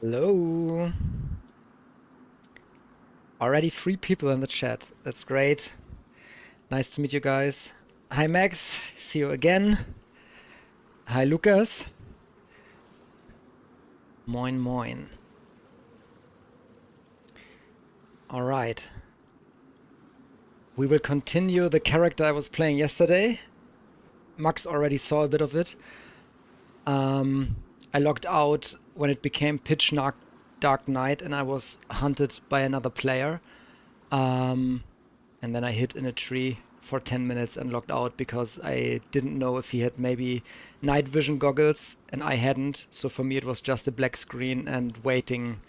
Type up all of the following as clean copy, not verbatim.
Hello. Already 3 people in the chat. That's great. Nice to meet you guys. Hi Max, see you again. Hi Lucas. Moin moin. Alright. We will continue the character I was playing yesterday. Max already saw a bit of it. I logged out when it became pitch dark night and I was hunted by another player. And then I hid in a tree for 10 minutes and logged out because I didn't know if he had maybe night vision goggles and I hadn't. So for me it was just a black screen and waiting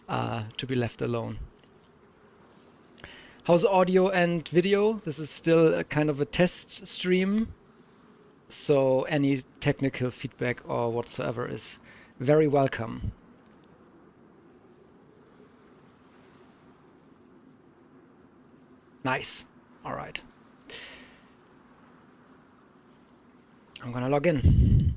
to be left alone. How's audio and video? This is still a kind of a test stream. So any technical feedback or whatsoever is very welcome. Nice. All right. I'm gonna log in.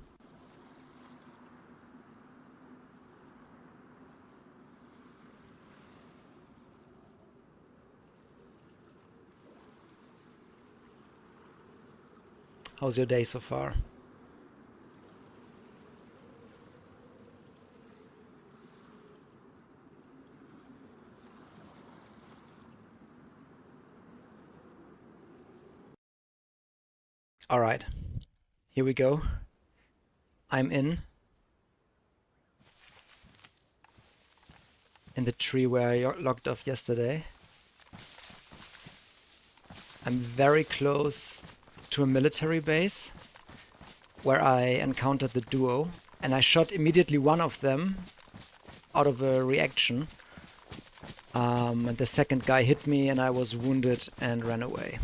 How's your day so far? All right, here we go. I'm in the tree where I logged off yesterday. I'm very close to a military base where I encountered the duo, and I shot immediately one of them out of a reaction. And the second guy hit me and I was wounded and ran away.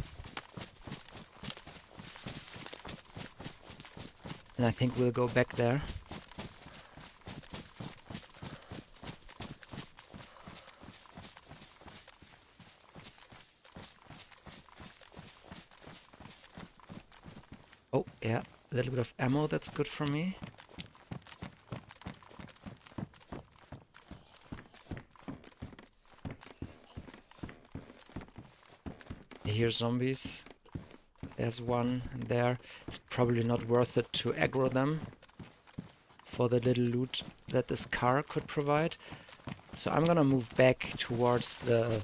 And I think we'll go back there. Oh, yeah, a little bit of ammo, that's good for me. I hear zombies. There's one in there. It's probably not worth it to aggro them for the little loot that this car could provide. So I'm gonna move back towards the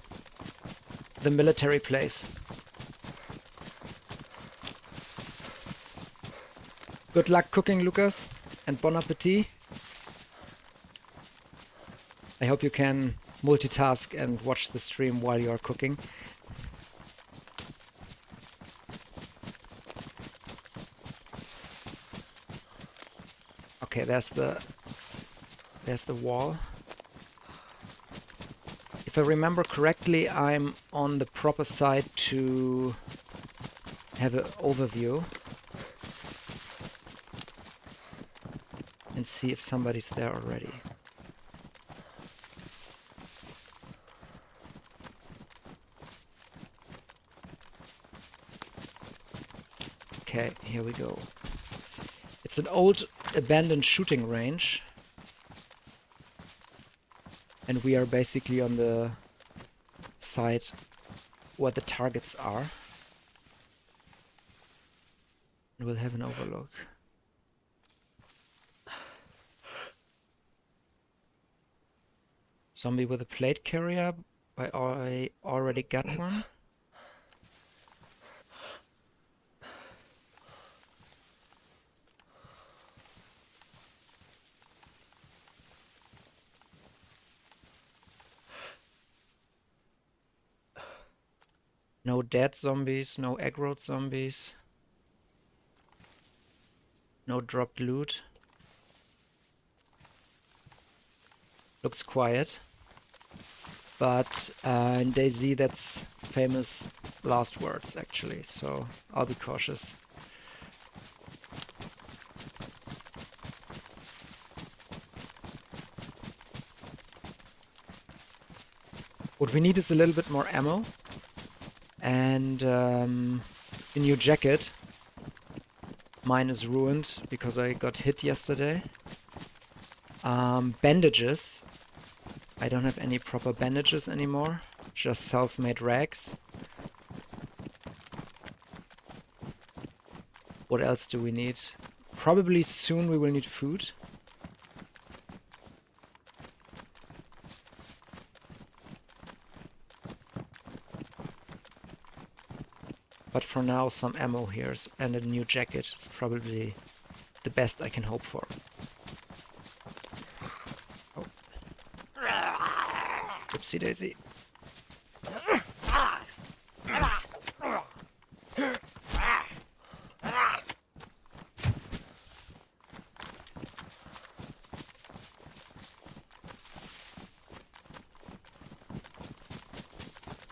military place. Good luck cooking, Lucas, and bon appetit. I hope you can multitask and watch the stream while you are cooking. Okay, there's the wall. If I remember correctly, I'm on the proper side to have an overview and see if somebody's there already. Okay, here we go. It's an old abandoned shooting range. And we are basically on the side where the targets are. And we'll have an overlook. Zombie with a plate carrier. I already got one. No dead zombies, no aggroed zombies. No dropped loot. Looks quiet. But in DayZ that's famous last words actually, so I'll be cautious. What we need is a little bit more ammo. And a new jacket. Mine is ruined because I got hit yesterday. Bandages. I don't have any proper bandages anymore. Just self-made rags. What else do we need? Probably soon we will need food. But for now, some ammo here and a new jacket is probably the best I can hope for. Oh. Oopsie daisy.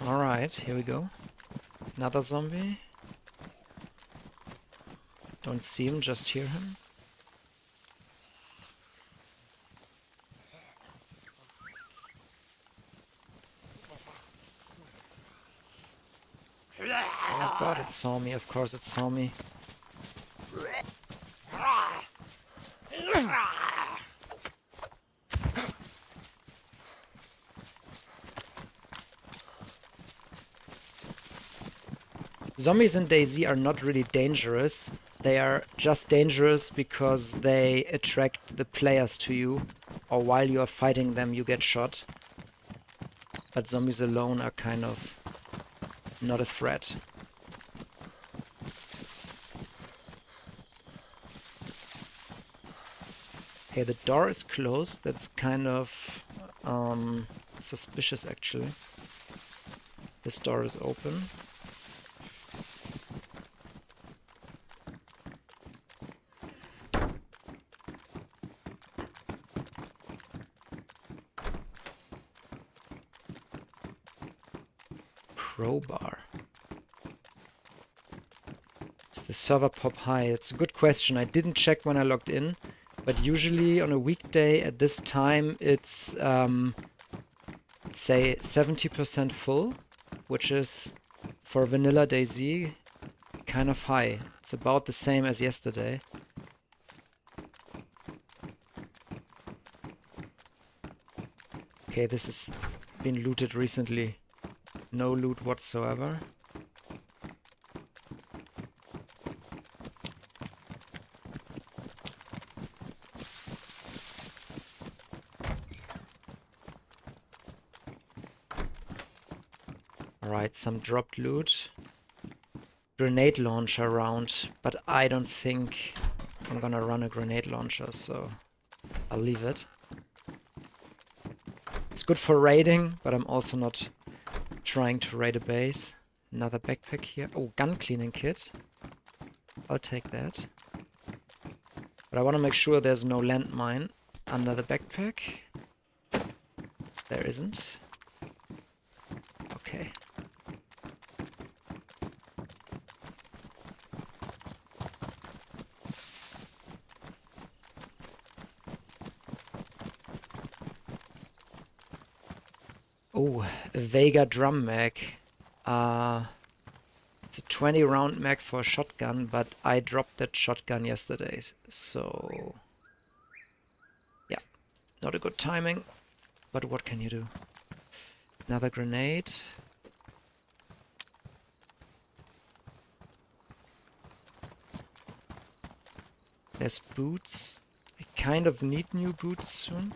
Alright, here we go. Another zombie. Don't see him, just hear him. Oh god, it saw me, of course it saw me. Zombies in DayZ are not really dangerous. They are just dangerous because they attract the players to you, or while you are fighting them you get shot. But zombies alone are kind of not a threat. Okay, the door is closed. That's kind of suspicious actually. This door is open. Crowbar. Is the server pop high? It's a good question. I didn't check when I logged in, but usually on a weekday at this time it's let's say 70% full, which is for vanilla DayZ kind of high. It's about the same as yesterday. Okay, this has been looted recently. No loot whatsoever. Alright, some dropped loot. Grenade launcher round, but I don't think I'm gonna run a grenade launcher, so I'll leave it. It's good for raiding, but I'm also not trying to raid a base. Another backpack here. Oh, gun cleaning kit. I'll take that. But I want to make sure there's no landmine under the backpack. There isn't. Okay. Oh, a Vega drum mag. It's a 20 round mag for a shotgun, but I dropped that shotgun yesterday, so yeah, not a good timing, but what can you do? Another grenade. There's boots. I kind of need new boots soon.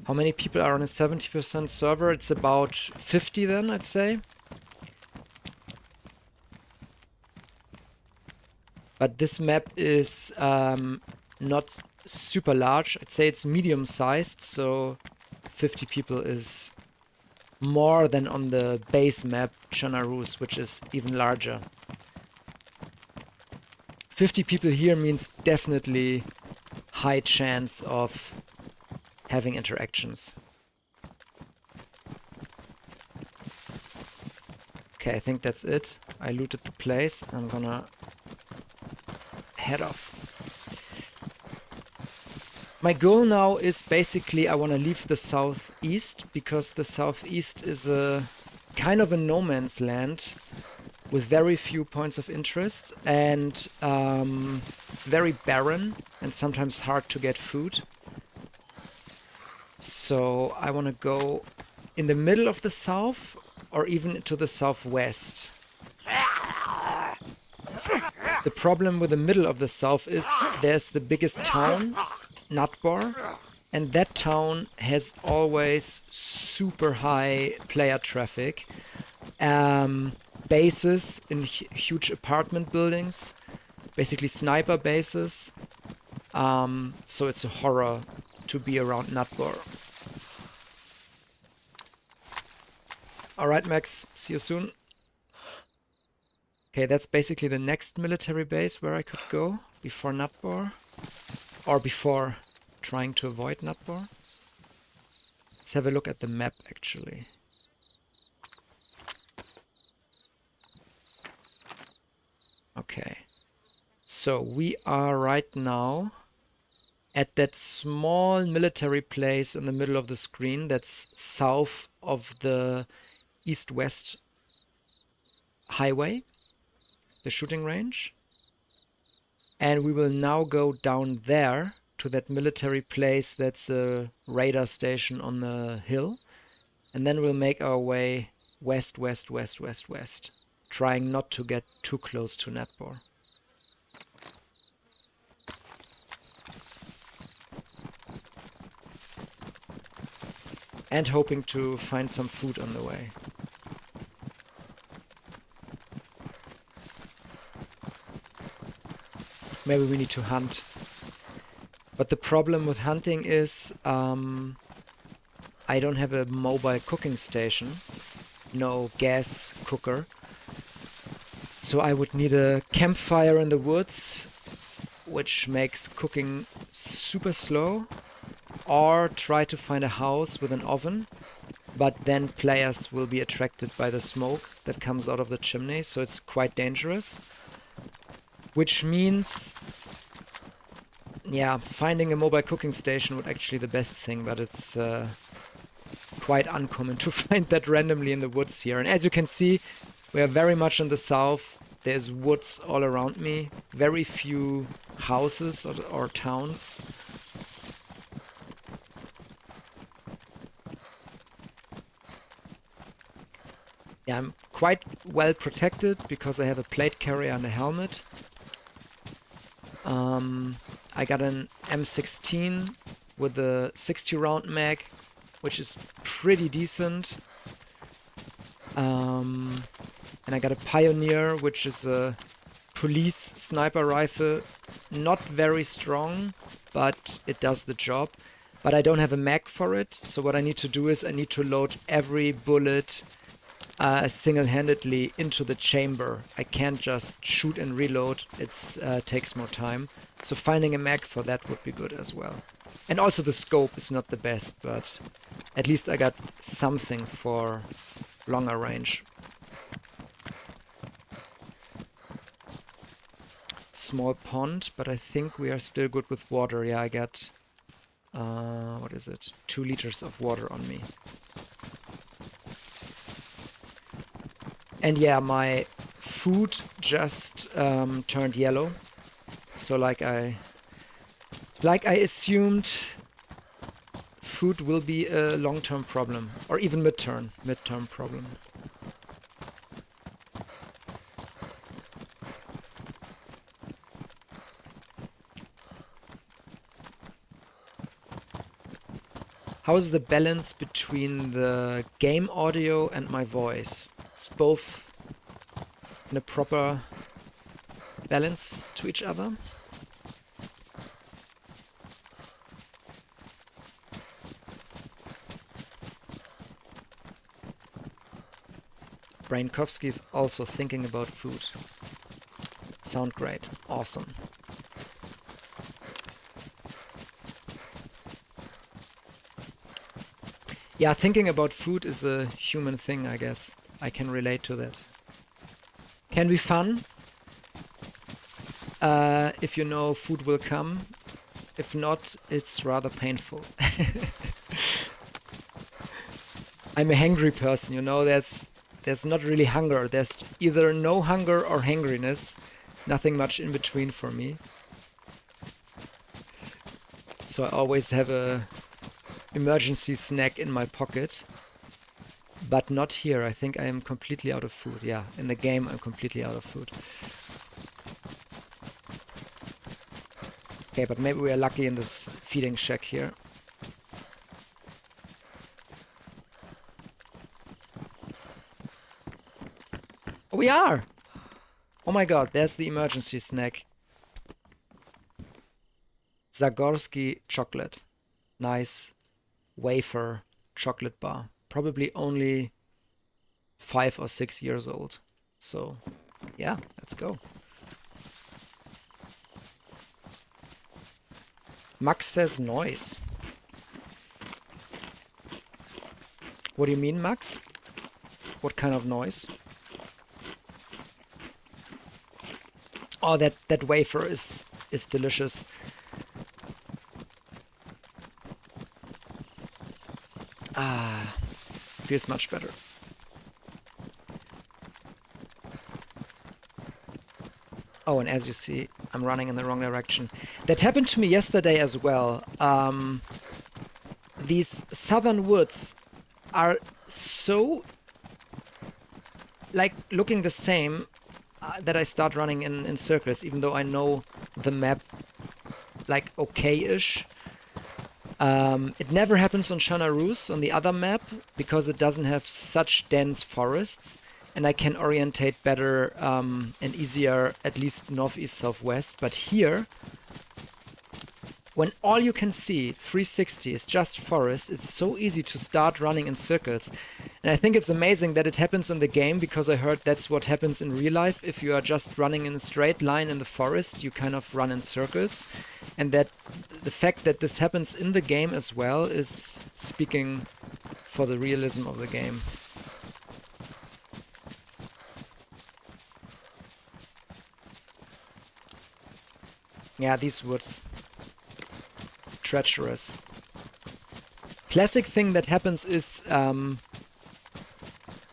How many people are on a 70% server? It's about 50 then, I'd say. But this map is not super large. I'd say it's medium sized, so 50 people is more than on the base map, Chanarus, which is even larger. 50 people here means definitely high chance of having interactions. Okay, I think that's it. I looted the place. I'm gonna head off. My goal now is basically I want to leave the southeast, because the southeast is a kind of a no man's land with very few points of interest, and it's very barren and sometimes hard to get food. So I want to go in the middle of the south or even to the southwest. The problem with the middle of the south is there's the biggest town, Natbor, and that town has always super high player traffic. Bases in huge apartment buildings, basically sniper bases. So it's a horror to be around Natbor. Alright, Max, see you soon. Okay, that's basically the next military base where I could go before Natbor. Or before trying to avoid Natbor. Let's have a look at the map, actually. Okay. So we are right now at that small military place in the middle of the screen that's south of the east-west highway, the shooting range. And we will now go down there to that military place that's a radar station on the hill. And then we'll make our way west, west, west, west, west, trying not to get too close to Natbor. And hoping to find some food on the way. Maybe we need to hunt. But the problem with hunting is I don't have a mobile cooking station. No gas cooker. So I would need a campfire in the woods, which makes cooking super slow. Or try to find a house with an oven, but then players will be attracted by the smoke that comes out of the chimney, so it's quite dangerous. Which means, yeah, finding a mobile cooking station would actually be the best thing, but it's quite uncommon to find that randomly in the woods here. And as you can see, we are very much in the south. There's woods all around me, very few houses or towns. Yeah, I'm quite well protected because I have a plate carrier and a helmet. I got an M16 with a 60 round mag, which is pretty decent. And I got a Pioneer, which is a police sniper rifle. Not very strong, but it does the job. But I don't have a mag for it, so what I need to do is I need to load every bullet single-handedly into the chamber. I can't just shoot and reload. It takes more time. So finding a mag for that would be good as well. And also the scope is not the best, but at least I got something for longer range. Small pond, but I think we are still good with water. Yeah, I got, what is it? 2 liters of water on me. And yeah, my food just turned yellow. So like I assumed, food will be a long-term problem, or even midterm problem. How is the balance between the game audio and my voice? Is both in a proper balance to each other? Brainkowski is also thinking about food. Sound great. Awesome. Yeah, thinking about food is a human thing, I guess. I can relate to that. Can be fun. If you know food will come. If not, it's rather painful. I'm a hangry person, you know, there's there's not really hunger. There's either no hunger or hangriness. Nothing much in between for me. So I always have a emergency snack in my pocket. But not here. I think I am completely out of food. Yeah, in the game I'm completely out of food. Okay, but maybe we are lucky in this feeding shack here. Oh, we are! Oh my god, there's the emergency snack. Zagorski chocolate. Nice wafer chocolate bar. Probably only 5 or 6 years old. So, yeah, let's go. Max says noise. What do you mean, Max? What kind of noise? Oh, that wafer is delicious. Ah, feels much better. Oh, and as you see, I'm running in the wrong direction. That happened to me yesterday as well. These southern woods are so, like, looking the same that I start running in circles, even though I know the map, like, okay-ish. It never happens on Chanarus, on the other map, because it doesn't have such dense forests, and I can orientate better and easier, at least northeast, southwest. But here, when all you can see, 360, is just forest, it's so easy to start running in circles. And I think it's amazing that it happens in the game, because I heard that's what happens in real life. If you are just running in a straight line in the forest, you kind of run in circles. And that the fact that this happens in the game as well is speaking for the realism of the game. Yeah, these woods. Treacherous. Classic thing that happens is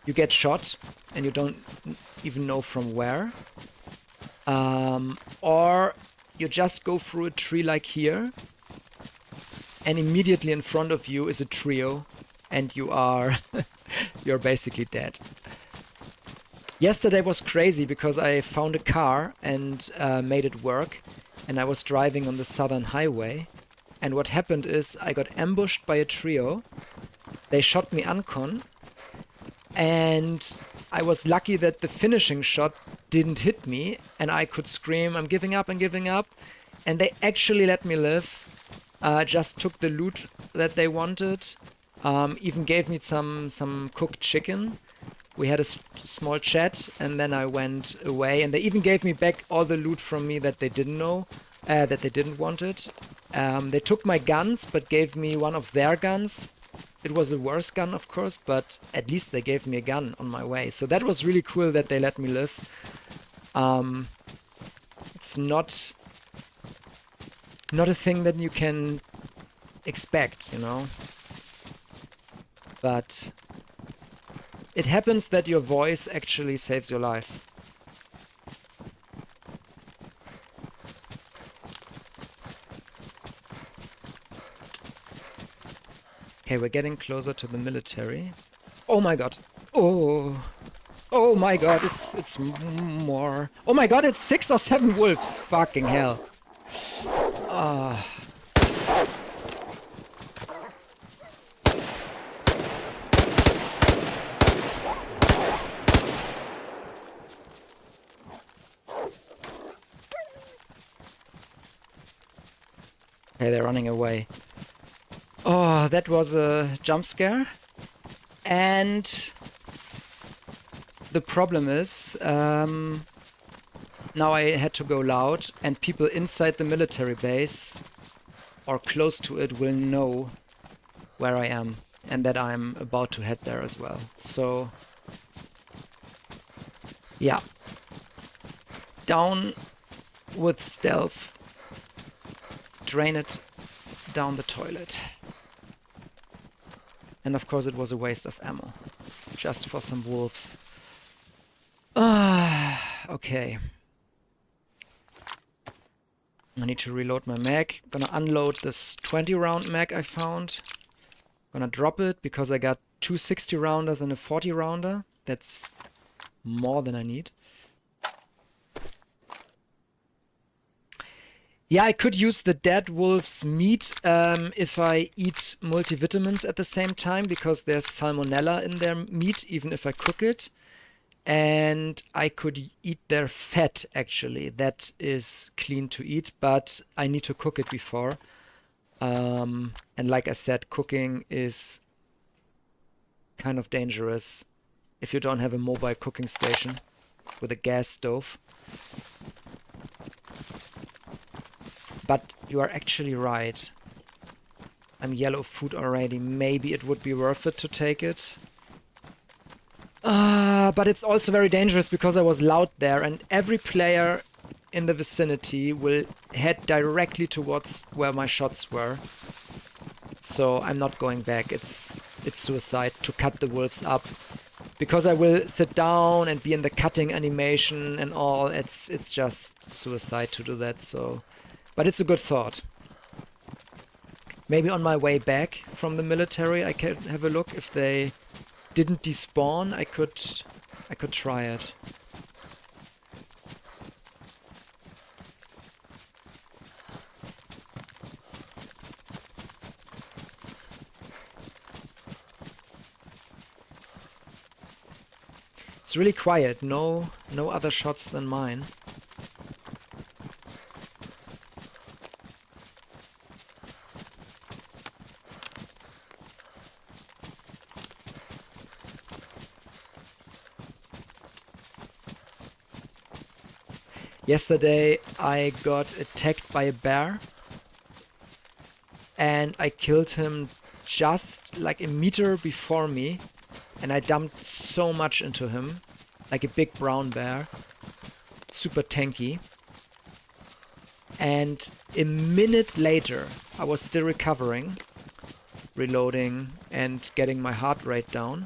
you get shot and you don't even know from where. Or you just go through a tree like here, and immediately in front of you is a trio, and you are you're basically dead. Yesterday was crazy because I found a car and made it work, and I was driving on the southern highway, and what happened is I got ambushed by a trio. They shot me uncon, and I was lucky that the finishing shot didn't hit me, and I could scream, I'm giving up, and they actually let me live. Just took the loot that they wanted, even gave me some cooked chicken. We had a small chat, and then I went away, and they even gave me back all the loot from me that they didn't know, that they didn't want it. They took my guns, but gave me one of their guns. It was a worse gun, of course, but at least they gave me a gun on my way. So that was really cool that they let me live. It's not a thing that you can expect, you know. But it happens that your voice actually saves your life. Okay, we're getting closer to the military. Oh my god. Oh. Oh my god, it's more. Oh my god, it's 6 or 7 wolves. Fucking hell. Ah. Okay, they're running away. Oh, that was a jump scare. And the problem is, now I had to go loud, and people inside the military base or close to it will know where I am and that I'm about to head there as well. So, yeah. Down with stealth. Drain it down the toilet. And of course it was a waste of ammo. just for some wolves. Okay. I need to reload my mag. Gonna unload this 20 round mag I found. Gonna drop it because I got two 60 rounders and a 40 rounder. That's more than I need. Yeah, I could use the dead wolf's meat if I eat multivitamins at the same time, because there's salmonella in their meat, even if I cook it. And I could eat their fat, actually. That is clean to eat, but I need to cook it before. And like I said, cooking is kind of dangerous if you don't have a mobile cooking station with a gas stove. But you are actually right. I'm yellow food already. Maybe it would be worth it to take it. But it's also very dangerous because I was loud there, and every player in the vicinity will head directly towards where my shots were. So I'm not going back. It's suicide to cut the wolves up. Because I will sit down and be in the cutting animation and all. It's just suicide to do that, so... But it's a good thought. Maybe on my way back from the military I can have a look. If they didn't despawn, I could try it. It's really quiet. No other shots than mine. Yesterday I got attacked by a bear and I killed him just like a meter before me, and I dumped so much into him, like a big brown bear, super tanky. And a minute later I was still recovering, reloading and getting my heart rate down.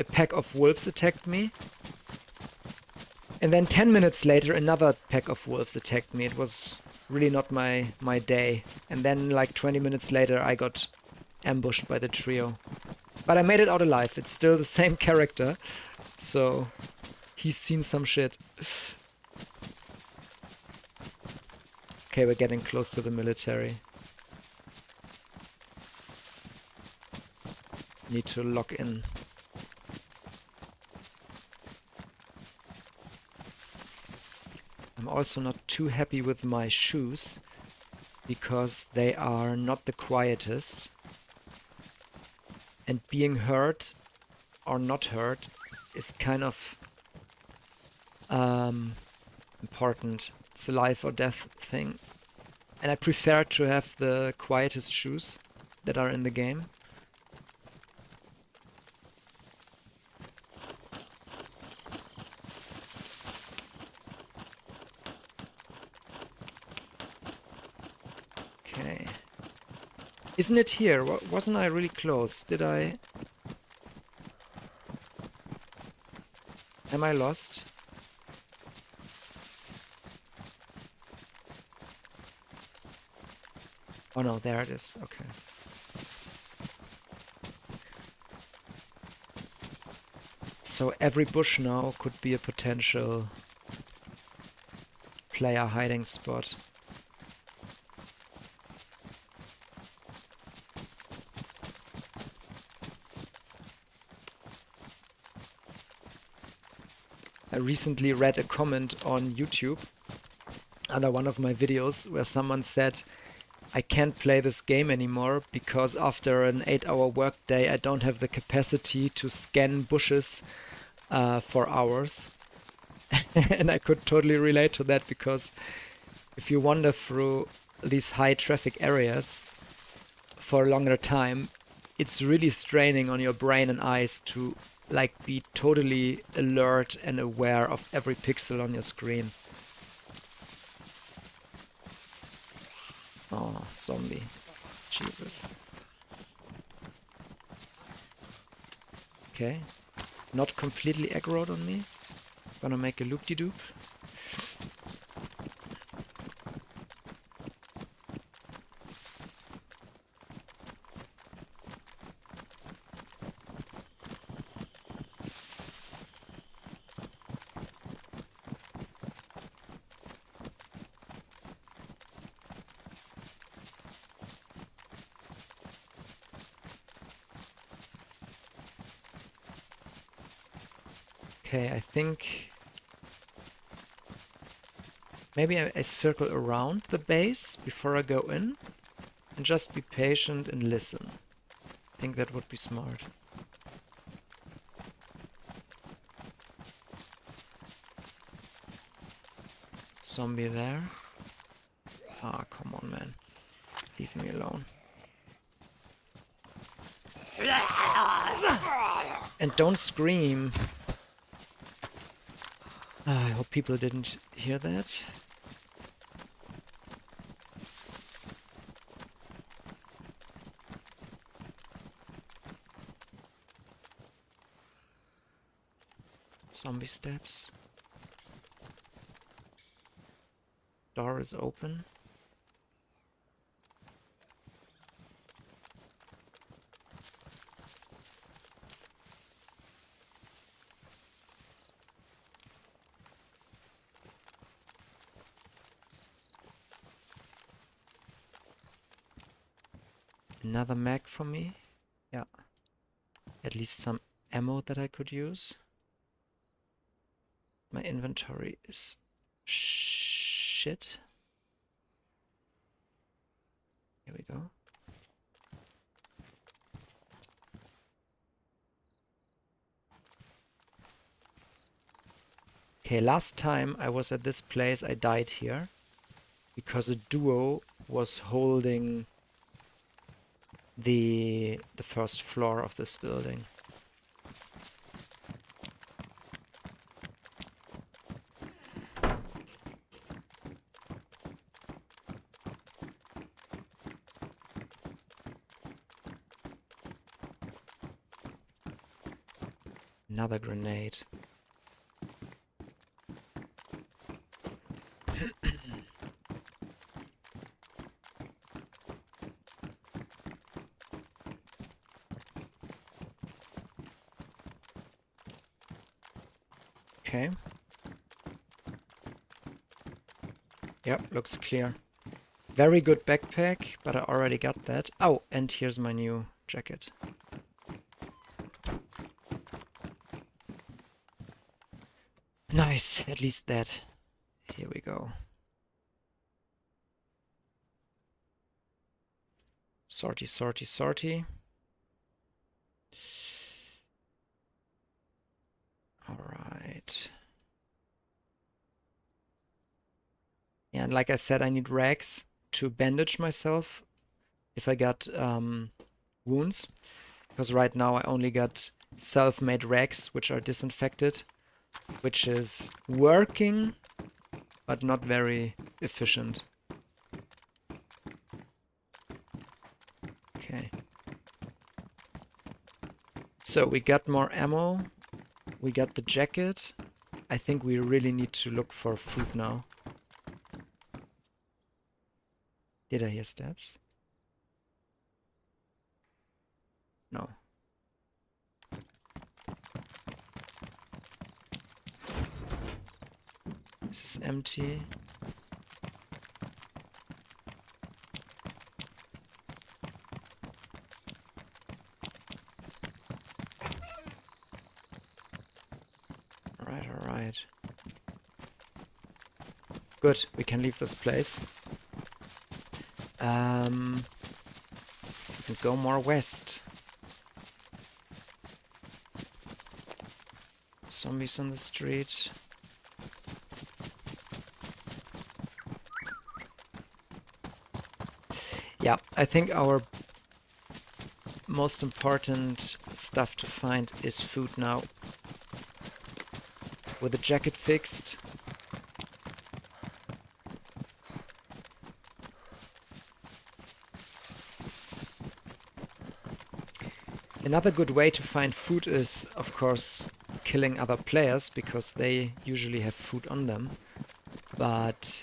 A pack of wolves attacked me. And then 10 minutes later, another pack of wolves attacked me. It was really not my day. And then like 20 minutes later, I got ambushed by the trio. But I made it out alive. It's still the same character. So he's seen some shit. Okay, we're getting close to the military. Need to lock in. I'm also not too happy with my shoes because they are not the quietest. And being hurt or not hurt is kind of important. It's a life or death thing. And I prefer to have the quietest shoes that are in the game. Okay. Isn't it here? Wasn't I really close? Did I... Am I lost? Oh no, there it is. Okay. So every bush now could be a potential player hiding spot. I recently read a comment on YouTube under one of my videos where someone said, I can't play this game anymore because after an 8-hour workday I don't have the capacity to scan bushes for hours. And I could totally relate to that, because if you wander through these high traffic areas for a longer time, it's really straining on your brain and eyes to like be totally alert and aware of every pixel on your screen. Oh, zombie. Jesus. Okay. not completely aggroed on me. Gonna make a loop-de-doop. Okay, I think maybe I circle around the base before I go in and just be patient and listen. I think that would be smart. Zombie there. Ah, come on, man. Leave me alone. And don't scream. I hope people didn't hear that. Zombie steps. Door is open. Another mag for me. Yeah. At least some ammo that I could use. My inventory is shit. Here we go. Okay, last time I was at this place, I died here because a duo was holding the first floor of this building. Another grenade. Okay. Yep, looks clear. Very good backpack, but I already got that. Oh, and here's my new jacket. Nice, at least that. Here we go. Sortie, sortie, sortie. Alright. Yeah, and like I said, I need rags to bandage myself if I got wounds. Because right now I only got self-made rags, which are disinfected, which is working, but not very efficient. Okay. So we got more ammo. We got the jacket. I think we really need to look for food now. Did I hear steps? No. This is empty. Alright. Good, we can leave this place. And go more west. Zombies on the street. Yeah, I think our most important stuff to find is food now. With the jacket fixed. Another good way to find food is, of course, killing other players because they usually have food on them. But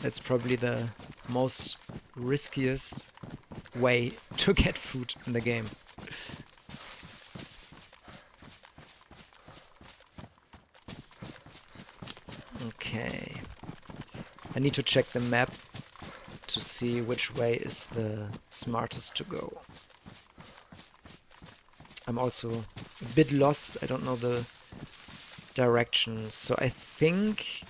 that's probably the most riskiest way to get food in the game. Okay. I need to check the map to see which way is the smartest to go. I'm also a bit lost. I don't know the direction. So I think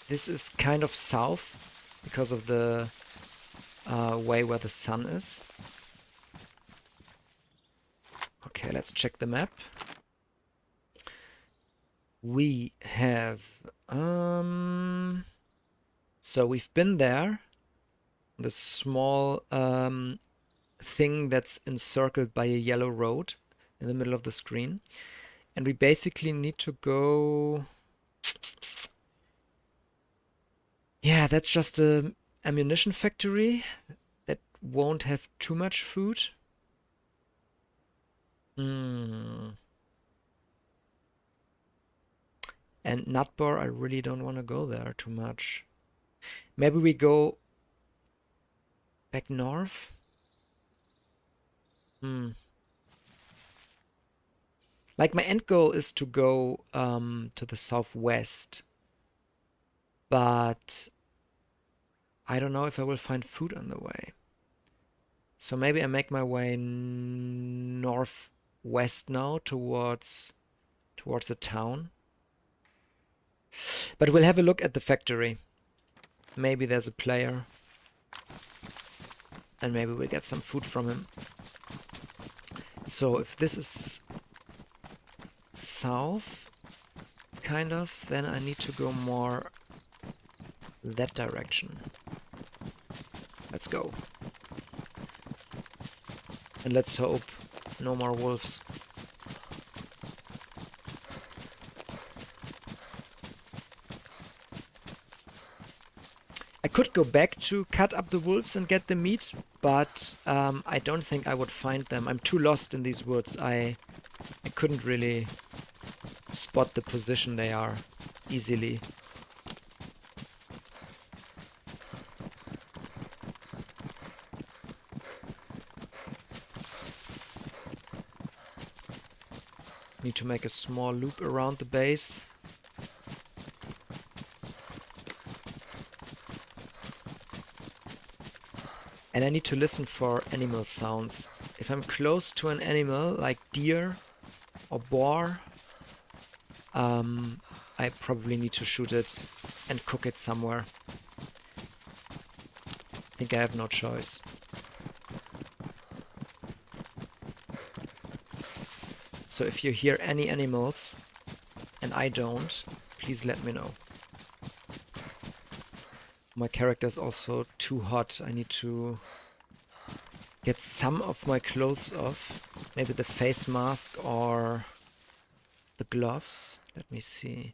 this is kind of south because of the way where the sun is. Okay, let's check the map. We have... so we've been there. The small thing that's encircled by a yellow road in the middle of the screen. And we basically need to go... Yeah, that's just a ammunition factory that won't have too much food. And Nutbar, I really don't want to go there too much. Maybe we go back north? Like, my end goal is to go to the southwest. But I don't know if I will find food on the way. So maybe I make my way northwest now towards the town. But we'll have a look at the factory. Maybe there's a player. And maybe we'll get some food from him. So if this is south, kind of, then I need to go more that direction. Let's go. And let's hope no more wolves. I could go back to cut up the wolves and get the meat, but I don't think I would find them. I'm too lost in these woods. I couldn't really spot the position they are easily. Need to make a small loop around the base. And I need to listen for animal sounds. If I'm close to an animal, like deer or boar, I probably need to shoot it and cook it somewhere. I think I have no choice. So if you hear any animals, and I don't, please let me know. My character is also too hot. I need to get some of my clothes off. Maybe the face mask or the gloves. Let me see.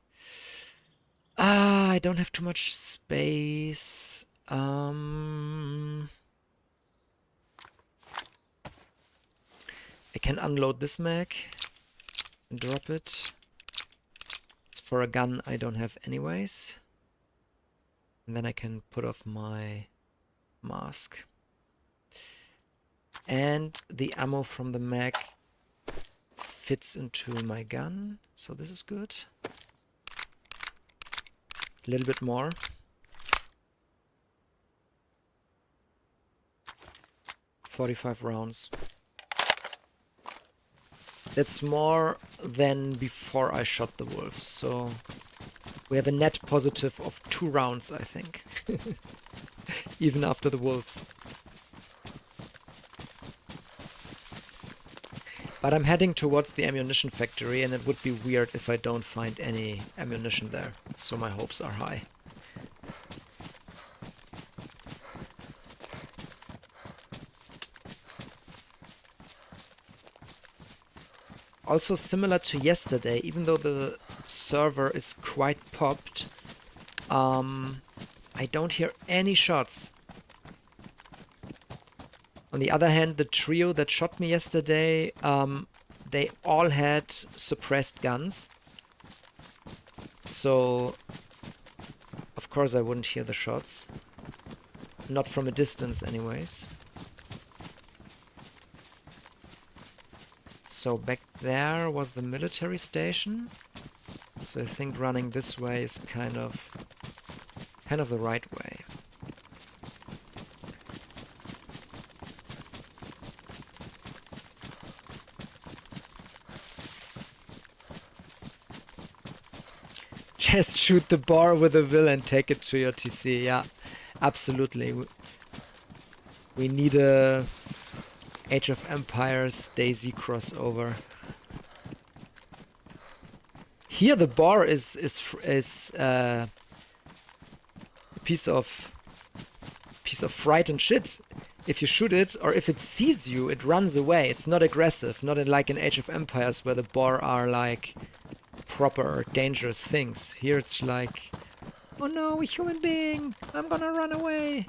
I don't have too much space. I can unload this mag and drop it. It's for a gun I don't have anyways. And then I can put off my mask. And the ammo from the mag fits into my gun, so this is good. A little bit more. .45 rounds. That's more than before I shot the wolves, so we have a net positive of 2 rounds, I think. Even after the wolves. But I'm heading towards the ammunition factory, and it would be weird if I don't find any ammunition there. So my hopes are high. Also similar to yesterday, even though the server is quite popped, I don't hear any shots. On the other hand, the trio that shot me yesterday, they all had suppressed guns. So, of course I wouldn't hear the shots. Not from a distance anyways. So back there was the military station. So I think running this way is kind of the right way. Just shoot the bar with a will and take it to your TC. Yeah, absolutely. We need a Age of Empires DayZ crossover. Here the bar is a piece of fright and shit. If you shoot it, or if it sees you, it runs away. It's not aggressive. Not like in Age of Empires where the bar are like proper dangerous things. Here it's like, oh no, a human being, I'm gonna run away.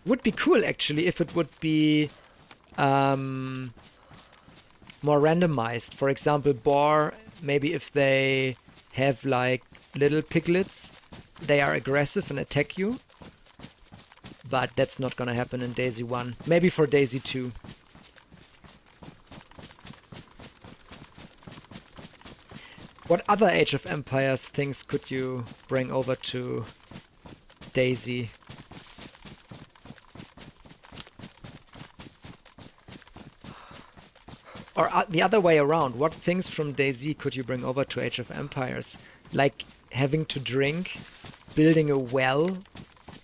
Would be cool actually if it would be more randomized. For example, boar, maybe if they have like little piglets, they are aggressive and attack you. But that's not gonna happen in DayZ 1. Maybe for DayZ 2. What other Age of Empires things could you bring over to DayZ? Or the other way around, what things from DayZ could you bring over to Age of Empires? Like having to drink, building a well,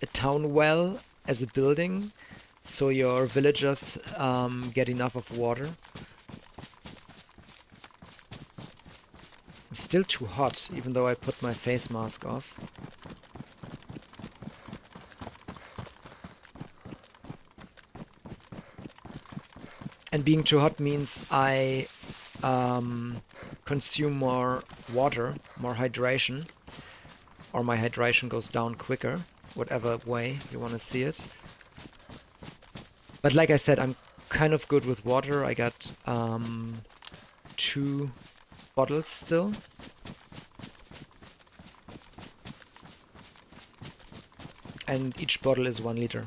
a town well as a building, so your villagers get enough of water. I'm still too hot, even though I put my face mask off. And being too hot means I consume more water, more hydration, or my hydration goes down quicker, whatever way you want to see it. But like I said, I'm kind of good with water. I got 2 bottles still. And each bottle is 1 liter.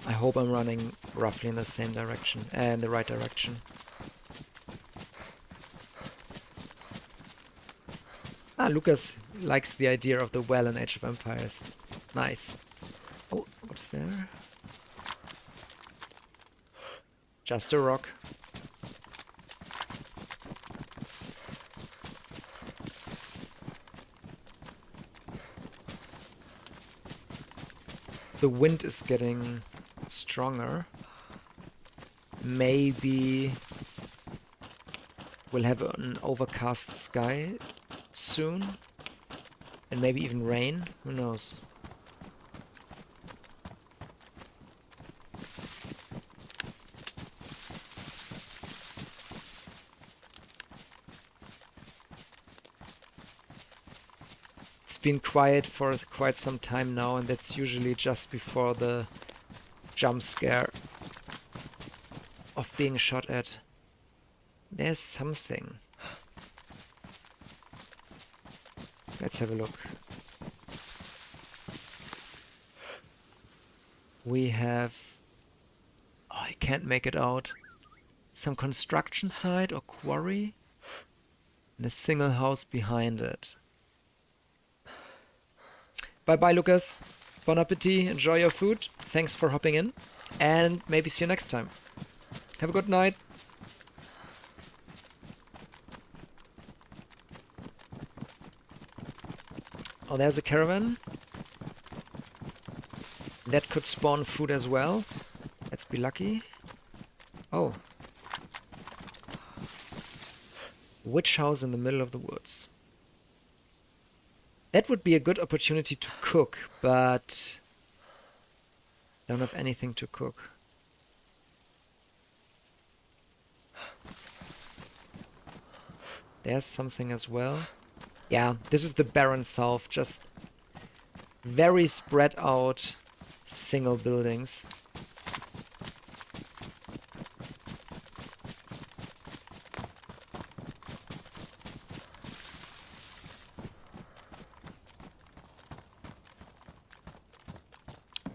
I hope I'm running roughly in the same direction, and the right direction. Ah, Lucas likes the idea of the well in Age of Empires. Nice. Oh, what's there? Just a rock. The wind is getting stronger. Maybe we'll have an overcast sky soon. And maybe even rain. Who knows? It's been quiet for quite some time now, and that's usually just before the jump scare of being shot at. There's something. Let's have a look. We have... oh, I can't make it out. Some construction site or quarry, and a single house behind it. Bye-bye, Lucas. Bon appetit. Enjoy your food. Thanks for hopping in. And maybe see you next time. Have a good night. Oh, there's a caravan. That could spawn food as well. Let's be lucky. Oh. Witch house in the middle of the woods. That would be a good opportunity to cook, but I don't have anything to cook. There's something as well. Yeah, this is the barren south, just very spread out single buildings.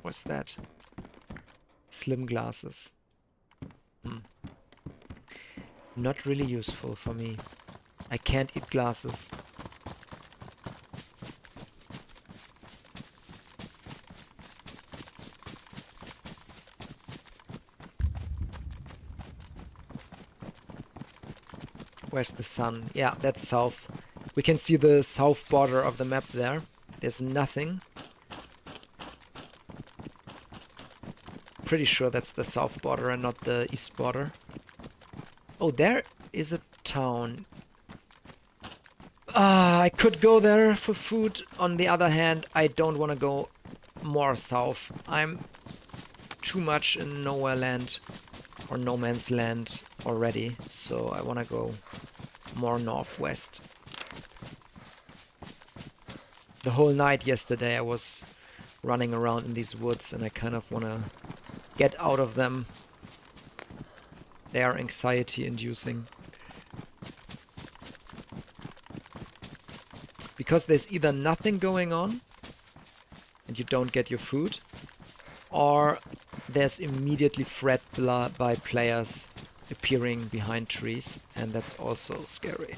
What's that? Slim glasses. Not really useful for me. I can't eat glasses. Where's the sun? Yeah, that's south. We can see the south border of the map there. There's nothing. Pretty sure that's the south border and not the east border. Oh, there is a town. I could go there for food. On the other hand, I don't want to go more south. I'm too much in nowhere land or no man's land already, so I want to go more northwest. The whole night yesterday I was running around in these woods and I kind of want to get out of them. They are anxiety inducing. Because there's either nothing going on and you don't get your food, or there's immediately threat by players appearing behind trees, and that's also scary.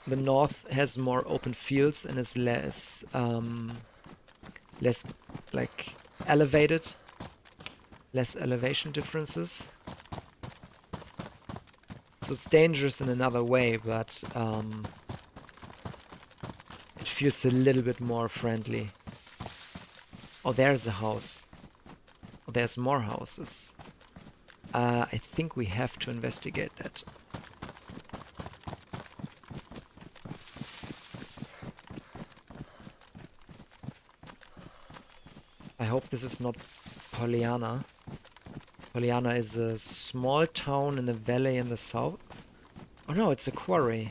The north has more open fields and is less like elevated, less elevation differences. So it's dangerous in another way, but it feels a little bit more friendly. Oh, there's a house. Oh, there's more houses. I think we have to investigate that. I hope this is not Pollyanna. Pollyanna is a small town in a valley in the south. Oh no, it's a quarry.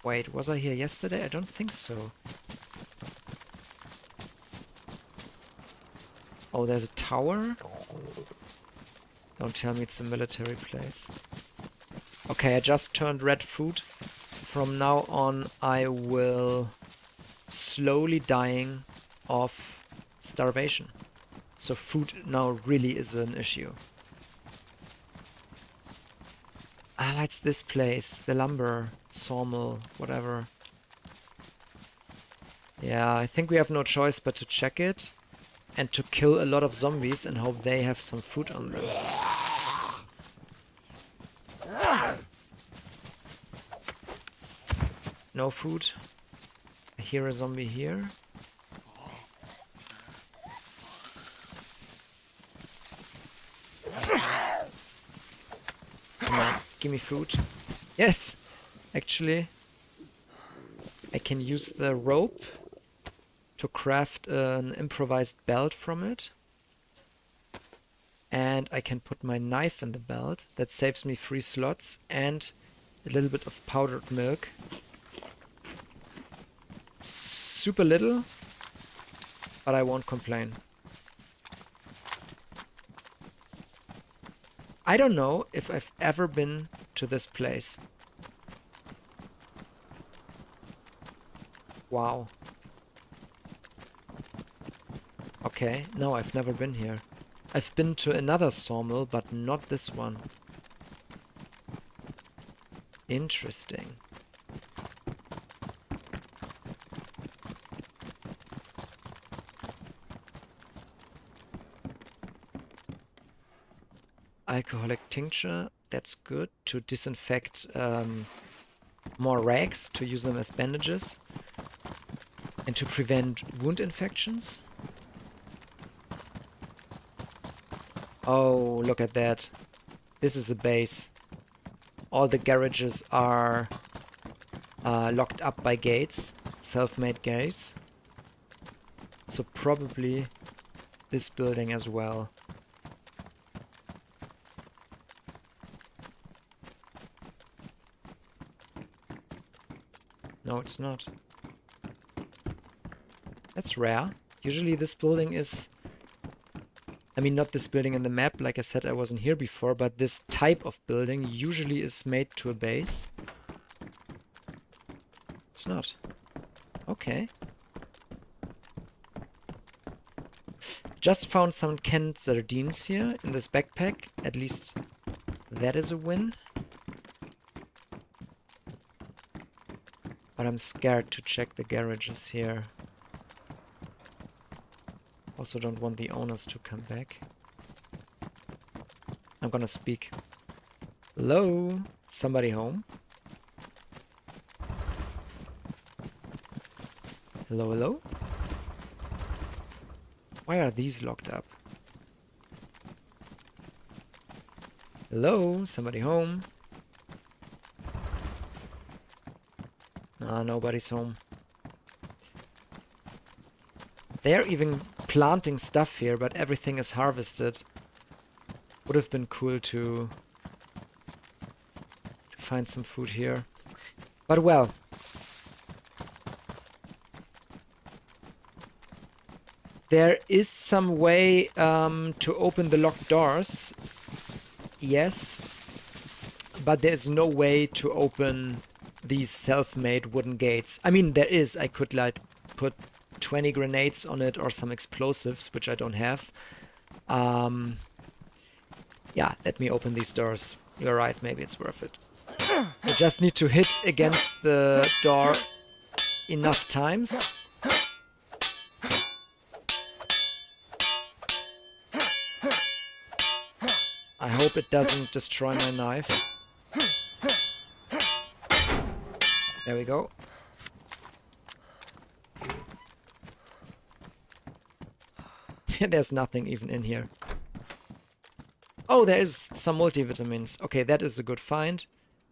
Wait, was I here yesterday? I don't think so. Oh, there's a tower? Don't tell me it's a military place. Okay, I just turned red food. From now on, I will slowly dying of starvation. So food now really is an issue. Ah, it's this place, the lumber sawmill, whatever. Yeah, I think we have no choice but to check it and to kill a lot of zombies and hope they have some food on them. No food. I hear a zombie here. Come on, give me food. Yes! Actually, I can use the rope to craft an improvised belt from it. And I can put my knife in the belt. That saves me 3 slots and a little bit of powdered milk. Super little, but I won't complain. I don't know if I've ever been to this place. Wow. Okay, no, I've never been here. I've been to another sawmill, but not this one. Interesting. Alcoholic tincture, that's good. To disinfect more rags, to use them as bandages. And to prevent wound infections. Oh, look at that. This is a base. All the garages are locked up by gates, self-made gates. So probably this building as well. No, it's not. That's rare. Usually this building is... I mean, not this building in the map. Like I said, I wasn't here before, but this type of building usually is made to a base. It's not. Okay. Just found some canned sardines here in this backpack. At least that is a win. But I'm scared to check the garages here. Also don't want the owners to come back. I'm gonna speak. Hello? Somebody home? Hello, hello? Why are these locked up? Hello? Somebody home? Ah, nobody's home. They're even planting stuff here, but everything is harvested. Would have been cool to find some food here. But well. There is some way to open the locked doors. Yes. But there's no way to open these self-made wooden gates. I mean, there is. I could like put 20 grenades on it or some explosives, which I don't have. Yeah, let me open these doors. You're right, maybe it's worth it. I just need to hit against the door enough times. I hope it doesn't destroy my knife. There we go. There's nothing even in here. Oh, there is some multivitamins. Okay, that is a good find.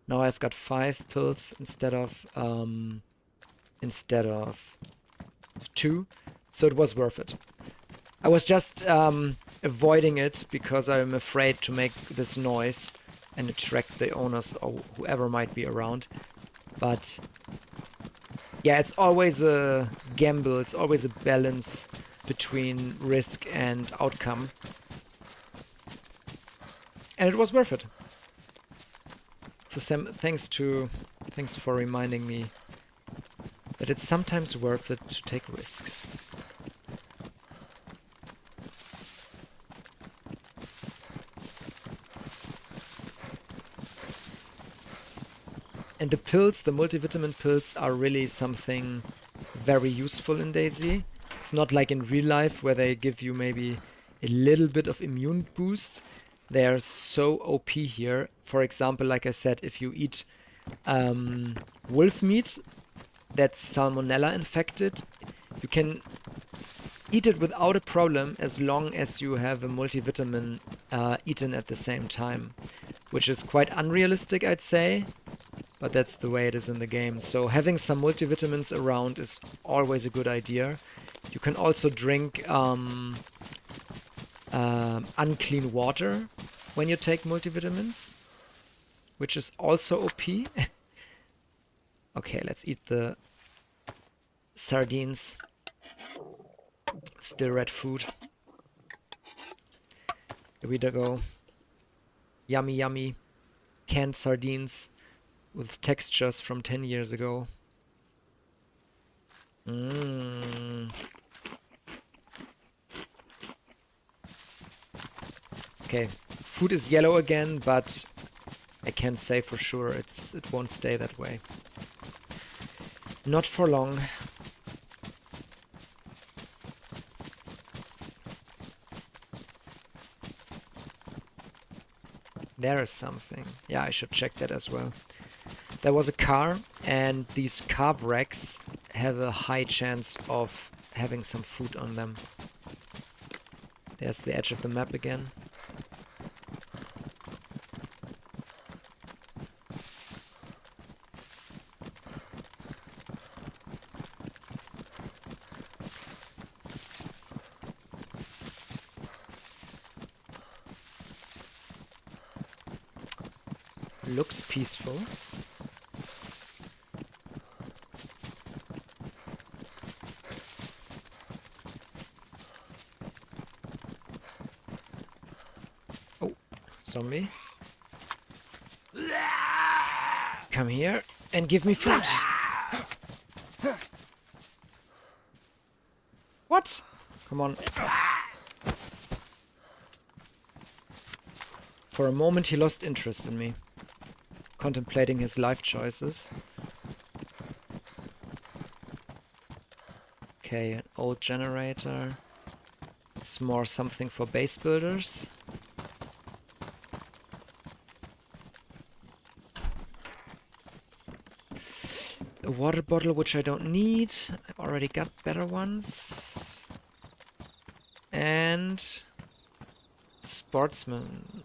Now I've got 5 pills instead of 2. So it was worth it. I was just avoiding it because I'm afraid to make this noise and attract the owners or whoever might be around. But yeah, it's always a gamble. It's always a balance between risk and outcome. And it was worth it. So Sam, thanks for reminding me that it's sometimes worth it to take risks. And the pills, the multivitamin pills, are really something very useful in DayZ. It's not like in real life where they give you maybe a little bit of immune boost. They are so OP here. For example, like I said, if you eat wolf meat that's salmonella infected, you can eat it without a problem as long as you have a multivitamin eaten at the same time, which is quite unrealistic, I'd say. But that's the way it is in the game. So having some multivitamins around is always a good idea. You can also drink unclean water when you take multivitamins, which is also OP. Okay, let's eat the sardines. Still red food. Here we go. Yummy, yummy. Canned sardines with textures from 10 years ago. Okay, food is yellow again, but I can't say for sure it won't stay that way. Not for long. There is something. Yeah, I should check that as well. There was a car, and these car wrecks have a high chance of having some food on them. There's the edge of the map again. Looks peaceful. zombie. Come here and give me food. What? Come on. For a moment he lost interest in me, contemplating his life choices. Okay, an old generator. It's more something for base builders. A water bottle, which I don't need. I've already got better ones. And sportsman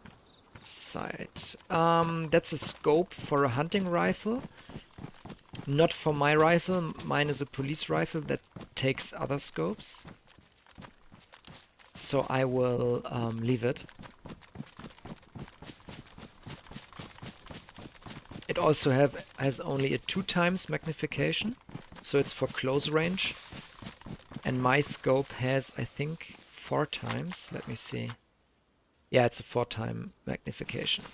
sight. That's a scope for a hunting rifle. Not for my rifle. Mine is a police rifle that takes other scopes. So I will leave it. It also has only a 2x magnification, so it's for close range. And my scope has, I think, 4x. Let me see. Yeah, it's a 4x magnification.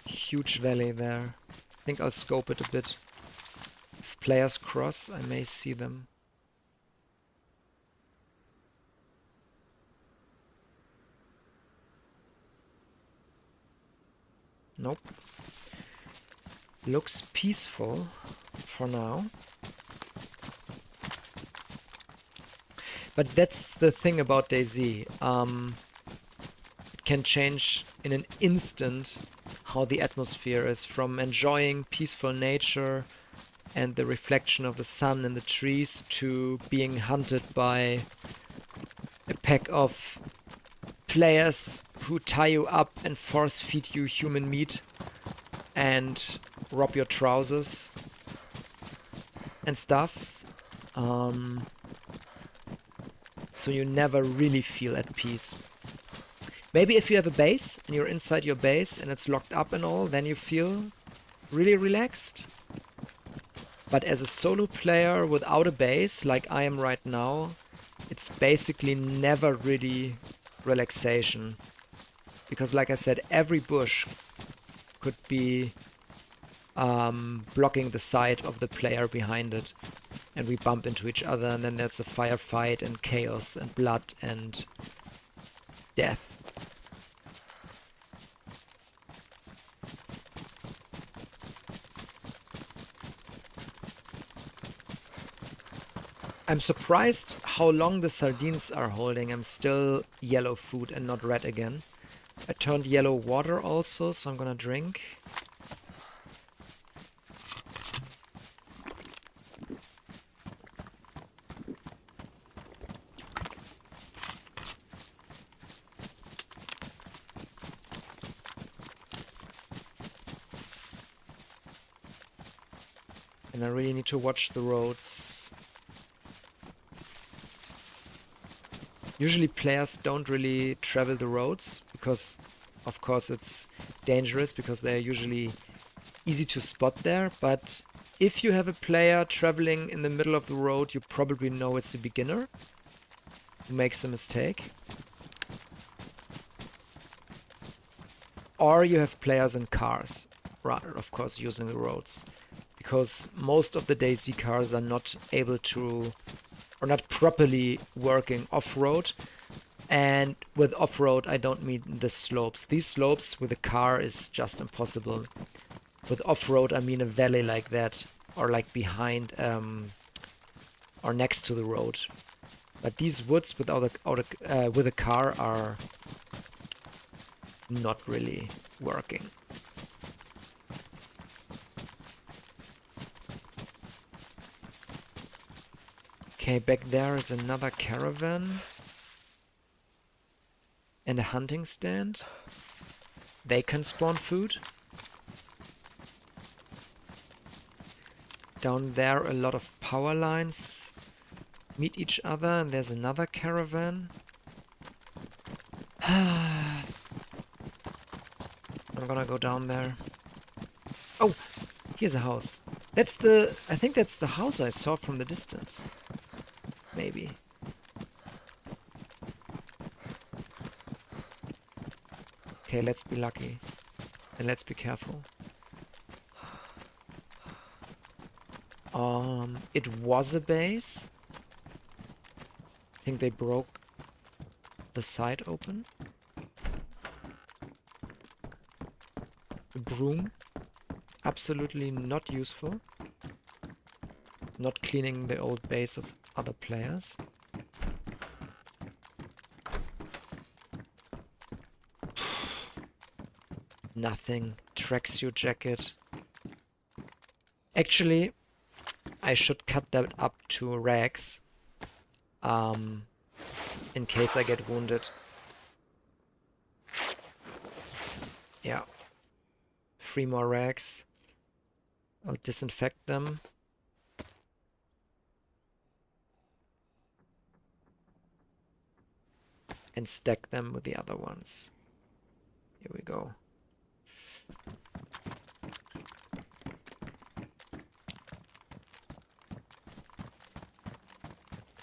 Huge valley there. I think I'll scope it a bit. If players cross, I may see them. Nope. Looks peaceful for now. But that's the thing about DayZ. It can change in an instant how the atmosphere is, from enjoying peaceful nature and the reflection of the sun in the trees to being hunted by a pack of players who tie you up and force feed you human meat and rob your trousers and stuff. So you never really feel at peace. Maybe if you have a base and you're inside your base and it's locked up and all, then you feel really relaxed. But as a solo player without a base, like I am right now, it's basically never really relaxation. Because like I said, every bush could be blocking the sight of the player behind it. And we bump into each other, and then there's a firefight and chaos and blood and death. I'm surprised how long the sardines are holding. I'm still yellow food and not red again. I turned yellow water also, so I'm gonna drink. And I really need to watch the roads. Usually players don't really travel the roads because, of course, it's dangerous because they're usually easy to spot there. But if you have a player traveling in the middle of the road, you probably know it's a beginner who makes a mistake. Or you have players in cars, rather, of course, using the roads. Because most of the DayZ cars are not able to, or not properly working off-road. And with off-road, I don't mean the slopes. These slopes with a car is just impossible. With off-road, I mean a valley like that, or like behind, or next to the road. But these woods with a car are not really working. Okay, back there is another caravan. And a hunting stand. They can spawn food. Down there a lot of power lines meet each other, and there's another caravan. I'm gonna go down there. Oh, here's a house. I think that's the house I saw from the distance. maybe. Okay, let's be lucky. And let's be careful. It was a base. I think they broke the side open. A broom. Absolutely not useful. Not cleaning the old base of other players. Nothing. Tracksuit jacket. Actually, I should cut that up to rags. In case I get wounded. Yeah. 3 more rags. I'll disinfect them. And stack them with the other ones. Here we go.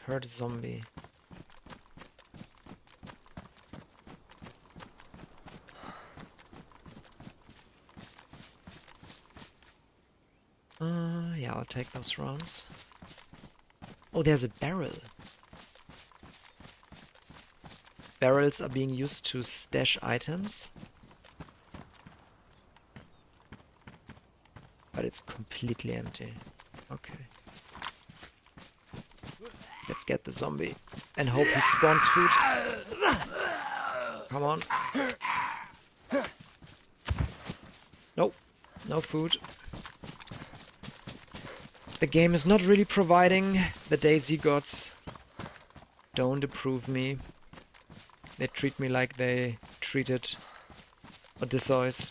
Heard zombie. Yeah, I'll take those rounds. Oh, there's a barrel. Barrels are being used to stash items. But it's completely empty. Okay. Let's get the zombie. And hope he spawns food. Come on. Nope. No food. The game is not really providing. The DayZ gods don't approve me. They treat me like they treated Odysseus.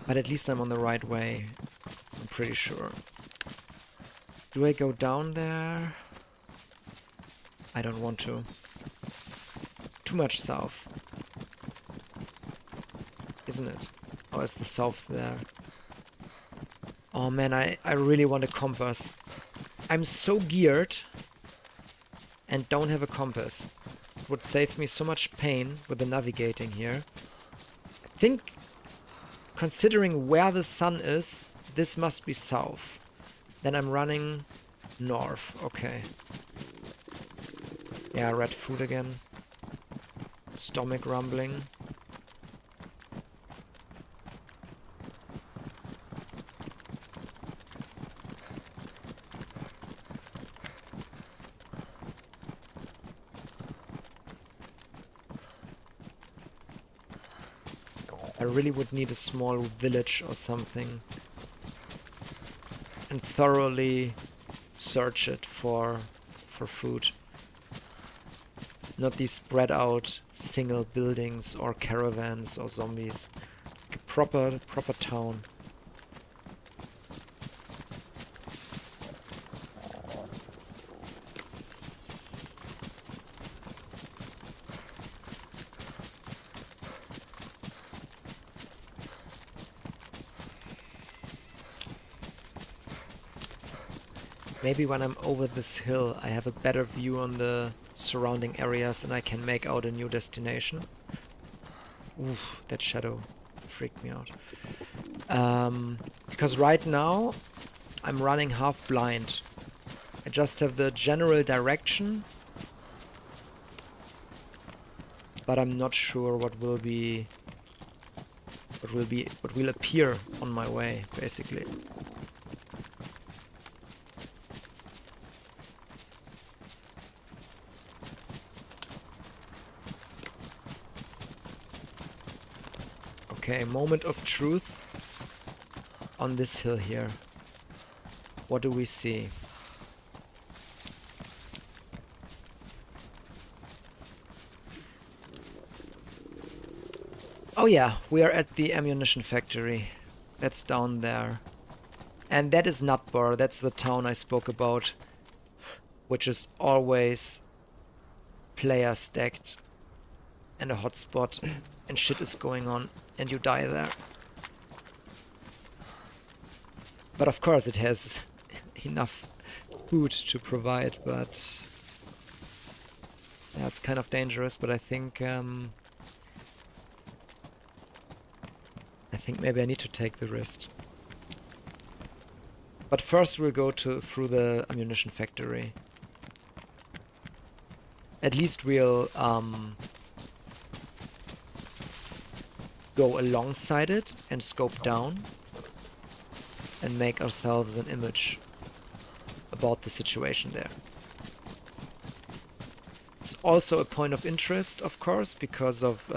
But at least I'm on the right way. I'm pretty sure. Do I go down there? I don't want to. Too much south. Isn't it? Or is the south there? Oh man, I really want a compass. I'm so geared and don't have a compass. It would save me so much pain with the navigating here. I think, considering where the sun is, this must be south. Then I'm running north. Okay. Yeah, red food again. Stomach rumbling. I really would need a small village or something and thoroughly search it for food. Not these spread out single buildings or caravans or zombies. Like a proper town. Maybe when I'm over this hill, I have a better view on the surrounding areas and I can make out a new destination. Oof, that shadow freaked me out. Because right now, I'm running half blind. I just have the general direction, but I'm not sure what will appear on my way, basically. Okay, moment of truth on this hill here. What do we see? Oh yeah, we are at the ammunition factory. That's down there. And that is Nutbar, that's the town I spoke about, which is always player stacked and a hotspot and shit is going on and you die there. But of course it has enough food to provide, but yeah, it's kind of dangerous, but I think maybe I need to take the risk. But first we'll go through the ammunition factory. At least we'll go alongside it and scope down and make ourselves an image about the situation there. It's also a point of interest, of course, because of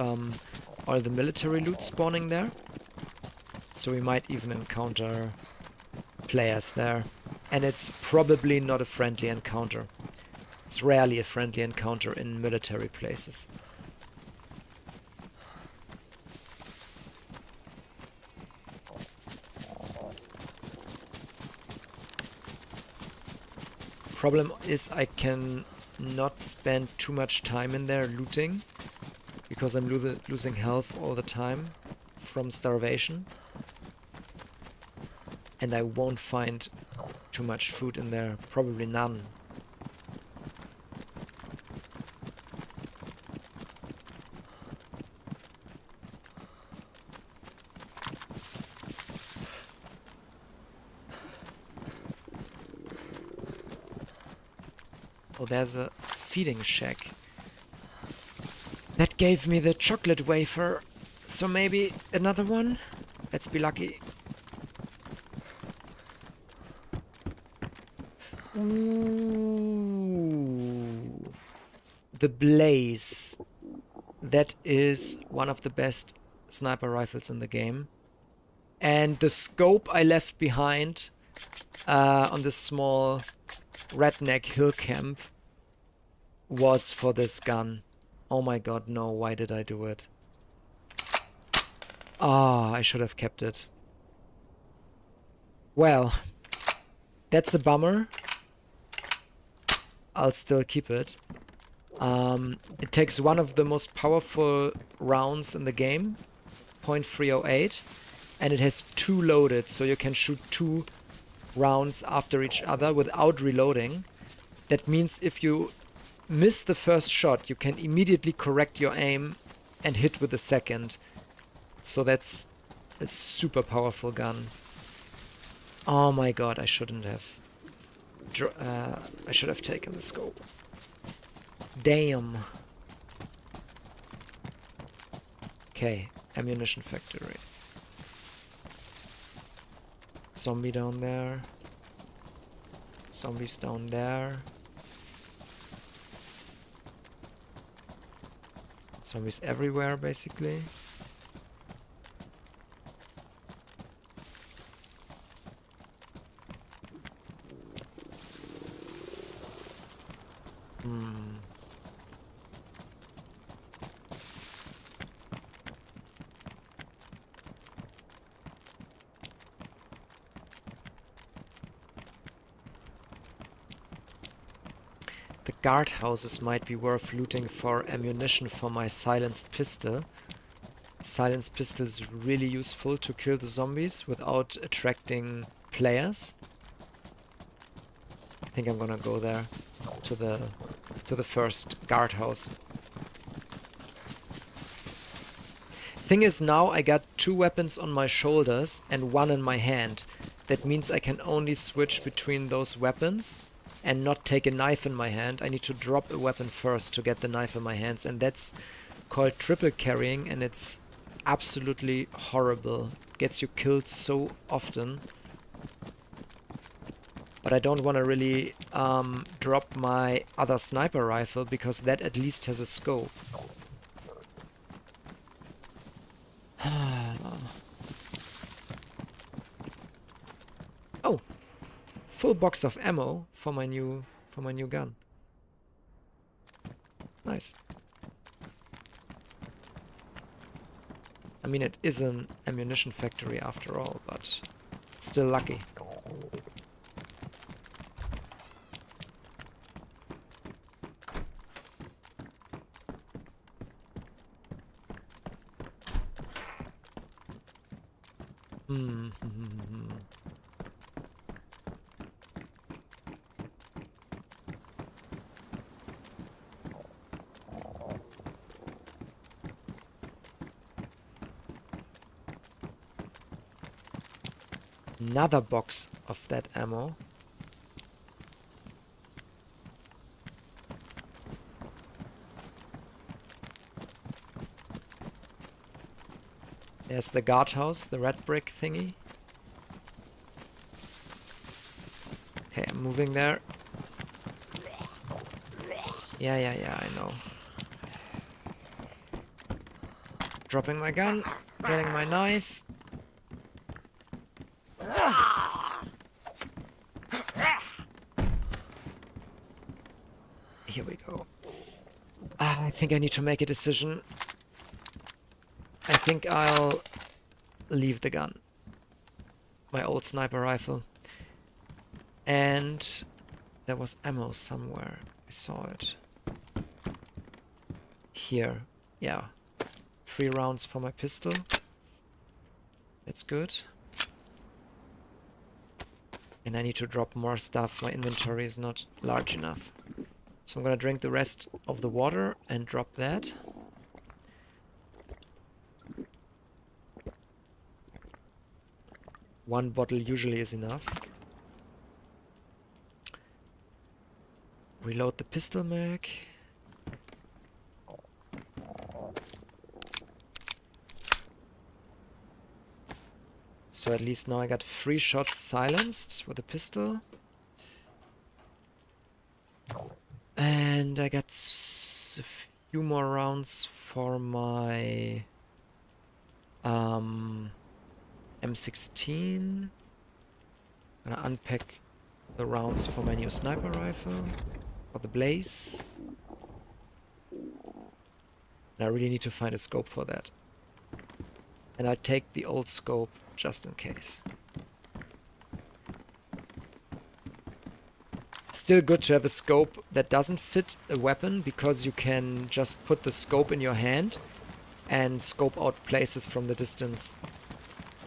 all the military loot spawning there. So we might even encounter players there. And it's probably not a friendly encounter. It's rarely a friendly encounter in military places. Problem is I can not spend too much time in there looting, because I'm losing health all the time from starvation. And I won't find too much food in there, probably none. Oh, there's a feeding shack. That gave me the chocolate wafer, so maybe another one? Let's be lucky. Ooh. The Blaze. That is one of the best sniper rifles in the game. And the scope I left behind on this small redneck hill camp was for this gun. Oh my god, no, why did I do it? Ah, I should have kept it. Well, that's a bummer. I'll still keep it. It takes one of the most powerful rounds in the game, .308, and it has 2 loaded, so you can shoot 2 rounds after each other without reloading. That means if you miss the first shot, you can immediately correct your aim and hit with the second. So that's a super powerful gun. Oh my god, I shouldn't have. I should have taken the scope. Damn. Okay, ammunition factory. Zombie down there. Zombies down there. Zombies everywhere, basically. The guardhouses might be worth looting for ammunition for my silenced pistol. Silenced pistol is really useful to kill the zombies without attracting players. I think I'm gonna go there to the first guardhouse. Thing is, now I got 2 weapons on my shoulders and 1 in my hand. That means I can only switch between those weapons and not take a knife in my hand. I need to drop a weapon first to get the knife in my hands, and that's called triple carrying, and it's absolutely horrible. It gets you killed so often. But I don't want to really drop my other sniper rifle, because that at least has a scope. Oh! Full box of ammo for my new gun. Nice. I mean, it is an ammunition factory after all, but still lucky. another box of that ammo. There's the guardhouse, the red brick thingy. Okay, I'm moving there. Yeah, I know. Dropping my gun, getting my knife. Here we go. I think I need to make a decision. I think I'll leave the gun. My old sniper rifle. And there was ammo somewhere. I saw it. Here. Yeah. 3 rounds for my pistol. That's good. And I need to drop more stuff. My inventory is not large enough. So I'm gonna drink the rest of the water and drop that. One bottle usually is enough. Reload the pistol mag. So at least now I got 3 shots silenced with the pistol. And I got a few more rounds for my M16. Gonna unpack the rounds for my new sniper rifle. For the blaze. And I really need to find a scope for that. And I'll take the old scope just in case. It's still good to have a scope that doesn't fit a weapon, because you can just put the scope in your hand and scope out places from the distance.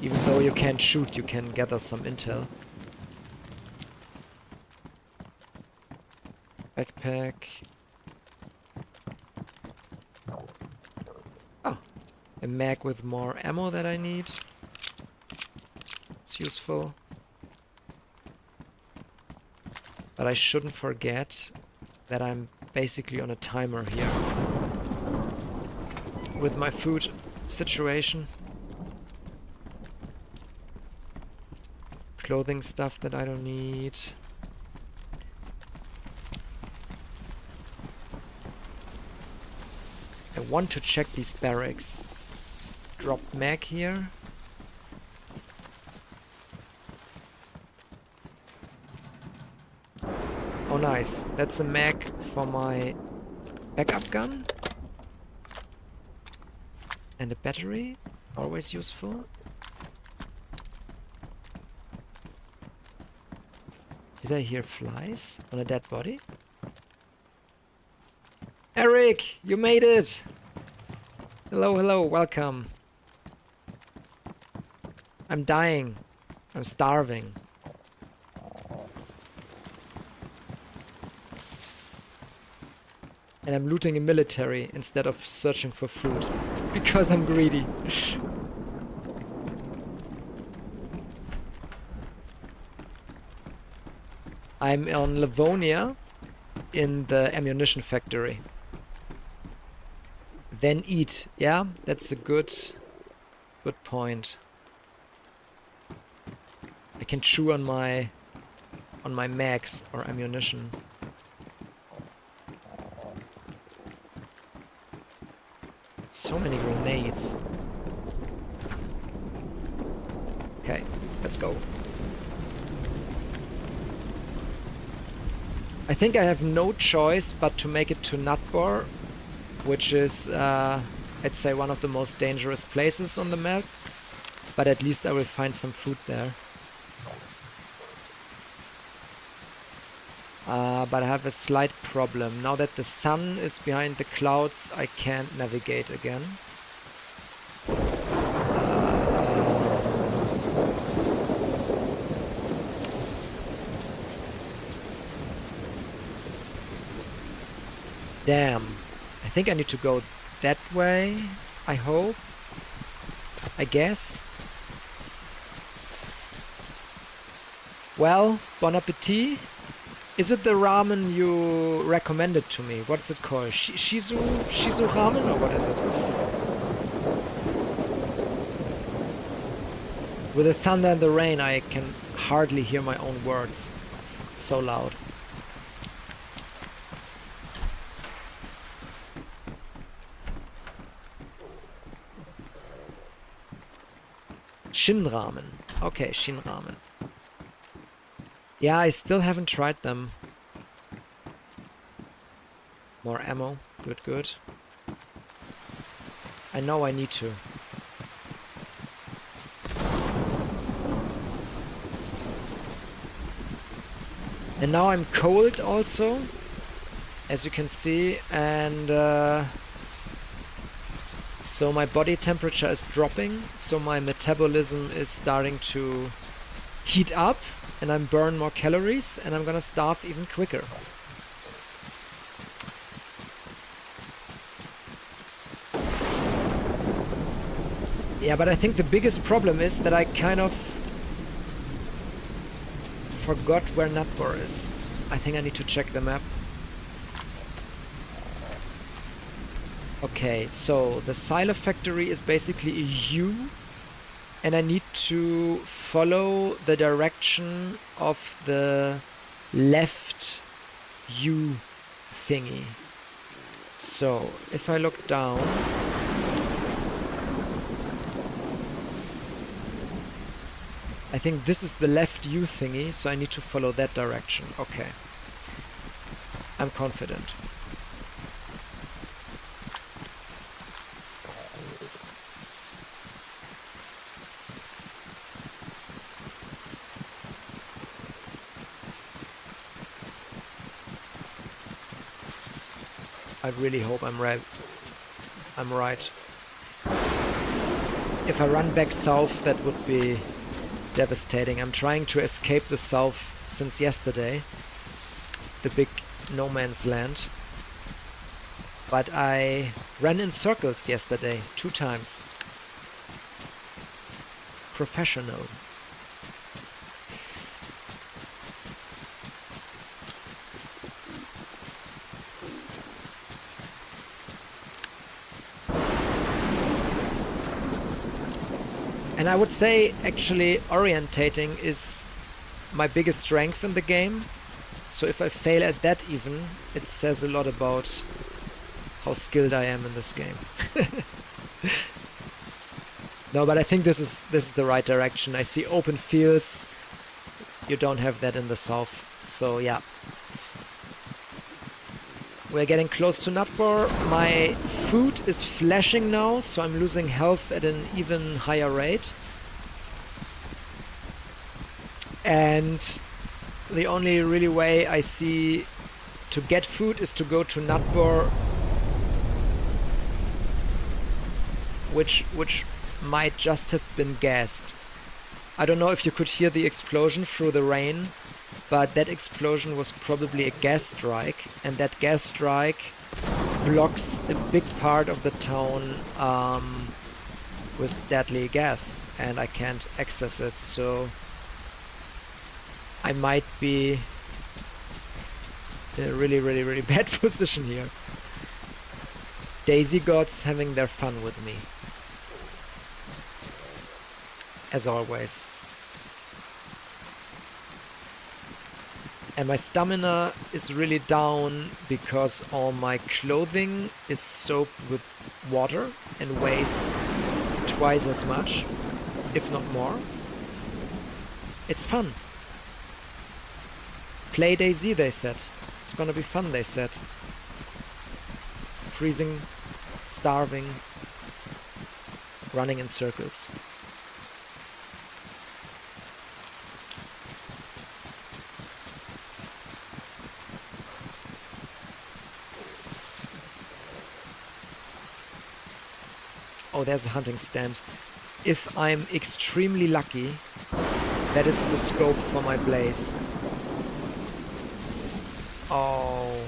Even though you can't shoot, you can gather some intel. Backpack. Oh, a mag with more ammo that I need. It's useful. But I shouldn't forget that I'm basically on a timer here. With my food situation. Clothing stuff that I don't need. I want to check these barracks. Drop mag here. Oh nice, that's a mag for my backup gun. And a battery, always useful. Did I hear flies on a dead body? Eric, you made it! Hello, hello, welcome. I'm dying. I'm starving. And I'm looting a military instead of searching for food. Because I'm greedy. I'm on Livonia in the ammunition factory. Then eat. Yeah, that's a good point. I can chew on my mags or ammunition. So many grenades. Okay, let's go. I think I have no choice but to make it to Nutbor, which is, I'd say, one of the most dangerous places on the map. But at least I will find some food there. But I have a slight problem. Now that the sun is behind the clouds, I can't navigate again. Damn. I think I need to go that way, I hope. I guess. Well, bon appetit. Is it the ramen you recommended to me? What's it called? Shizu ramen, or what is it? With the thunder and the rain, I can hardly hear my own words. It's so loud. Shin ramen. Okay, Shin ramen. Yeah, I still haven't tried them. More ammo. Good, good. I know I need to. And now I'm cold also, as you can see, and so my body temperature is dropping, so my metabolism is starting to heat up, and I'm burning more calories, and I'm gonna starve even quicker. Yeah, but I think the biggest problem is that I kind of forgot where Natbor is. I think I need to check the map. Okay, so the Silo factory is basically a U, and I need to follow the direction of the left U thingy. So if I look down, I think this is the left U thingy, so I need to follow that direction. Okay. I'm confident. I really hope I'm right. If I run back south, that would be devastating. I'm trying to escape the south since yesterday, the big no man's land, but I ran in circles yesterday 2 times. Professional. And I would say, actually, orientating is my biggest strength in the game. So if I fail at that even, it says a lot about how skilled I am in this game. No, but I think this is the right direction. I see open fields. You don't have that in the south. So yeah. We're getting close to Natbor. My food is flashing now, so I'm losing health at an even higher rate. And the only really way I see to get food is to go to Natbor, which might just have been gassed. I don't know if you could hear the explosion through the rain, but that explosion was probably a gas strike, and that gas strike blocks a big part of the town with deadly gas, and I can't access it, so I might be in a really, really, really bad position here. DayZ gods having their fun with me, as always. And my stamina is really down because all my clothing is soaked with water and weighs twice as much, if not more. It's fun. Play DayZ, they said. It's gonna be fun, they said. Freezing, starving, running in circles. Oh, there's a hunting stand. If I'm extremely lucky, that is the scope for my blaze. Oh,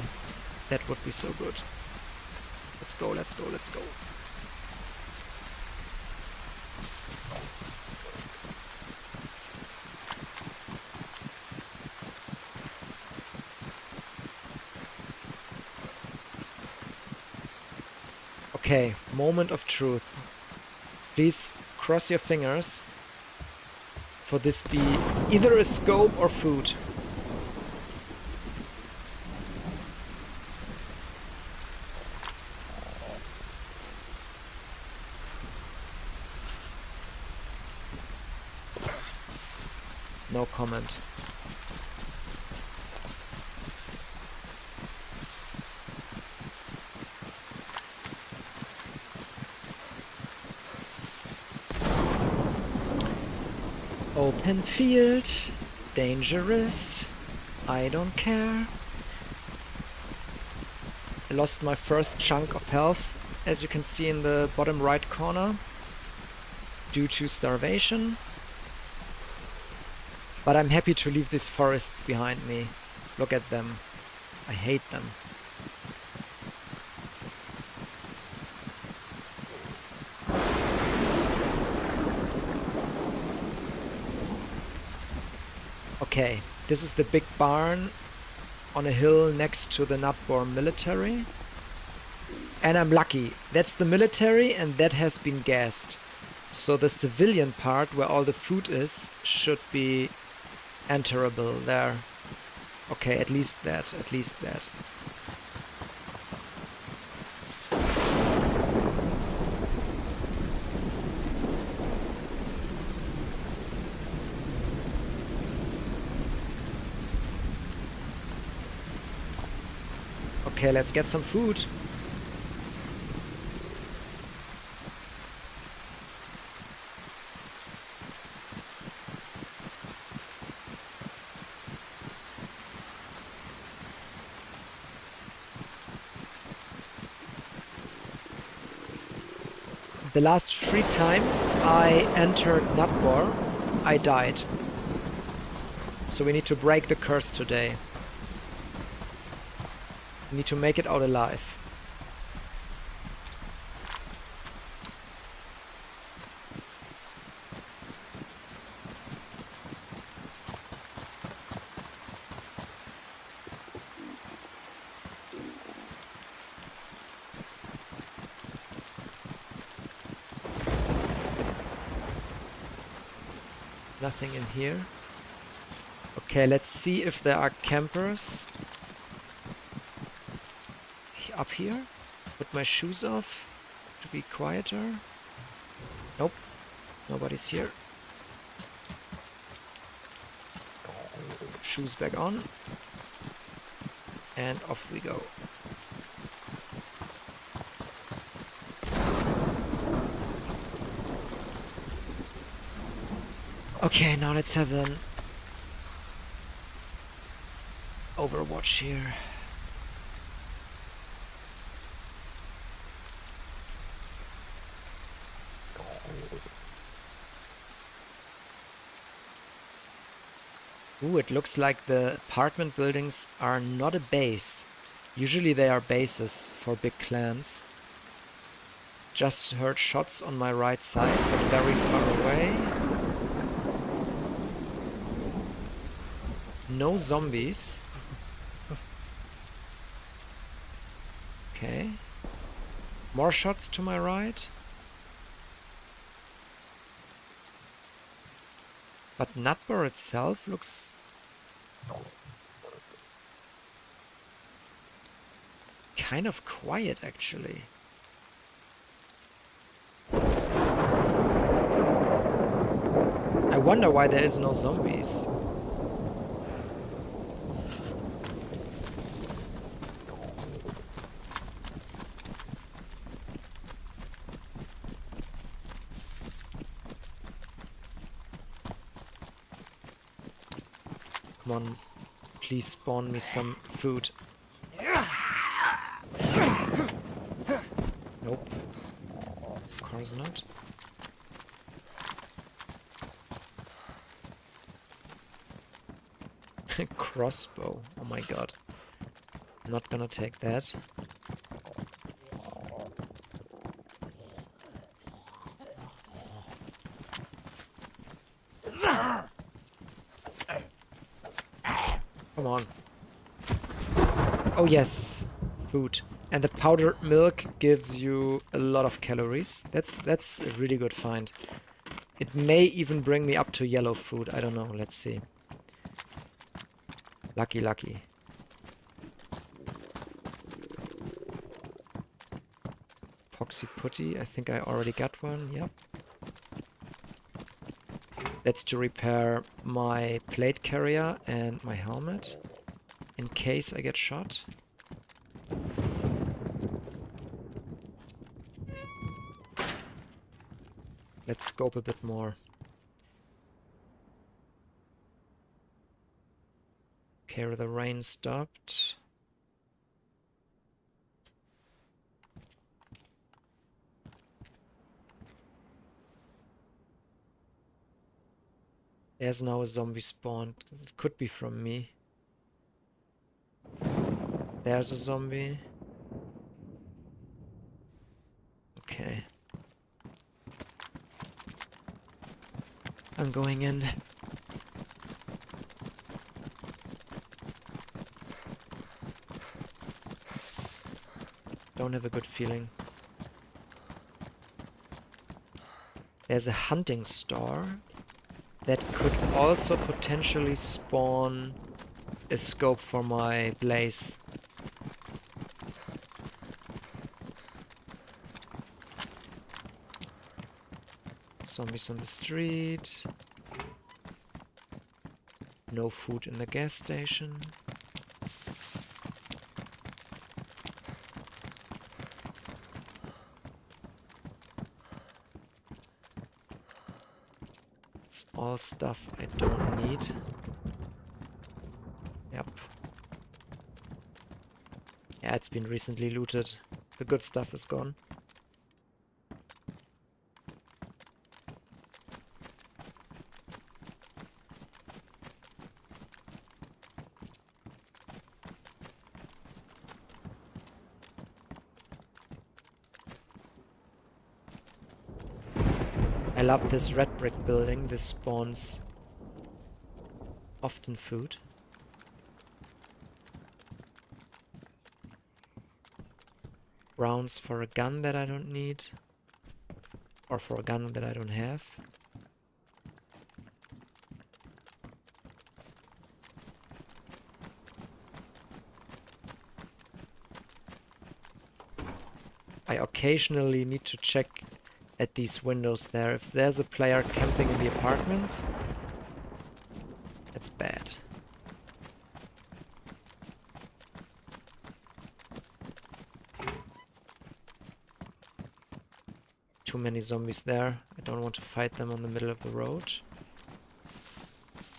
that would be so good. Let's go, let's go, let's go. Okay, moment of truth. Please cross your fingers for this be either a scope or food. No comment. Open field, dangerous, I don't care. I lost my first chunk of health, as you can see in the bottom right corner, due to starvation. But I'm happy to leave these forests behind me. Look at them. I hate them. Okay, this is the big barn on a hill next to the Nutbor military. And I'm lucky. That's the military and that has been gassed. So the civilian part where all the food is should be enterable there. Okay, at least that, at least that. Okay, let's get some food. The last 3 times I entered Nutbor, I died. So we need to break the curse today. We need to make it out alive. Nothing in here. Okay, let's see if there are campers. Up here? Put my shoes off to be quieter. Nope, nobody's here. Shoes back on. And off we go. Okay, now let's have an Overwatch here. Ooh, it looks like the apartment buildings are not a base. Usually they are bases for big clans. Just heard shots on my right side, but very far away. No zombies. Okay. More shots to my right. But Nutbor itself looks kind of quiet, actually. I wonder why there is no zombies. Come on, please spawn me some food. Nope. Of course not. Crossbow. Oh my god. I'm not gonna take that. Come on. Oh yes, food. And the powdered milk gives you a lot of calories. That's a really good find. It may even bring me up to yellow food. I don't know. Let's see. Lucky, lucky. Poxy putty. I think I already got one. Yep. That's to repair my plate carrier and my helmet in case I get shot. Let's scope a bit more. Okay, the rain stopped. There's now a zombie spawned. It could be from me. There's a zombie. Okay. I'm going in. Don't have a good feeling. There's a hunting star that could also potentially spawn a scope for my blaze. Zombies on the street. No food in the gas station. It's all stuff I don't need. Yep. Yeah, it's been recently looted. The good stuff is gone. I love this red brick building. This spawns often food. Rounds for a gun that I don't need. Or for a gun that I don't have. I occasionally need to check at these windows there. If there's a player camping in the apartments, that's bad. Too many zombies there. I don't want to fight them on the middle of the road.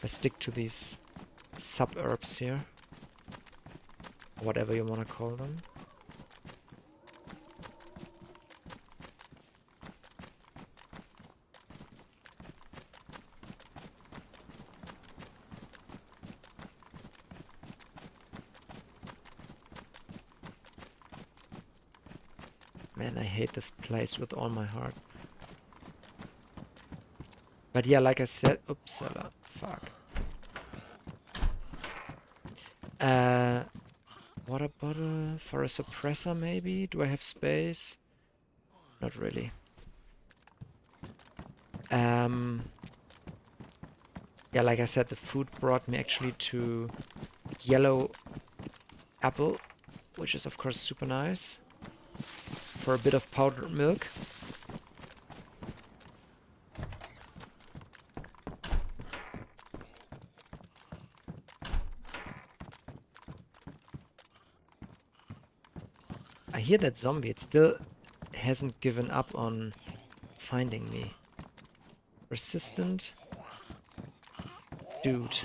I stick to these suburbs here. Whatever you want to call them. Man, I hate this place with all my heart. But yeah, like I said, oopsala, fuck. Water bottle for a suppressor maybe? Do I have space? Not really. Yeah, like I said, the food brought me actually to yellow apple, which is of course super nice. For a bit of powdered milk. I hear that zombie. It still hasn't given up on finding me. Resistant. Dude.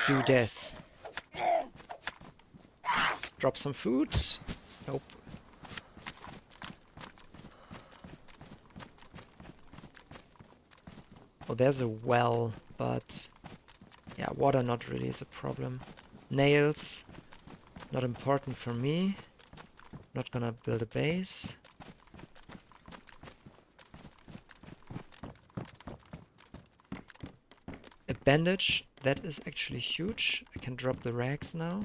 Do this. Drop some food. Nope. Oh, there's a well, but yeah, water not really is a problem. Nails, not important for me. Not gonna build a base. A bandage, that is actually huge. I can drop the rags now.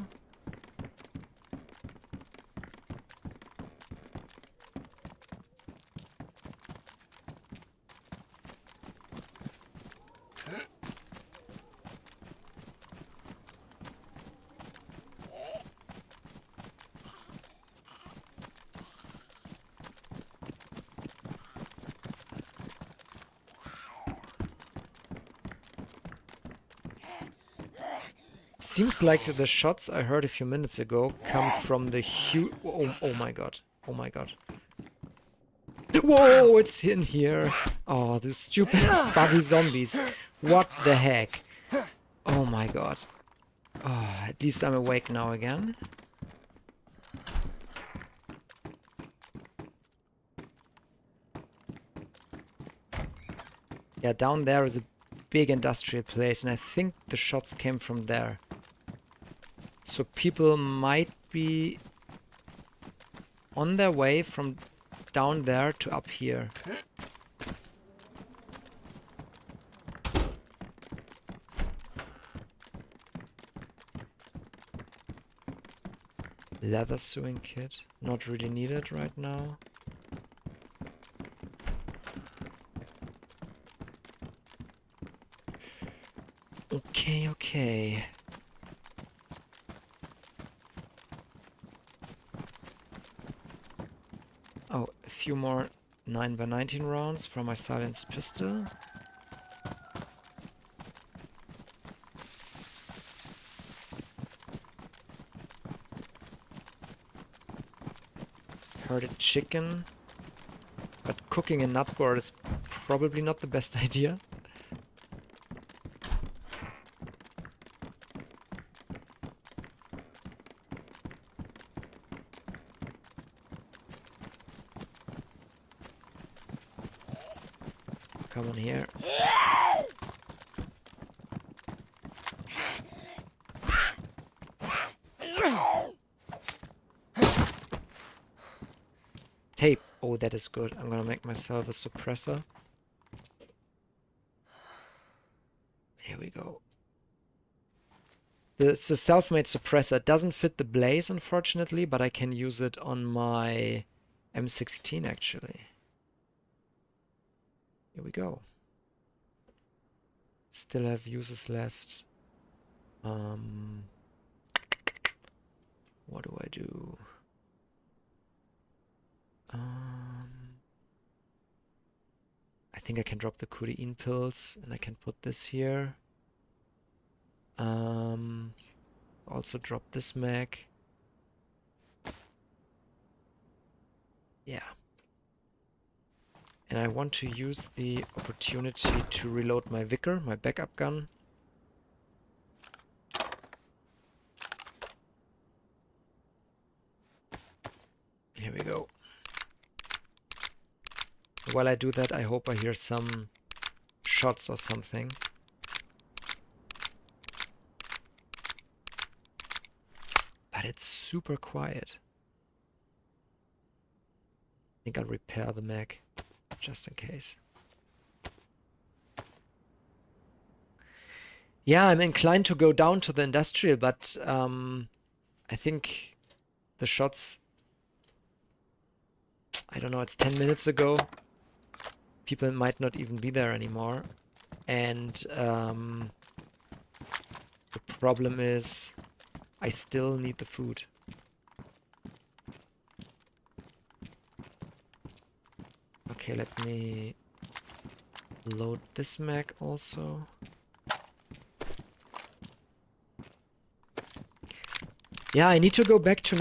seems like the shots I heard a few minutes ago come from the huge... Oh my god. Oh my god. Whoa, it's in here. Oh, those stupid buggy zombies. What the heck? Oh my god. Oh, at least I'm awake now again. Yeah, down there is a big industrial place, and I think the shots came from there. So people might be on their way from down there to up here. Leather sewing kit. Not really needed right now. Okay. Oh, a few more 9x19 rounds from my silenced pistol. Heard a chicken, but cooking a nut board is probably not the best idea. Come on here. Tape. Oh, that is good. I'm gonna make myself a suppressor. Here we go. It's a self-made suppressor. It doesn't fit the blaze, unfortunately, but I can use it on my M16, actually. Here we go. Still have uses left. What do I do? I think I can drop the codeine pills, and I can put this here. Also drop this mag. Yeah. And I want to use the opportunity to reload my Vicar, my backup gun. Here we go. While I do that, I hope I hear some shots or something. But it's super quiet. I think I'll repair the mag, just in case. Yeah, I'm inclined to go down to the industrial, but I think the shots... I don't know, it's 10 minutes ago. People might not even be there anymore. And the problem is I still need the food. Okay, let me load this mag also. Yeah, I need to go back to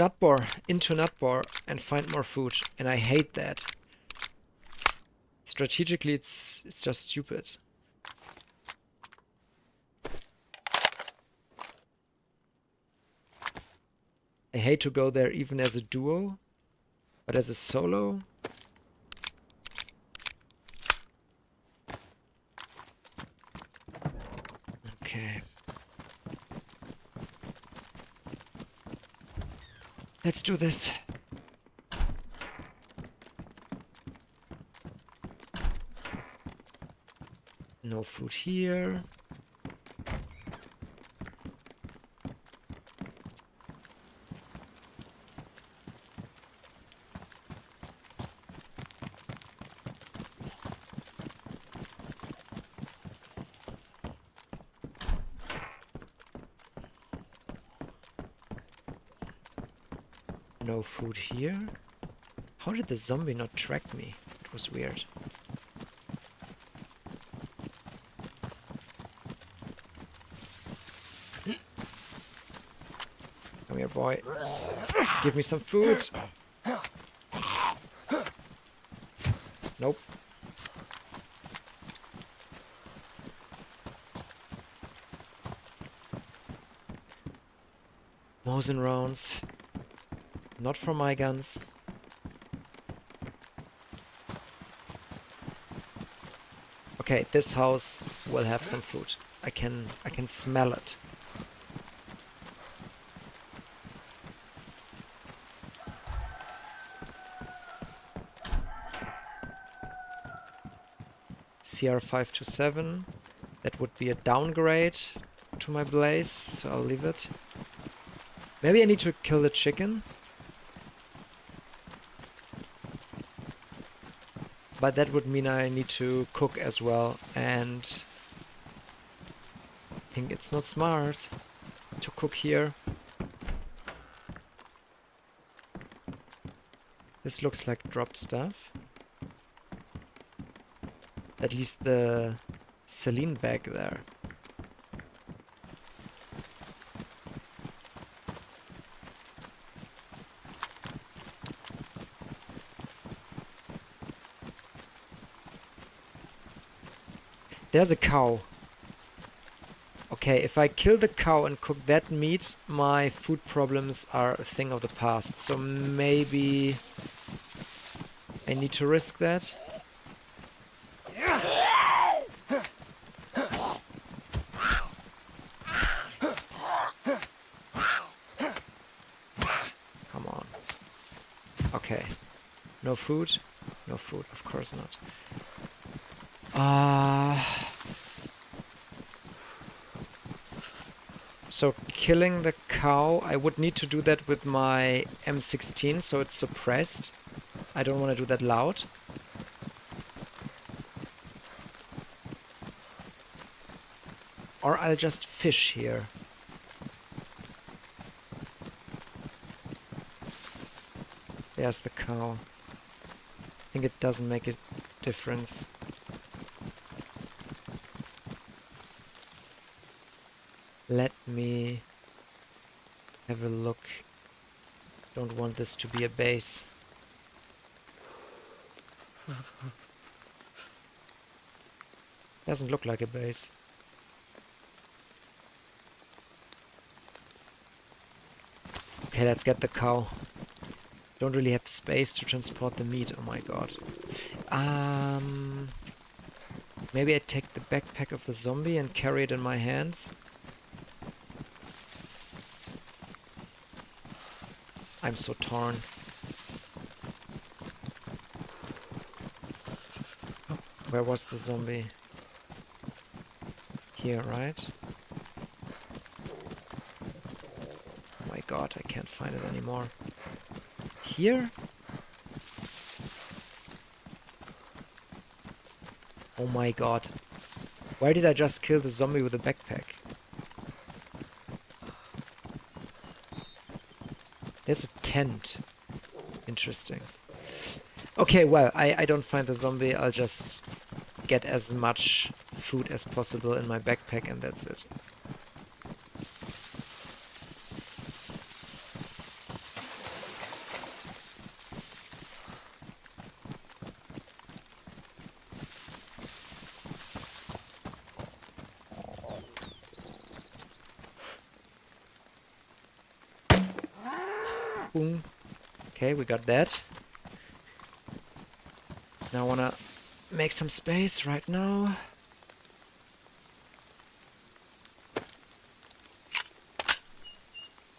into Nutbor and find more food, and I hate that. Strategically, it's just stupid. I hate to go there even as a duo, but as a solo... Okay. Let's do this. No food here. No food here. How did the zombie not track me? It was weird. here, boy. Give me some food. Nope. Mosin rounds. Not for my guns. Okay, this house will have some food. I can smell it. CR527. That would be a downgrade to my blaze, so I'll leave it. Maybe I need to kill the chicken. But that would mean I need to cook as well, and I think it's not smart to cook here. This looks like dropped stuff. At least the saline bag there. There's a cow. Okay, if I kill the cow and cook that meat, my food problems are a thing of the past. So maybe I need to risk that. Come on. Okay. No food? No food, of course not. So killing the cow, I would need to do that with my M16, so it's suppressed. I don't want to do that loud. Or I'll just fish here. There's the cow. I think it doesn't make a difference. Let me have a look. Don't want this to be a base. Doesn't look like a base. Okay, let's get the cow. Don't really have space to transport the meat. Oh my god. Maybe I take the backpack of the zombie and carry it in my hands. I'm so torn. Oh, where was the zombie? Here, right? Oh my god, I can't find it anymore. Here? Oh my god. Why did I just kill the zombie with a backpack? There's a tent. Interesting. Okay, well, I don't find the zombie. I'll just get as much food as possible in my backpack and that's it. Boom. Okay, we got that. Now I wanna make some space right now.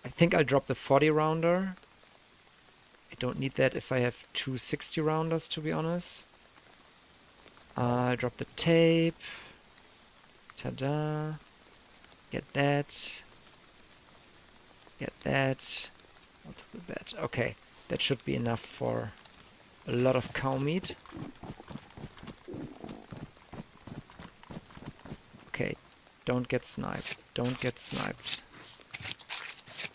I think I'll drop the 40 rounder. I don't need that if I have two 60 rounders, to be honest. I'll drop the tape. Ta-da. Get that. Get that. Onto the bed. Okay, that should be enough for a lot of cow meat. Okay, don't get sniped. Don't get sniped.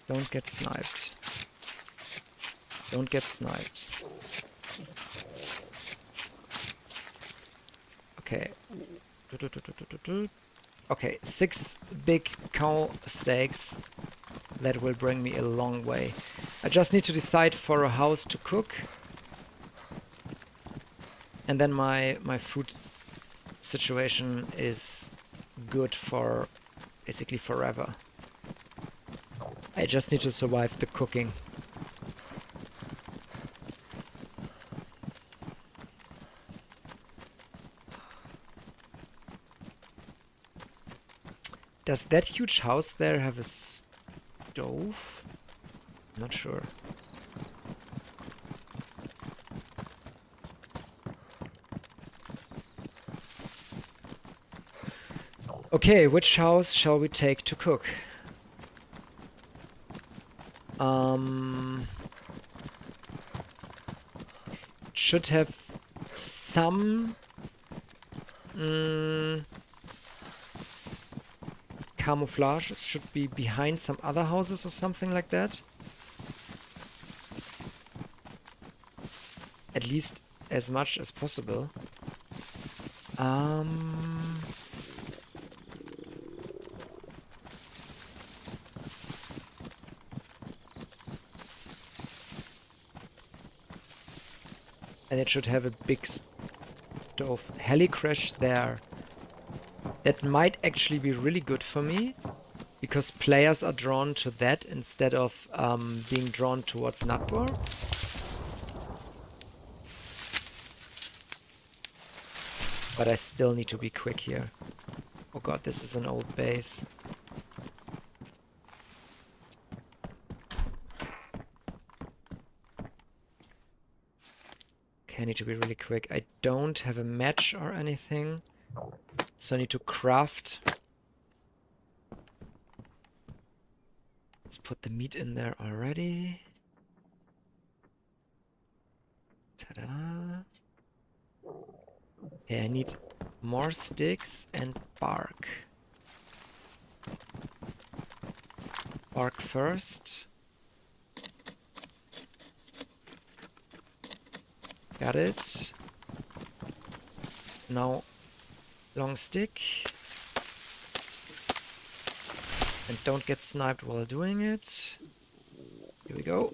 Don't get sniped. Don't get sniped. Okay. Okay, 6 big cow steaks. that will bring me a long way. I just need to decide for a house to cook. And then my food situation is good for basically forever. I just need to survive the cooking. Does that huge house there have a stove? Not sure. Okay, which house shall we take to cook? Should have some camouflage. It should be behind some other houses or something like that. At least as much as possible. And it should have a big stove. Heli crash there. That might actually be really good for me, because players are drawn to that instead of being drawn towards Nutbor. But I still need to be quick here. Oh god, this is an old base. Okay, I need to be really quick. I don't have a match or anything, so I need to craft. Let's put the meat in there already. Ta-da! Okay, I need more sticks and bark. Bark first. Got it. Now, long stick. And don't get sniped while doing it. Here we go.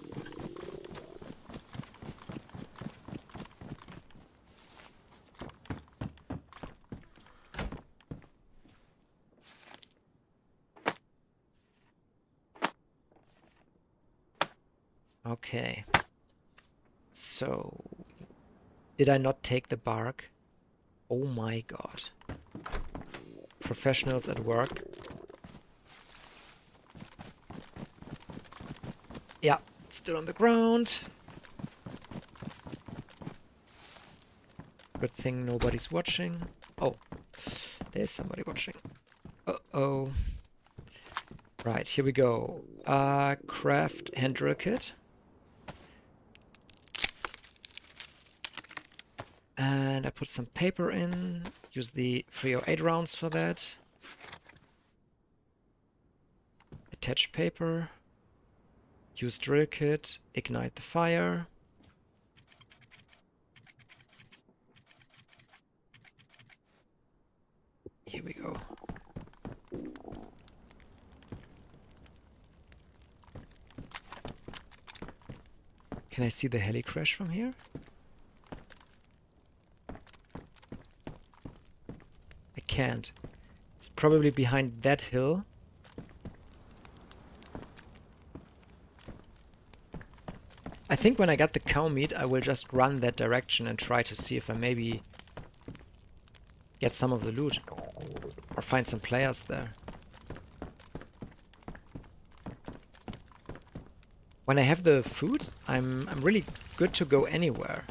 Okay. So, did I not take the bark? Oh my god. Professionals at work. Yeah, it's still on the ground. Good thing nobody's watching. Oh, there's somebody watching. Uh-oh. Right, here we go. Craft hand drill kit. And I put some paper in. Use the 308 rounds for that. Attach paper. Use drill kit. Ignite the fire. Here we go. Can I see the heli crash from here? I can't. It's probably behind that hill. I think when I got the cow meat, I will just run that direction and try to see if I maybe get some of the loot. Or find some players there. When I have the food, I'm really good to go anywhere.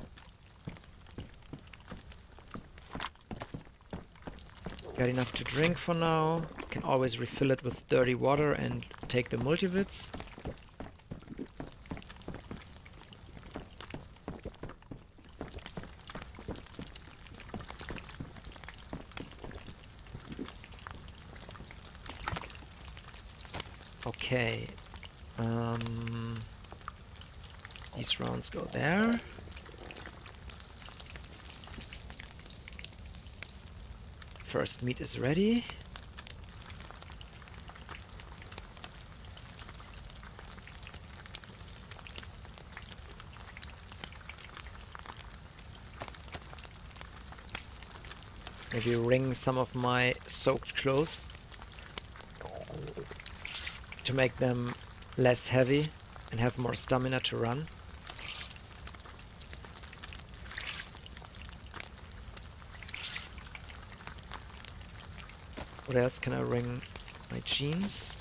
Got enough to drink for now. Can always refill it with dirty water and take the multivits. Okay. These rounds go there. First meat is ready. Maybe wring some of my soaked clothes to make them less heavy and have more stamina to run. What else can I wring? My jeans.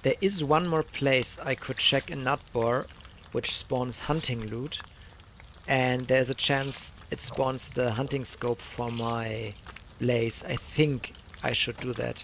There is one more place I could check in Nutbor, which spawns hunting loot. And there's a chance it spawns the hunting scope for my blaze. I think I should do that.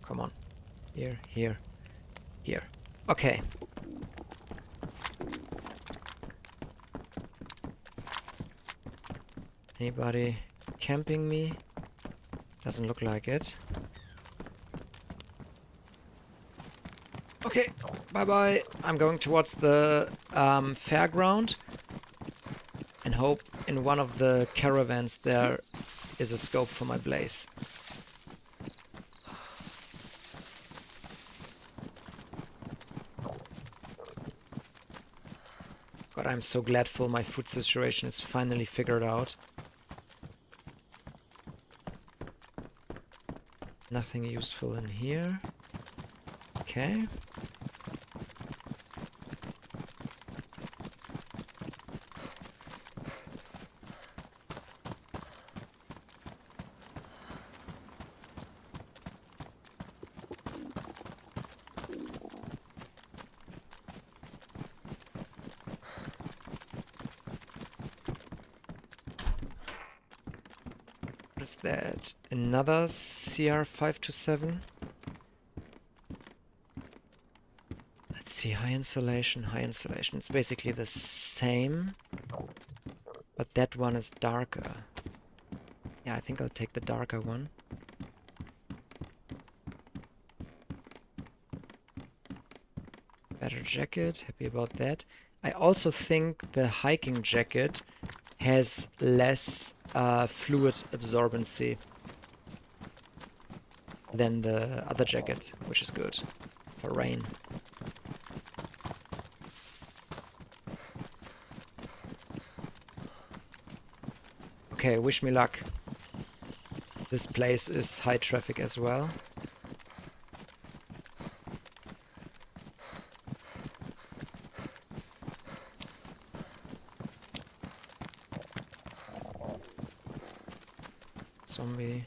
Come on. Here, here, here. Okay. Anybody camping me? Doesn't look like it. Okay, bye-bye. I'm going towards the fairground and hope in one of the caravans there is a scope for my blaze. God, I'm so gladful my food situation is finally figured out. Nothing useful in here. Okay. What is that? Another CR527? Let's see, high insulation, high insulation. It's basically the same, but that one is darker. Yeah, I think I'll take the darker one. Better jacket, happy about that. I also think the hiking jacket has less fluid absorbency than the other jacket, which is good for rain. Okay, wish me luck. This place is high traffic as well. Zombie.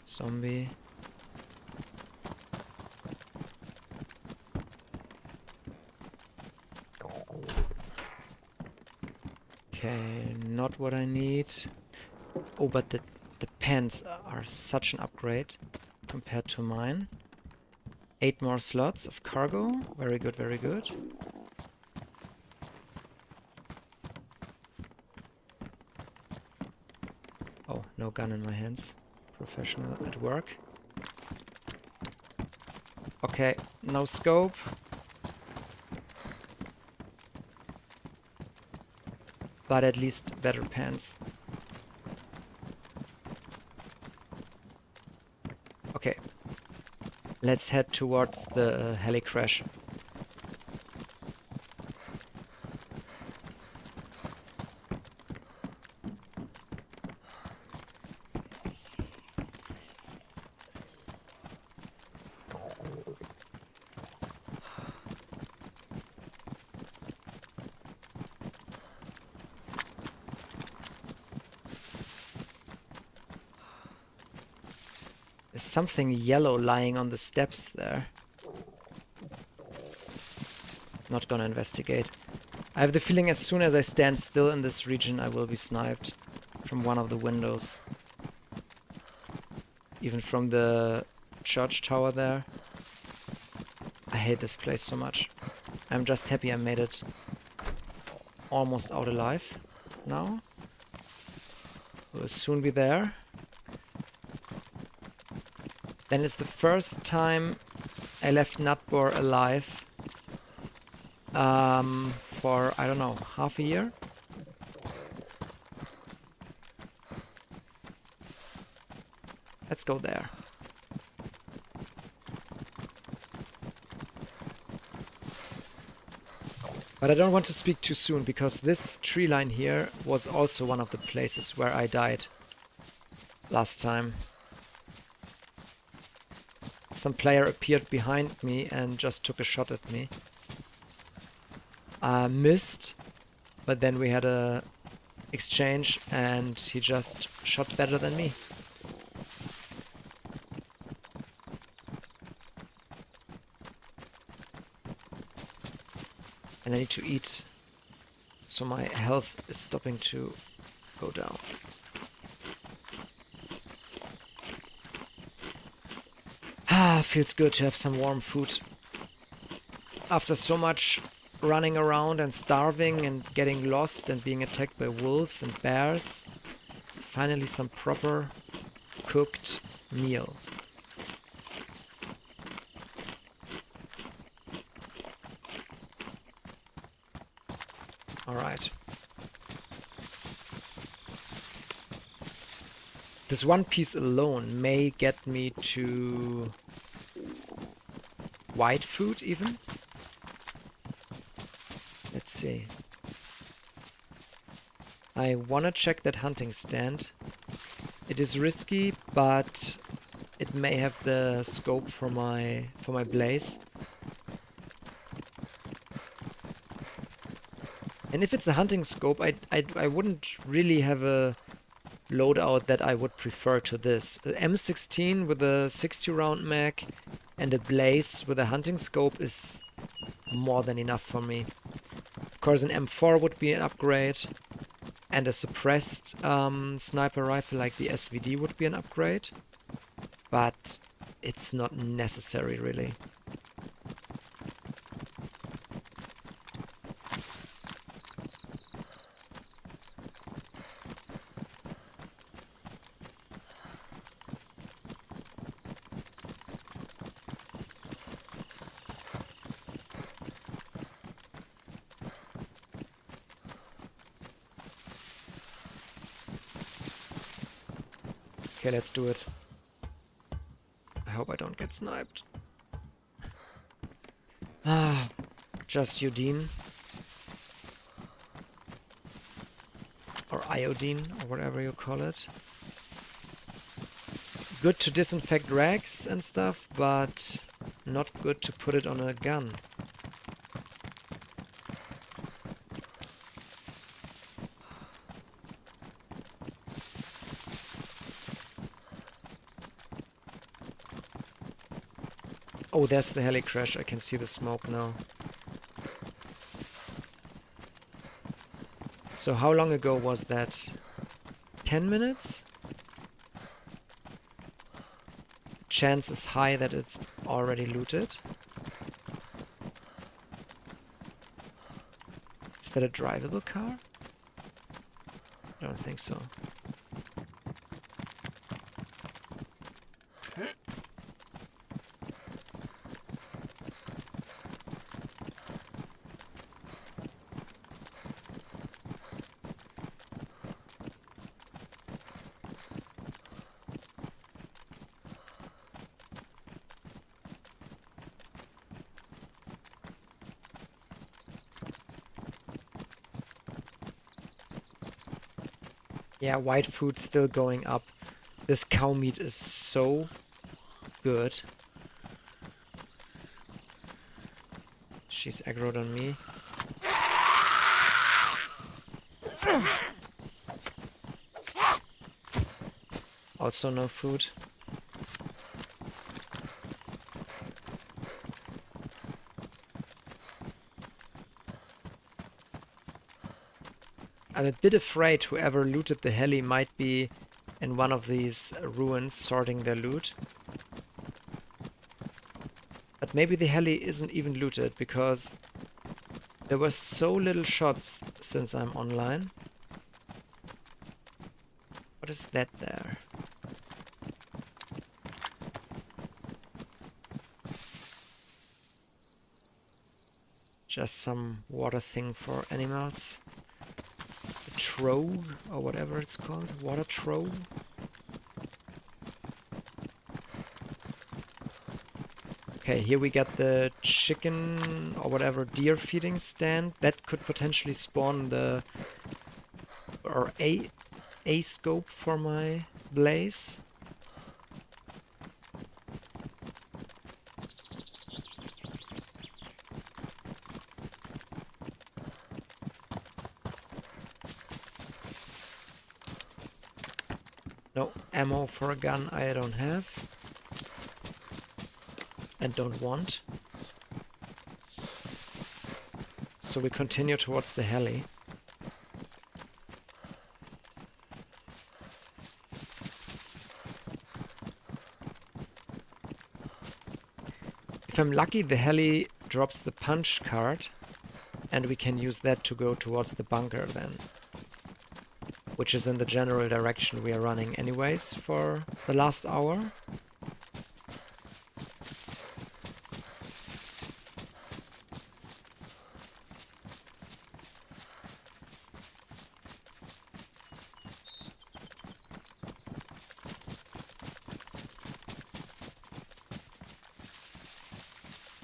Zombie. Okay, not what I need. Oh, but the pants are such an upgrade compared to mine. 8 more slots of cargo. Very good, very good. Oh, no gun in my hands. Professional at work. Okay, no scope. But at least better pants. Okay. Let's head towards the heli crash. There's something yellow lying on the steps there. Not gonna investigate. I have the feeling as soon as I stand still in this region, I will be sniped from one of the windows. Even from the church tower there. I hate this place so much. I'm just happy I made it almost out alive now. We'll soon be there. Then it's the first time I left Nutbor alive for, I don't know, half a year. Let's go there. But I don't want to speak too soon, because this tree line here was also one of the places where I died last time. Some player appeared behind me and just took a shot at me. Missed, but then we had a exchange and he just shot better than me. And I need to eat, so my health is stopping to go down. Ah, feels good to have some warm food. After so much running around and starving and getting lost and being attacked by wolves and bears, finally some proper cooked meal. Alright. This one piece alone may get me to white food even. Let's see. I wanna check that hunting stand. It is risky, but it may have the scope for my blaze. And if it's a hunting scope, I wouldn't really have a loadout that I would prefer to this. A M16 with a 60 round mag and a blaze with a hunting scope is more than enough for me. Of course, an M4 would be an upgrade, and a suppressed sniper rifle like the SVD would be an upgrade, but it's not necessary really. Okay, let's do it. I hope I don't get sniped. Ah, just Udine. Or iodine, or whatever you call it. Good to disinfect rags and stuff, but not good to put it on a gun. Oh, there's the heli crash. I can see the smoke now. So how long ago was that? 10 minutes? Chance is high that it's already looted. Is that a drivable car? I don't think so. Yeah, white food still going up. This cow meat is so good. She's aggroed on me. Also no food. I'm a bit afraid whoever looted the heli might be in one of these ruins sorting their loot. But maybe the heli isn't even looted because there were so little shots since I'm online. What is that there? Just some water thing for animals. A trove, or whatever it's called. Water trove. Okay, here we get the chicken or whatever deer feeding stand. That could potentially spawn the... or a scope for my blaze. No ammo for a gun I don't have. And don't want. So we continue towards the heli. If I'm lucky, the heli drops the punch card and we can use that to go towards the bunker then. Which is in the general direction we are running anyways for the last hour.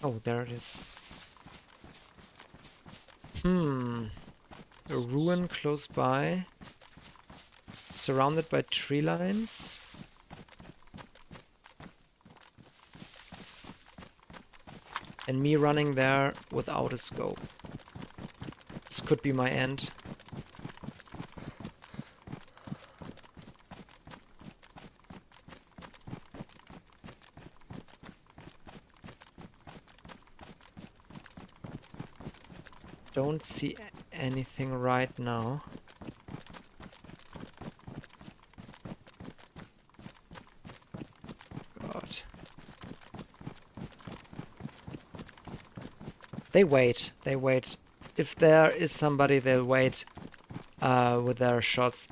Oh, there it is. A ruin close by. Surrounded by tree lines. And me running there without a scope. This could be my end. Don't see anything right now. God. They wait. They wait. If there is somebody, they'll wait with their shots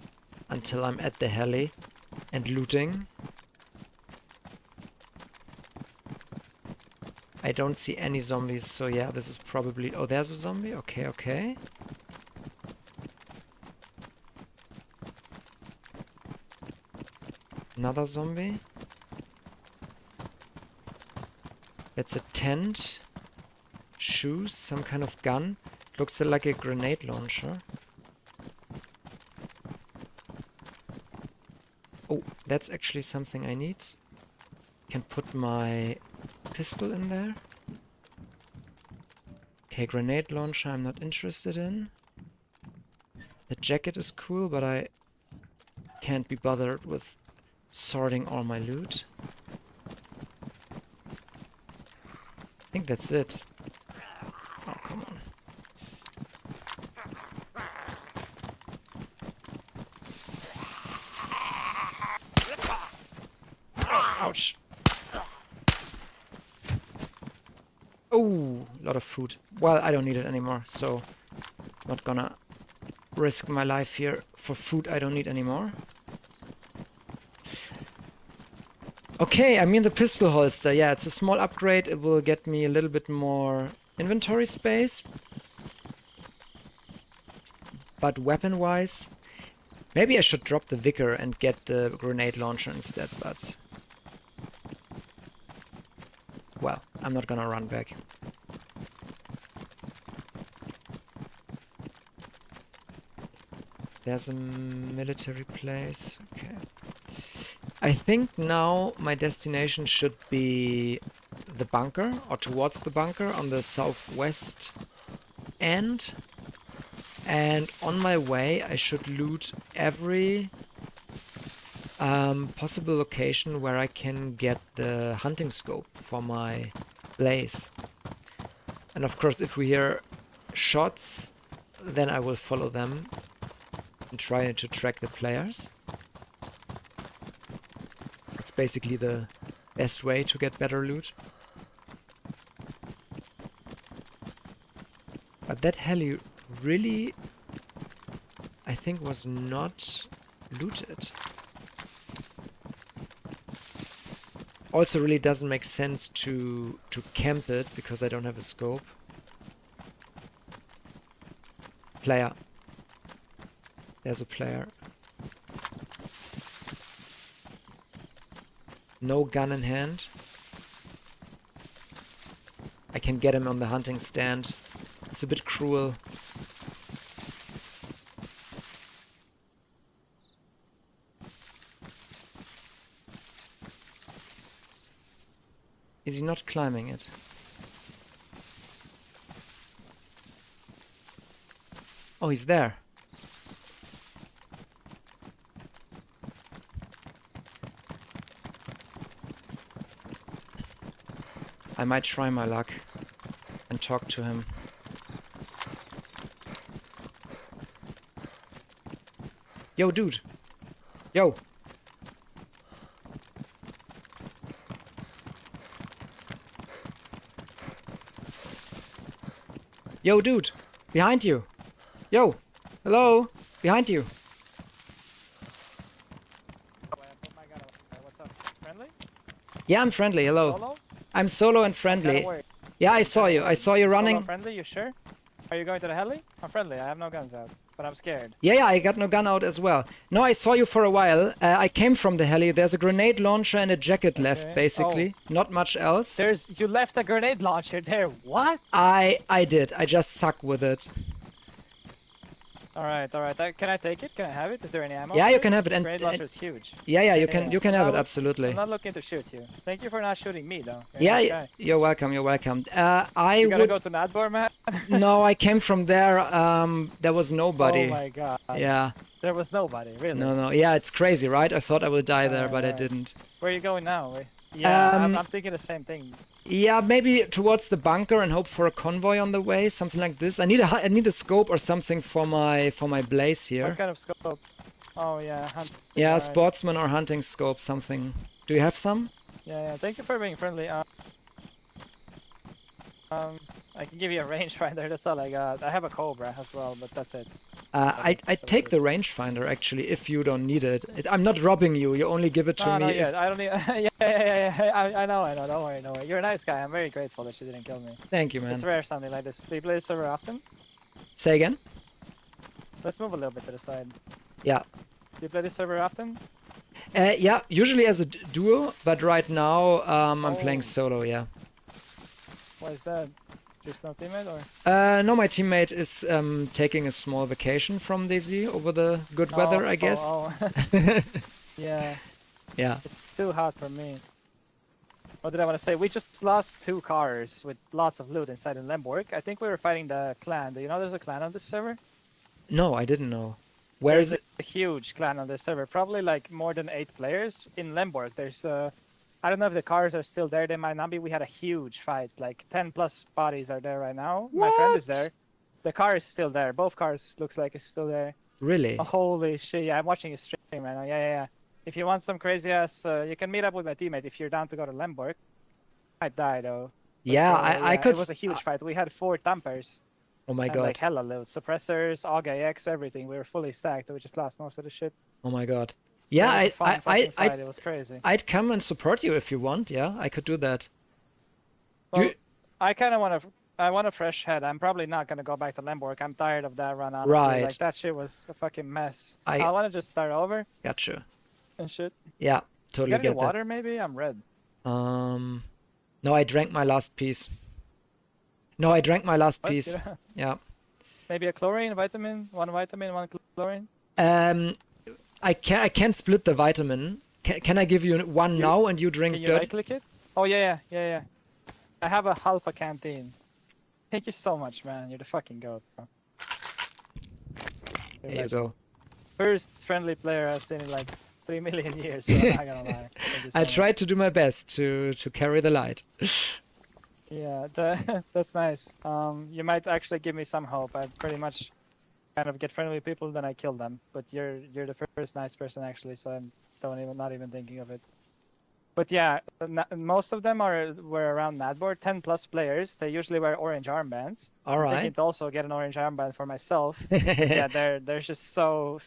until I'm at the heli and looting. I don't see any zombies, so yeah, this is probably... Oh, there's a zombie? Okay, okay. Another zombie. That's a tent. Shoes, some kind of gun. Looks like a grenade launcher. Oh, that's actually something I need. Can put my pistol in there. Okay, grenade launcher I'm not interested in. The jacket is cool, but I can't be bothered with sorting all my loot. I think that's it. Oh, come on. Oh, ouch. Oh, a lot of food. Well, I don't need it anymore, so not gonna risk my life here for food I don't need anymore. Okay, I mean the pistol holster. Yeah, it's a small upgrade. It will get me a little bit more inventory space. But weapon-wise, maybe I should drop the Vicar and get the grenade launcher instead, but... Well, I'm not gonna run back. There's a military place. Okay. I think now my destination should be the bunker, or towards the bunker on the southwest end. And on my way I should loot every possible location where I can get the hunting scope for my blaze. And of course if we hear shots, then I will follow them and try to track the players. It's basically the best way to get better loot. that heli really, I think, was not looted. Also, really doesn't make sense to camp it because I don't have a scope. Player. There's a player. No gun in hand. I can get him on the hunting stand. It's a bit cruel. Is he not climbing it? Oh, he's there. I might try my luck and talk to him. Yo, dude. Yo. Yo, dude. Behind you. Yo. Hello. Behind you. What's up? Friendly? Yeah, I'm friendly. Hello. Solo? I'm solo and friendly. Yeah, I saw you. I saw you running. Solo friendly, you sure? Are you going to the heli? I'm friendly. I have no guns out, but I'm scared. Yeah, I got no gun out as well. No, I saw you for a while. I came from the heli. There's a grenade launcher and a jacket left, basically. Oh. Not much else. You left a grenade launcher there. What? I did. I just suck with it. All right. Can I take it? Can I have it? Is there any ammo? Yeah, you can have it. And grenade launcher is huge. Yeah, you can have it. Absolutely. I'm not looking to shoot you. Thank you for not shooting me, though. You're welcome. You're welcome. You gotta go to Nadbor, man. No, I came from there. There was nobody. Oh my god. Yeah. There was nobody, really. No. Yeah, it's crazy, right? I thought I would die there, but I didn't. Where are you going now? Yeah, I'm thinking the same thing. Yeah, maybe towards the bunker and hope for a convoy on the way, something like this. I need a scope or something for my blaze here. What kind of scope? Oh yeah. Yeah, sportsman or hunting scope, something. Do you have some? Yeah. Thank you for being friendly. I can give you a rangefinder. That's all I got. I have a Cobra as well, but that's it. I'd take the rangefinder actually if you don't need it. I'm not robbing you. You only give it to me. Yeah, I don't need. Yeah. I know. Don't worry. You're a nice guy. I'm very grateful that you didn't kill me. Thank you, man. It's rare something like this. Do you play this server often? Say again. Let's move a little bit to the side. Yeah. Do you play this server often? Yeah, usually as a duo, but right now I'm playing solo. Yeah. Why is that? Just no teammate, or? No, my teammate is taking a small vacation from DayZ over the good weather, I guess. Yeah. Yeah. It's too hot for me. What did I want to say? We just lost 2 cars with lots of loot inside in Lemborg. I think we were fighting the clan. Do you know there's a clan on this server? No, I didn't know. Where is it? A huge clan on this server. Probably like more than 8 players. In Lemborg, there's I don't know if the cars are still there. They might not be. We had a huge fight. Like 10 plus bodies are there right now. What? My friend is there. The car is still there. Both cars looks like it's still there. Really? Oh, holy shit. Yeah, I'm watching his stream right now. Yeah. If you want some crazy ass, you can meet up with my teammate if you're down to go to Lemborg. I died though. Yeah, I could. It was a huge fight. We had 4 dumpers. Oh my and god. Like hella loot. Suppressors, AUG-AX, everything. We were fully stacked. We just lost most of the shit. Oh my god. Yeah, it was crazy. I'd come and support you if you want. Yeah, I could do that. Well, I kind of want to. I want a fresh head. I'm probably not gonna go back to Lemborg. I'm tired of that run. Honestly. Right. Like that shit was a fucking mess. I want to just start over. Gotcha. And shit. Yeah, totally get water, that. Maybe I'm red. No, I drank my last piece. Piece. Yeah. Maybe a chlorine, vitamin, one chlorine. I can't split the vitamin. Can I give you one now and you drink Can you right-click it? Oh yeah. I have a Halfa canteen. Thank you so much, man. You're the fucking goat, bro. There you go. First friendly player I've seen in like 3 million years, bro. I'm not gonna lie. I tried to do my best to carry the light. Yeah, that's nice. You might actually give me some hope. I pretty much kind of get friendly with people, then I kill them. But you're the first nice person actually, so I'm not even thinking of it. But yeah, most of them were around Nadboard, 10 plus players. They usually wear orange armbands. All I'm right. thinking to also get an orange armband for myself. But yeah, there's just so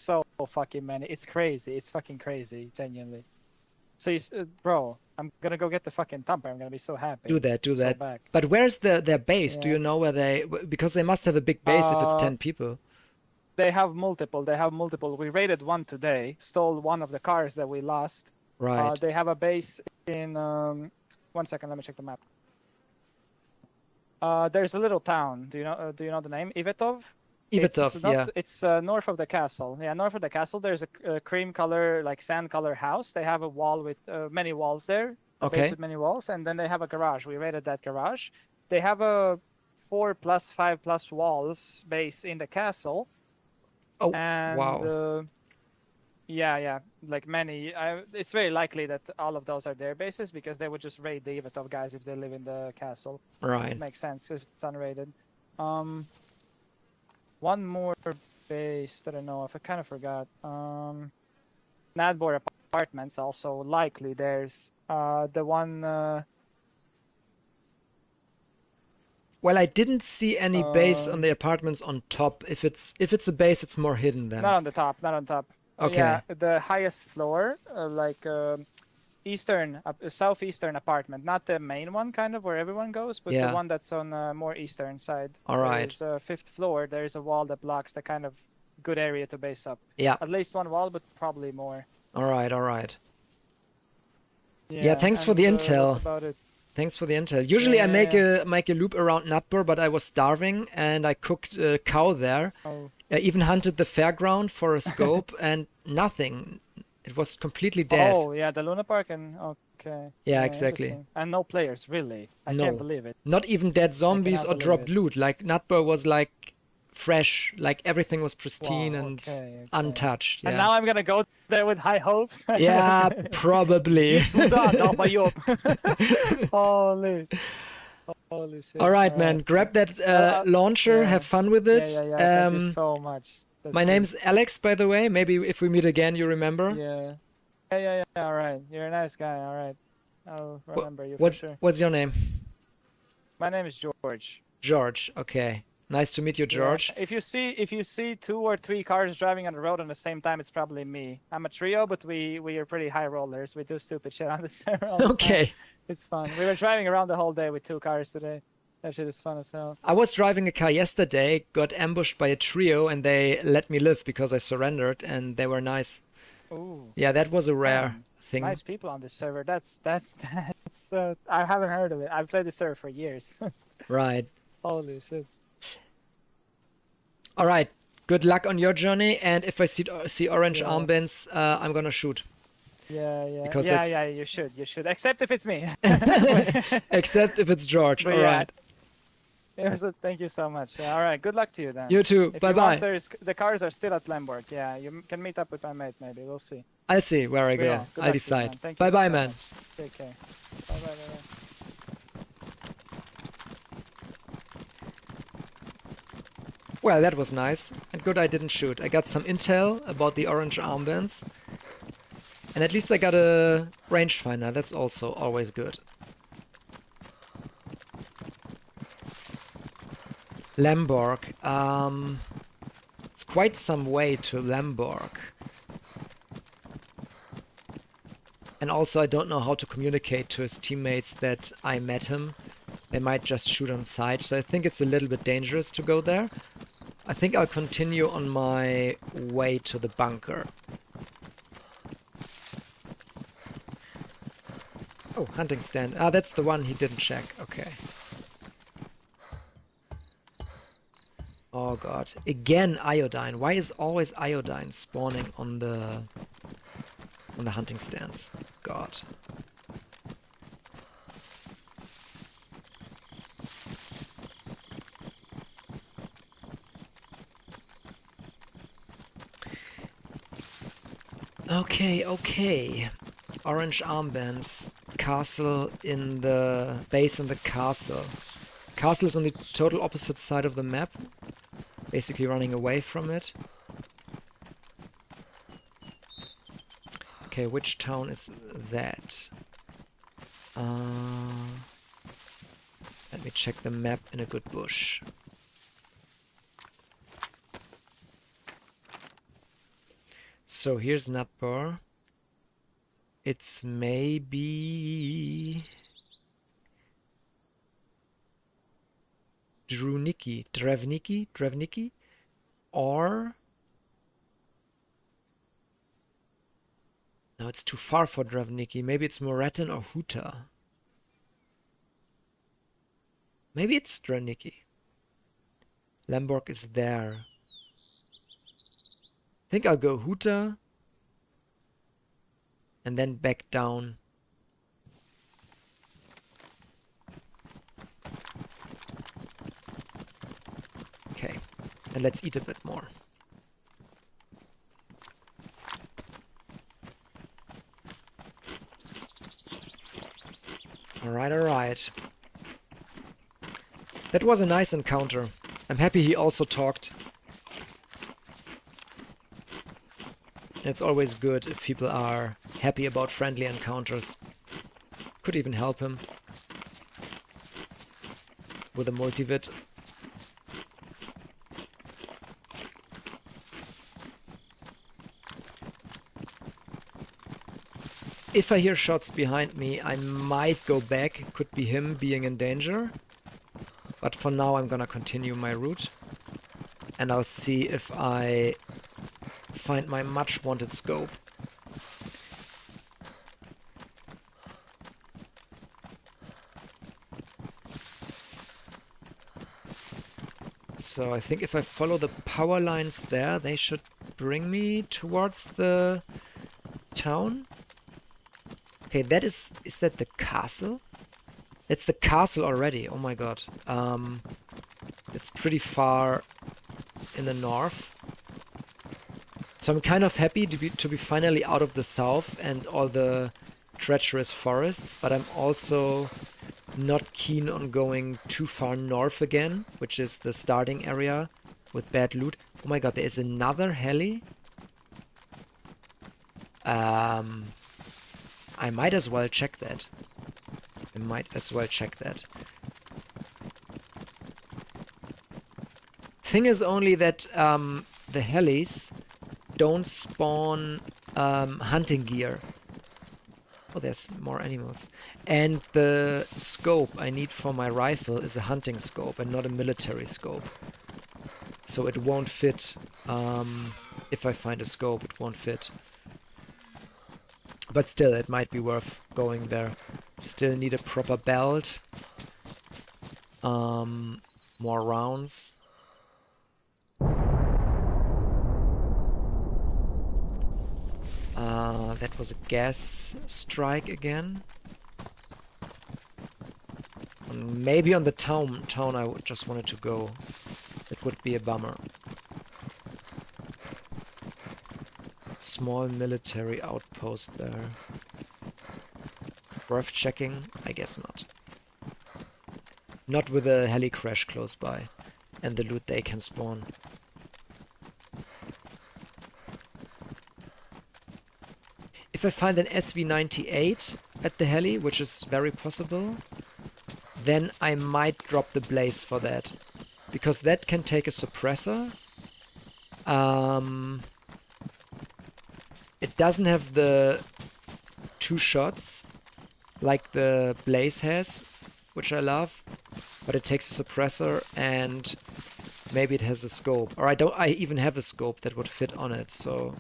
fucking many. It's crazy. It's fucking crazy, genuinely. So bro, I'm gonna go get the fucking thumper. I'm gonna be so happy. Do that, do So that. back. But where's their base? Do Yeah. you know where they? Because they must have a big base if it's 10 people. They have multiple. They have multiple. We raided one today. Stole one of the cars that we lost. Right. They have a base in. 1 second. Let me check the map. There's a little town. Do you know the name? Ivetov. Ivetov, yeah. It's north of the castle. Yeah, north of the castle. There's a cream color, like sand color house. They have a wall with many walls there. A base with many walls, and then they have a garage. We raided that garage. They have a 4+, 5+ walls base in the castle. Oh, and, wow. Yeah, like many. It's very likely that all of those are their bases because they would just raid the Ivetov guys if they live in the castle. Right. It makes sense if it's unraided. One more base that I know of. I kind of forgot. Nadbor apartments also likely. There's the one. Well, I didn't see any base on the apartments on top. If it's a base, it's more hidden then. Not on the top. Not on top. Okay. Yeah, the highest floor, southeastern apartment, not the main one, kind of where everyone goes, but the one that's on more eastern side. All right. There's 5th floor. There's a wall that blocks the kind of good area to base up. Yeah. At least one wall, but probably more. All right. All right. Yeah. Thanks for the intel. That's about it. Thanks for the intel. Usually I make a loop around Natbor, but I was starving and I cooked a cow there. Oh. I even hunted the fairground for a scope and nothing. It was completely dead. Oh, yeah, the Luna Park and okay. Yeah, exactly. And no players, really. I can't believe it. Not even dead zombies or dropped loot. Like Natbor was like fresh, like everything was pristine and untouched. Yeah. And now I'm gonna go there with high hopes. Yeah, probably. Holy shit. All right, man. Grab that launcher. Have fun with it. Yeah. Thank you so much. My name's Alex, by the way. Maybe if we meet again, you remember. Yeah. All right. You're a nice guy. All right. I'll remember you for sure. What's your name? My name is George. George. Okay. Nice to meet you, George. Yeah. If you see 2 or 3 cars driving on the road at the same time, it's probably me. I'm a trio, but we are pretty high rollers. We do stupid shit on the server. Okay. It's fun. We were driving around the whole day with 2 cars today. That shit is fun as hell. I was driving a car yesterday, got ambushed by a trio, and they let me live because I surrendered, and they were nice. Ooh. Yeah, that was a rare thing. Nice people on this server. That's I haven't heard of it. I've played this server for years. Right. Holy shit. All right. Good luck on your journey, and if I see orange armbands, I'm gonna shoot. Yeah. Because you should. Except if it's me. Except if it's George. All right. Thank you so much. All right. Good luck to you then. You too. Bye-bye. The cars are still at Lemberg. Yeah, you can meet up with my mate maybe. We'll see. I'll see where I go. Yeah, I'll decide. Bye-bye, man. Take care. Bye-bye. Well, that was nice. And good I didn't shoot. I got some intel about the orange armbands. And at least I got a rangefinder. That's also always good. Lemberg. It's quite some way to Lemberg. And also I don't know how to communicate to his teammates that I met him. They might just shoot on sight, so I think it's a little bit dangerous to go there. I think I'll continue on my way to the bunker. Oh, hunting stand. Ah, that's the one he didn't check. Okay. Oh god. Again iodine. Why is always iodine spawning on the hunting stands? God. Okay. Orange armbands. Castle in the base in the castle. Castle is on the total opposite side of the map. Basically running away from it. Okay, which town is that? Let me check the map in a good bush. So here's Natbar. It's maybe Drevniki, or no, it's too far for Drevniki. Maybe it's Moreton or Huta. Maybe it's Drevniki. Lemborg is there. I think I'll go Huta and then back down. Okay, and let's eat a bit more. Alright, alright. That was a nice encounter. I'm happy he also talked. It's always good if people are happy about friendly encounters. Could even help him with a multivit. If I hear shots behind me, I might go back. It could be him being in danger. But for now, I'm gonna continue my route. And I'll see if I find my much wanted scope. So I think if I follow the power lines there, they should bring me towards the town. Okay, that is that the castle? It's the castle already. Oh my god. It's pretty far in the north. So I'm kind of happy to be finally out of the south and all the treacherous forests, but I'm also not keen on going too far north again, which is the starting area with bad loot. Oh my god, there is another heli. I might as well check that. Thing is only that the helis don't spawn hunting gear. Oh, there's more animals. And the scope I need for my rifle is a hunting scope and not a military scope. So it won't fit. If I find a scope, it won't fit. But still, it might be worth going there. Still need a proper belt. More rounds. That was a gas strike again. Maybe on the town I just wanted to go. It would be a bummer. Small military outpost there. Worth checking? I guess not. Not with a heli crash close by and the loot they can spawn. If I find an SV98 at the heli, which is very possible, then I might drop the blaze for that. Because that can take a suppressor. It doesn't have the 2 shots like the blaze has, which I love, but it takes a suppressor and maybe it has a scope. Or I even have a scope that would fit on it, so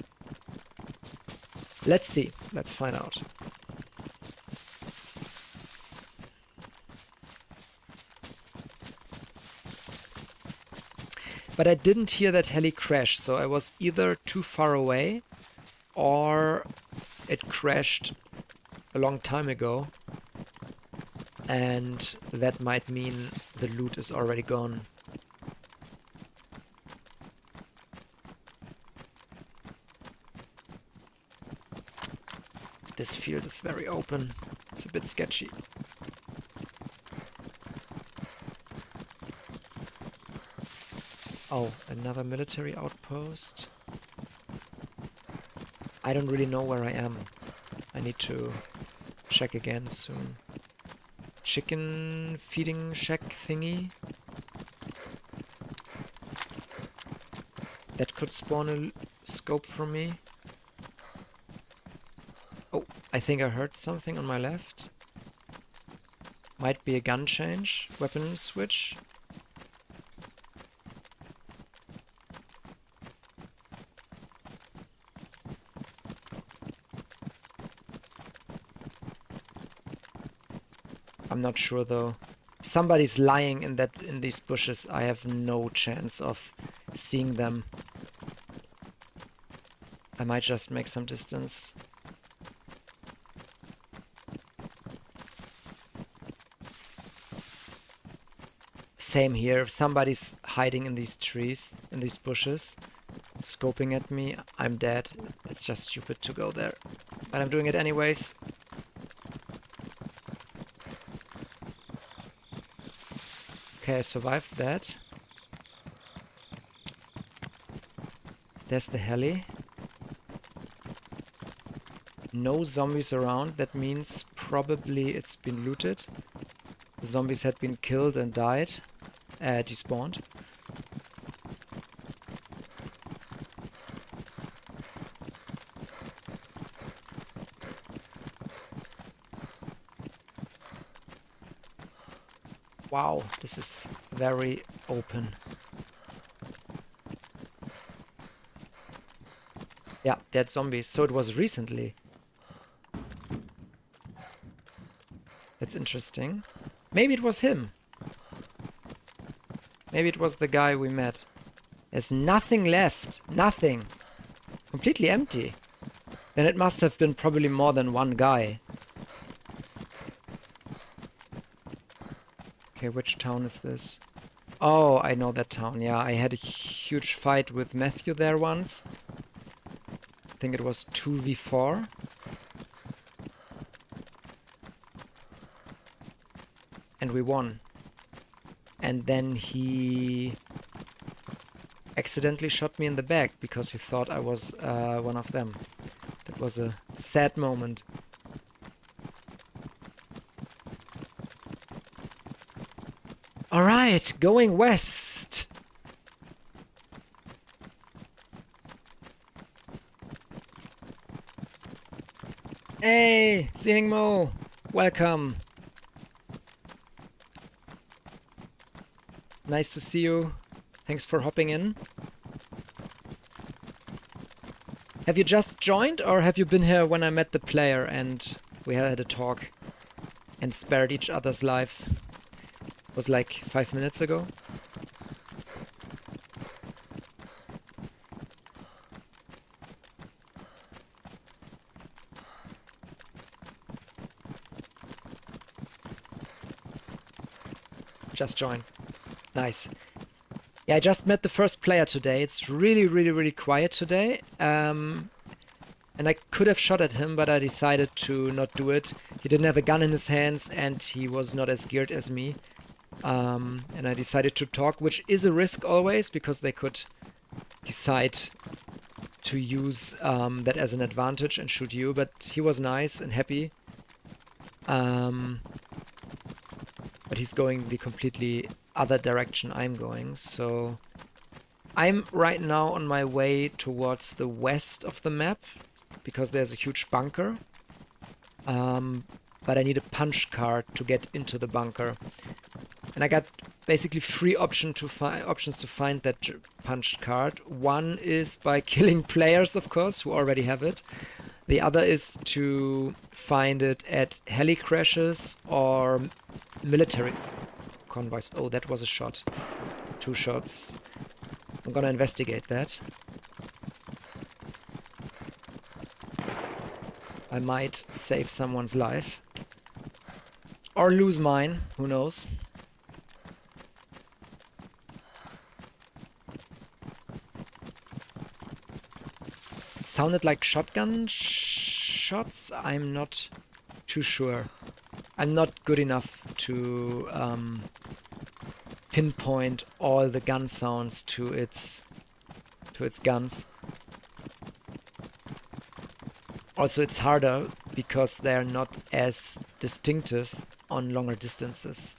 let's see. Let's find out. But I didn't hear that heli crash, so I was either too far away or it crashed a long time ago. And that might mean the loot is already gone. This field is very open. It's a bit sketchy. Oh, another military outpost. I don't really know where I am. I need to check again soon. chicken feeding shack thingy. That could spawn a scope from me. Oh, I think I heard something on my left. Might be a gun change, weapon switch. I'm not sure though. Somebody's lying in these bushes. I have no chance of seeing them. I might just make some distance. Same here. If somebody's hiding in these trees, in these bushes, scoping at me, I'm dead. It's just stupid to go there. But I'm doing it anyways. Okay, I survived that. There's the heli. No zombies around. That means probably it's been looted. The zombies had been killed and died. Despawned. Wow, this is very open. Yeah, dead zombies. So it was recently. That's interesting. Maybe it was him. Maybe it was the guy we met. There's nothing left. Nothing. Completely empty. Then it must have been probably more than one guy. Okay, which town is this? Oh, I know that town. Yeah, I had a huge fight with Matthew there once. I think it was 2v4. And we won. And then he accidentally shot me in the back because he thought I was one of them. That was a sad moment. Alright, going west. Hey, Sing Mo, welcome. Nice to see you. Thanks for hopping in. Have you just joined or have you been here when I met the player and we had a talk and spared each other's lives? It was like 5 minutes ago. Just joined. Nice. Yeah, I just met the first player today. It's really quiet today. And I could have shot at him, but I decided to not do it. He didn't have a gun in his hands and he was not as geared as me. And I decided to talk, which is a risk always, because they could decide to use that as an advantage and shoot you. But he was nice and happy. But he's going the completely other direction I'm going, so I'm right now on my way towards the west of the map because there's a huge bunker, but I need a punch card to get into the bunker, and I got basically three options to find that punch card. One is by killing players, of course, who already have it. The other is to find it at heli crashes or military convoys. Oh, that was a shot. 2 shots. I'm gonna investigate that. I might save someone's life. Or lose mine, who knows. It sounded like shotgun shots. I'm not too sure. I'm not good enough to pinpoint all the gun sounds to its guns. Also, it's harder because they're not as distinctive on longer distances.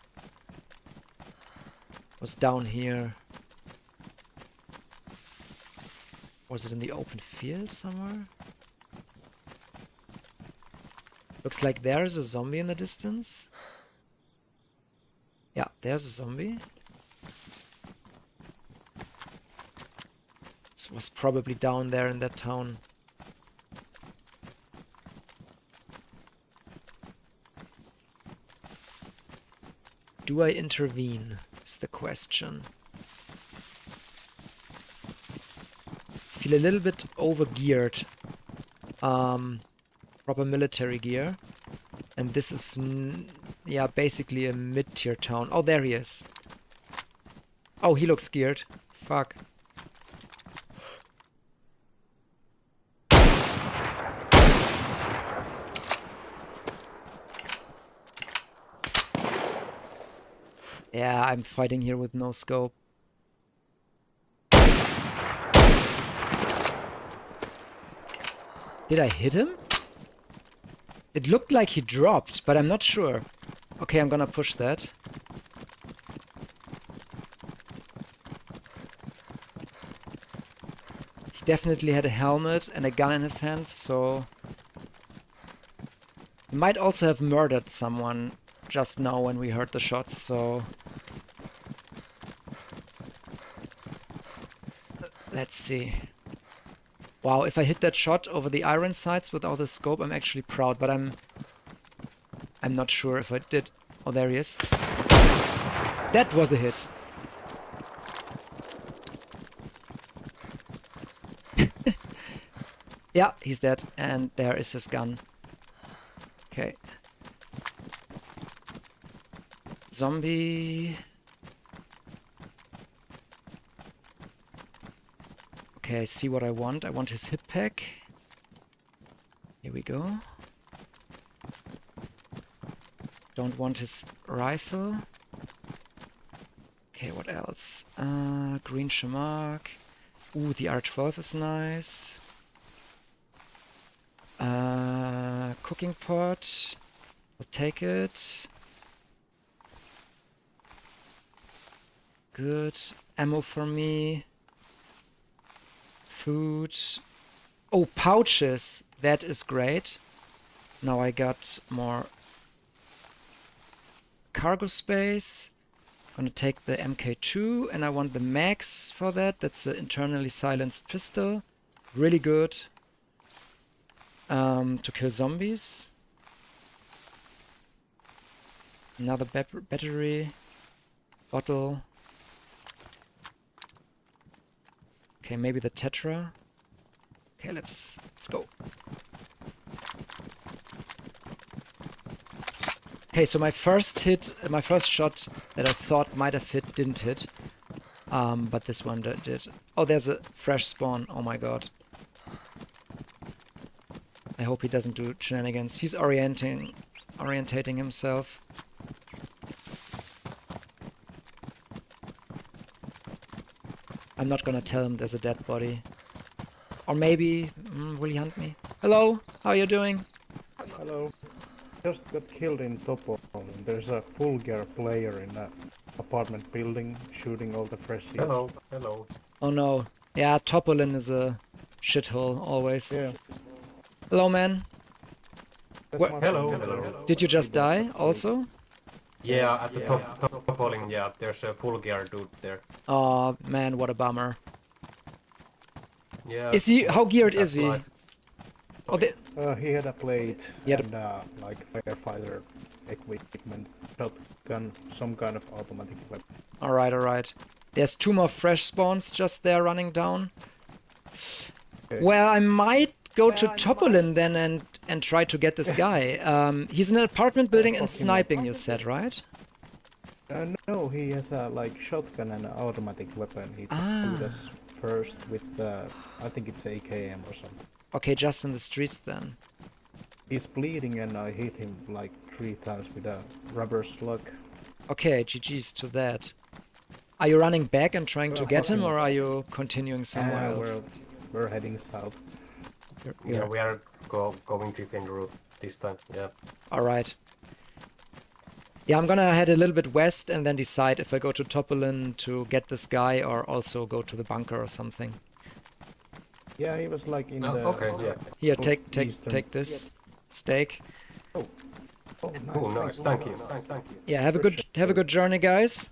Was down here. Was it in the open field somewhere? Looks like there's a zombie in the distance. Yeah, there's a zombie. This was probably down there in that town. Do I intervene? Is the question. Feel a little bit over-geared. Proper military gear. And this is, yeah, basically a mid-tier town. Oh, there he is. Oh, he looks scared. Fuck. Yeah, I'm fighting here with no scope. Did I hit him? It looked like he dropped, but I'm not sure. Okay, I'm gonna push that. He definitely had a helmet and a gun in his hands, so... He might also have murdered someone just now when we heard the shots, so... Let's see. Wow, if I hit that shot over the iron sights without a scope, I'm actually proud, but I'm not sure if I did. Oh, there he is. That was a hit. Yeah, he's dead, and there is his gun. Okay. Zombie... Okay, I see what I want. I want his hip pack. Here we go. Don't want his rifle. Okay, what else? Green Shamark. Ooh, the R12 is nice. Cooking pot. I'll take it. Good. Ammo for me. Food. Oh, pouches. That is great. Now I got more cargo space. Gonna take the MK2 and I want the max for that. That's an internally silenced pistol. Really good. To kill zombies. Another battery. Bottle. Okay, maybe the Tetra. Okay, let's go. Okay, so my first shot that I thought might have hit didn't hit. But this one did. Oh, there's a fresh spawn. Oh my god. I hope he doesn't do shenanigans. He's orientating himself. I'm not gonna tell him there's a dead body. Or maybe... will he hunt me? Hello? How are you doing? Hello. Just got killed in Topo. There's a full gear player in that apartment building shooting all the Freshies. Hello, hello. Oh no. Yeah, Topolin is a shithole, always. Yeah. Hello, man. Hello, hello. Did you just die, also? Yeah, at the top polling, yeah, there's a full gear dude there. Oh man, what a bummer. Yeah. Is he? How geared is he? Life. Oh, He had a plate He had and like firefighter equipment, shotgun, some kind of automatic weapon. alright, alright. There's 2 more fresh spawns just there running down. Okay. Well, I might go to Topolin then and try to get this guy. He's in an apartment building and sniping, you said, right? No, he has a like shotgun and an automatic weapon. He shoot us first with I think it's AKM or something. Okay, just in the streets then. He's bleeding and I hit him like 3 times with a rubber slug. Okay, GG's to that. Are you running back and trying to get him, or are you continuing somewhere else? We're heading south. Yeah, we are going different route this time, yeah. Alright. Yeah, I'm gonna head a little bit west and then decide if I go to Topolin to get this guy or also go to the bunker or something. Yeah, he was like in the. Okay, yeah. Here, Eastern. take this steak. Oh, nice. Oh, nice. Thank you. Thank you. Yeah, have a good journey, guys.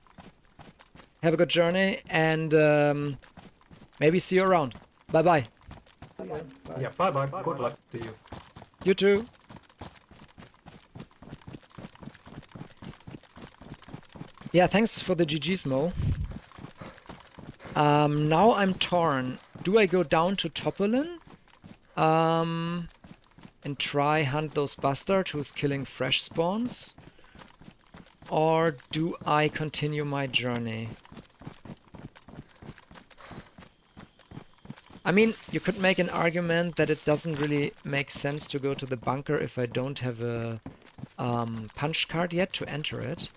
Have a good journey, and maybe see you around. Bye bye. Yeah, bye. Good luck to you. You too. Yeah, thanks for the GGs, Mo. Now I'm torn. Do I go down to Topolin? And try hunt those bastards who's killing fresh spawns? Or do I continue my journey? I mean, you could make an argument that it doesn't really make sense to go to the bunker if I don't have a punch card yet to enter it.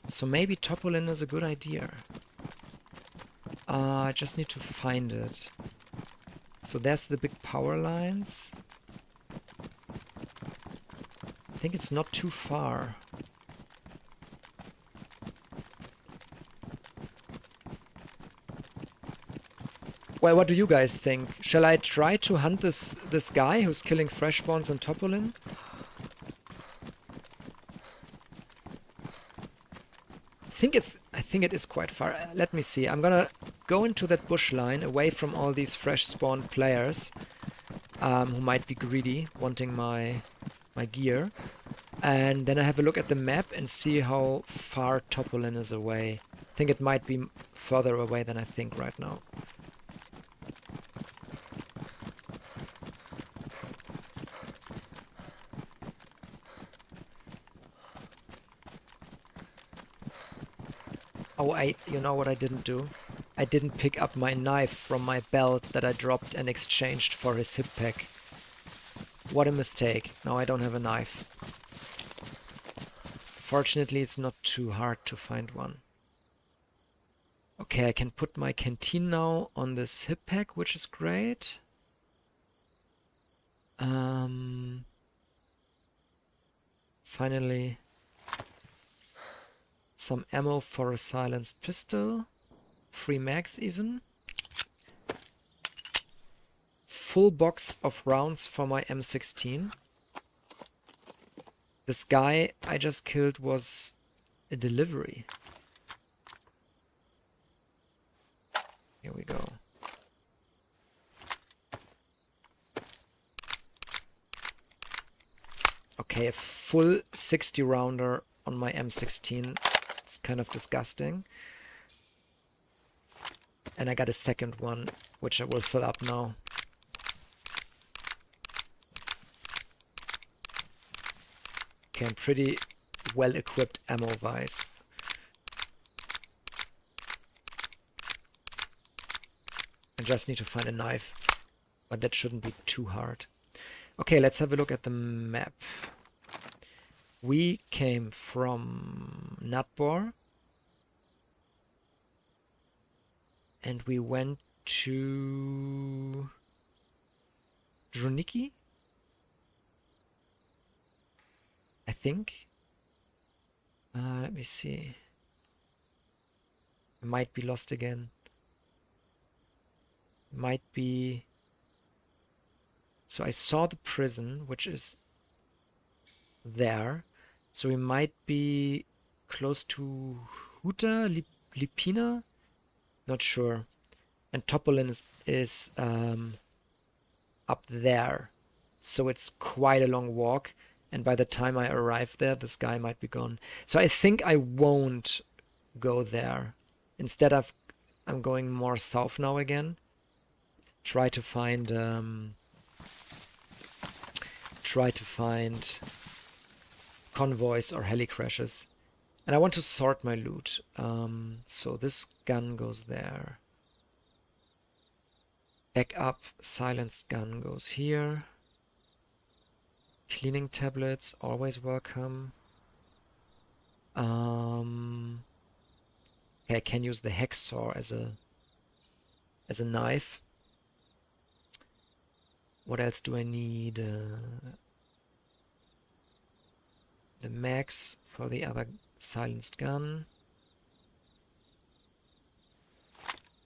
So maybe Topolin is a good idea. I just need to find it. So there's the big power lines. I think it's not too far. Well, what do you guys think? Shall I try to hunt this guy who's killing fresh spawns in Topolin? I think it is quite far. Let me see. I'm gonna go into that bush line away from all these fresh spawned players who might be greedy, wanting my gear. And then I have a look at the map and see how far Topolin is away. I think it might be further away than I think right now. Oh, you know what I didn't do? I didn't pick up my knife from my belt that I dropped and exchanged for his hip pack. What a mistake. Now I don't have a knife. Fortunately, it's not too hard to find one. Okay, I can put my canteen now on this hip pack, which is great. Finally, some ammo for a silenced pistol. 3 mags even. Full box of rounds for my M16. This guy I just killed was a delivery. Here we go. Okay, a full 60 rounder on my M16. It's kind of disgusting. And I got a second one, which I will fill up now. Okay, I'm pretty well equipped ammo-wise. I just need to find a knife, but that shouldn't be too hard. Okay, let's have a look at the map. We came from Natbor and we went to Druniki, I think. Let me see. I might be lost again. Might be. So I saw the prison, which is there. So we might be close to Huta, Lipina? Not sure. And Topolin is up there. So it's quite a long walk. And by the time I arrive there, this guy might be gone. So I think I won't go there. Instead I'm going more south now again. Try to find convoys or heli crashes. And I want to sort my loot. So this gun goes there. Backup silenced gun goes here. Cleaning tablets, always welcome. Okay, I can use the hacksaw as a knife. What else do I need? the mags for the other silenced gun.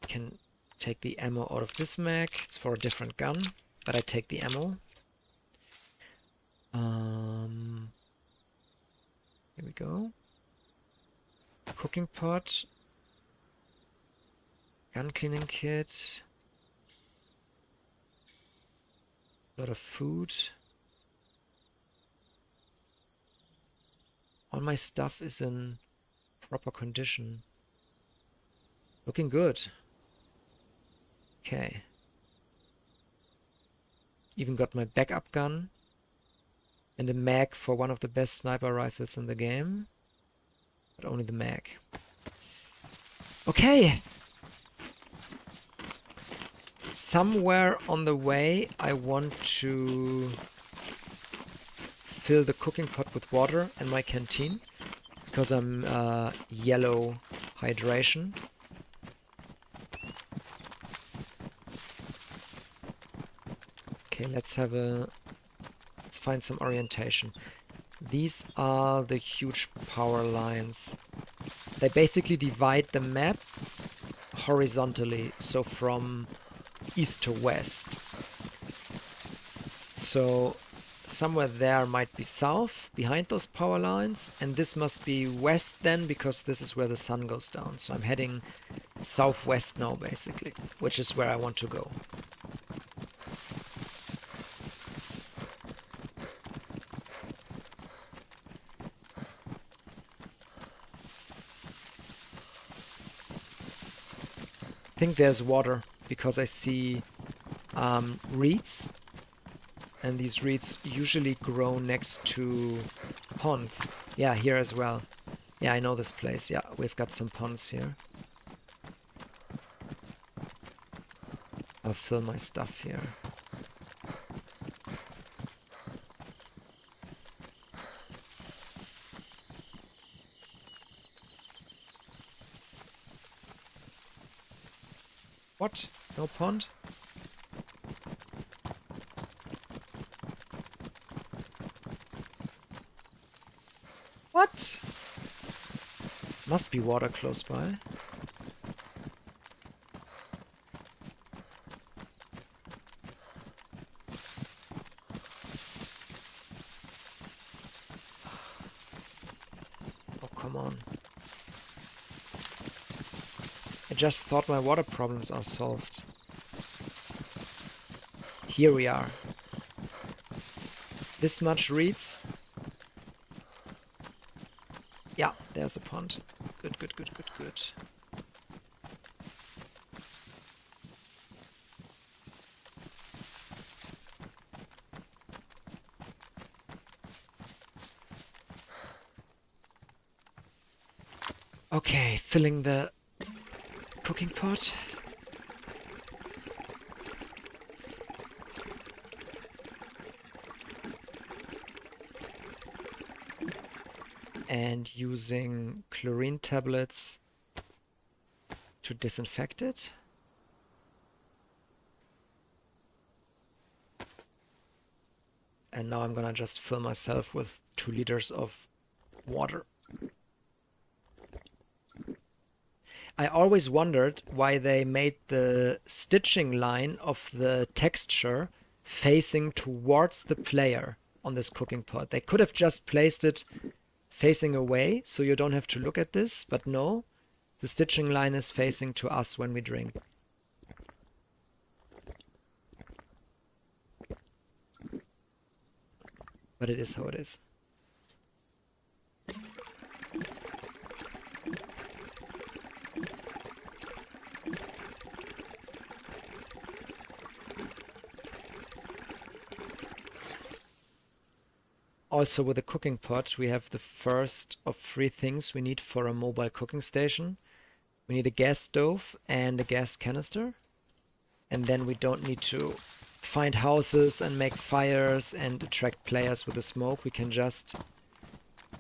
Can take the ammo out of this mag. It's for a different gun, but I take the ammo. Here we go. Cooking pot. Gun cleaning kit. A lot of food. All my stuff is in proper condition. Looking good. Okay. Even got my backup gun. And a mag for one of the best sniper rifles in the game. But only the mag. Okay. Somewhere on the way I want to fill the cooking pot with water and my canteen. Because I'm yellow hydration. Okay, let's find some orientation. These are the huge power lines. They basically divide the map horizontally, so from east to west. So somewhere there might be south behind those power lines, and this must be west then, because this is where the sun goes down. So I'm heading southwest now basically, which is where I want to go. I think there's water because I see reeds, and these reeds usually grow next to ponds. Yeah, here as well. Yeah, I know this place. Yeah, we've got some ponds here. I'll fill my stuff here. What? No pond? What? Must be water close by. Oh, come on. I just thought my water problems are solved. Here we are. This much reeds. Yeah, there's a pond. Good, good, good, good, good. Okay, filling the cooking pot. And using chlorine tablets to disinfect it. And now I'm gonna just fill myself with 2 liters of water. I always wondered why they made the stitching line of the texture facing towards the player on this cooking pot. They could have just placed it facing away, so you don't have to look at this, but no, the stitching line is facing to us when we drink. But it is how it is. Also, with the cooking pot, we have the first of 3 things we need for a mobile cooking station. We need a gas stove and a gas canister. And then we don't need to find houses and make fires and attract players with the smoke. We can just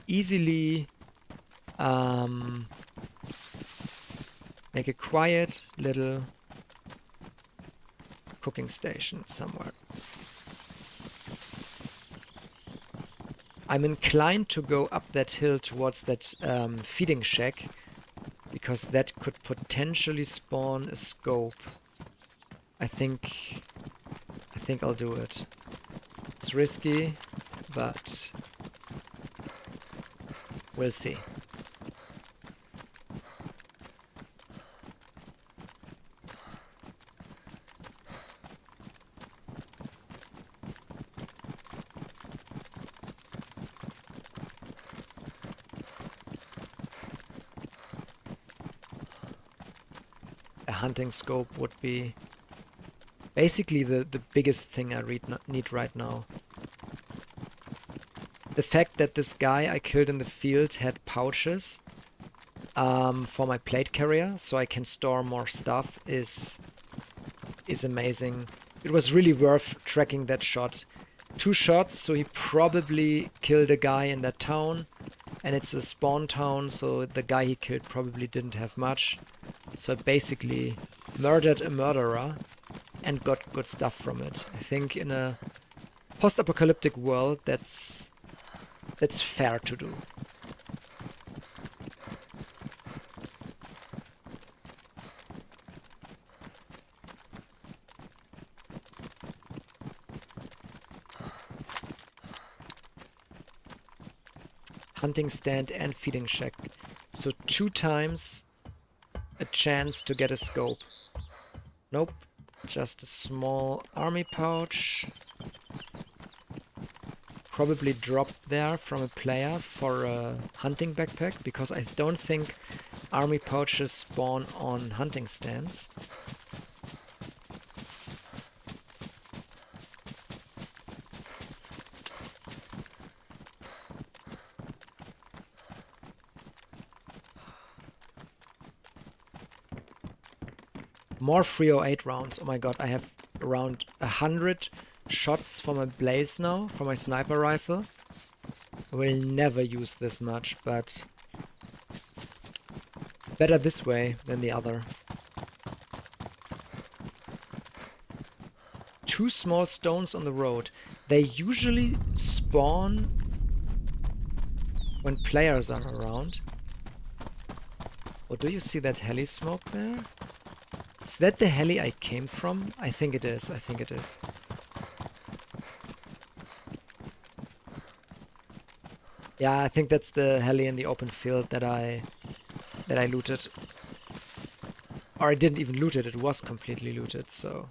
easily make a quiet little cooking station somewhere. I'm inclined to go up that hill towards that feeding shack, because that could potentially spawn a scope. I think I'll do it. It's risky, but we'll see. A hunting scope would be basically the biggest thing I need right now. The fact that this guy I killed in the field had pouches for my plate carrier, so I can store more stuff, is amazing. It was really worth tracking that shot. 2 shots, so he probably killed a guy in that town, and it's a spawn town, so the guy he killed probably didn't have much. So I basically murdered a murderer and got good stuff from it. I think in a post-apocalyptic world, that's fair to do. Hunting stand and feeding shack. So 2 times a chance to get a scope. Nope, just a small army pouch. Probably dropped there from a player for a hunting backpack, because I don't think army pouches spawn on hunting stands. More 308 rounds. Oh my god, I have around 100 shots for my blaze now, for my sniper rifle. I will never use this much, but better this way than the other. 2 small stones on the road. They usually spawn when players are around. Oh, do you see that heli smoke there? Is that the heli I came from? I think it is. I think it is. Yeah, I think that's the heli in the open field that I looted. Or I didn't even loot it. It was completely looted, so...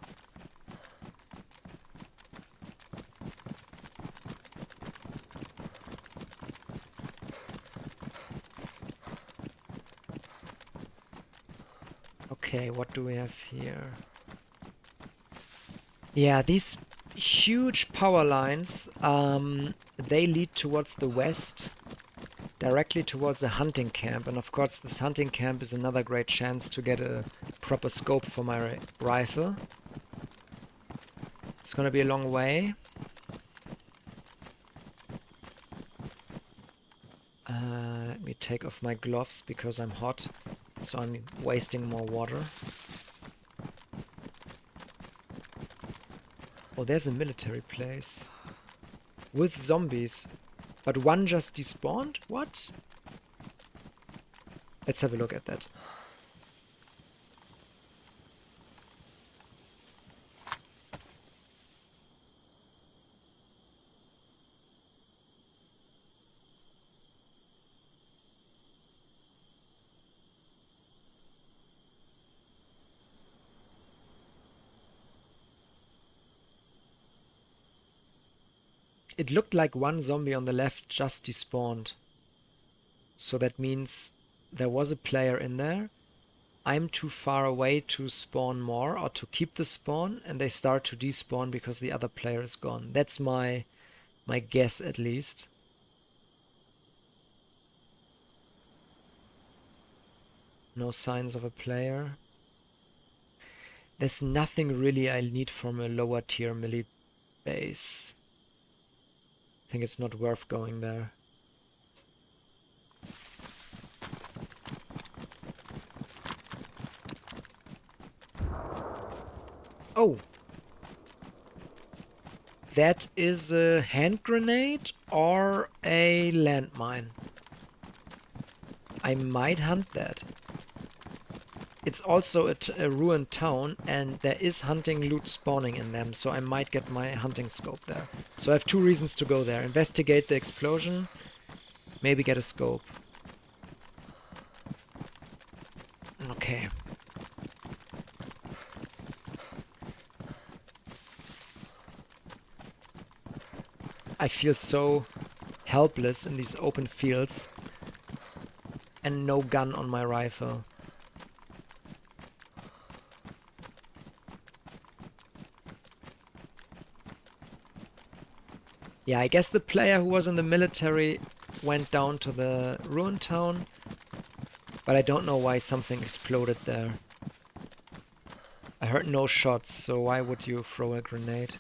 Okay, what do we have here? Yeah, these huge power lines, they lead towards the west, directly towards a hunting camp. And of course, this hunting camp is another great chance to get a proper scope for my rifle. It's gonna be a long way. Let me take off my gloves because I'm hot. So I'm wasting more water. Oh, there's a military place. With zombies. But one just despawned? What? Let's have a look at that. It looked like one zombie on the left just despawned. So that means there was a player in there. I'm too far away to spawn more or to keep the spawn, and they start to despawn because the other player is gone. That's my guess, at least. No signs of a player. There's nothing really I need from a lower tier melee base. I think it's not worth going there. Oh! That is a hand grenade or a landmine. I might hunt that. It's also a ruined town, and there is hunting loot spawning in them, so I might get my hunting scope there. So I have 2 reasons to go there. Investigate the explosion, maybe get a scope. Okay. I feel so helpless in these open fields and no gun on my rifle. Yeah, I guess the player who was in the military went down to the ruined town, but I don't know why something exploded there. I heard no shots, so why would you throw a grenade?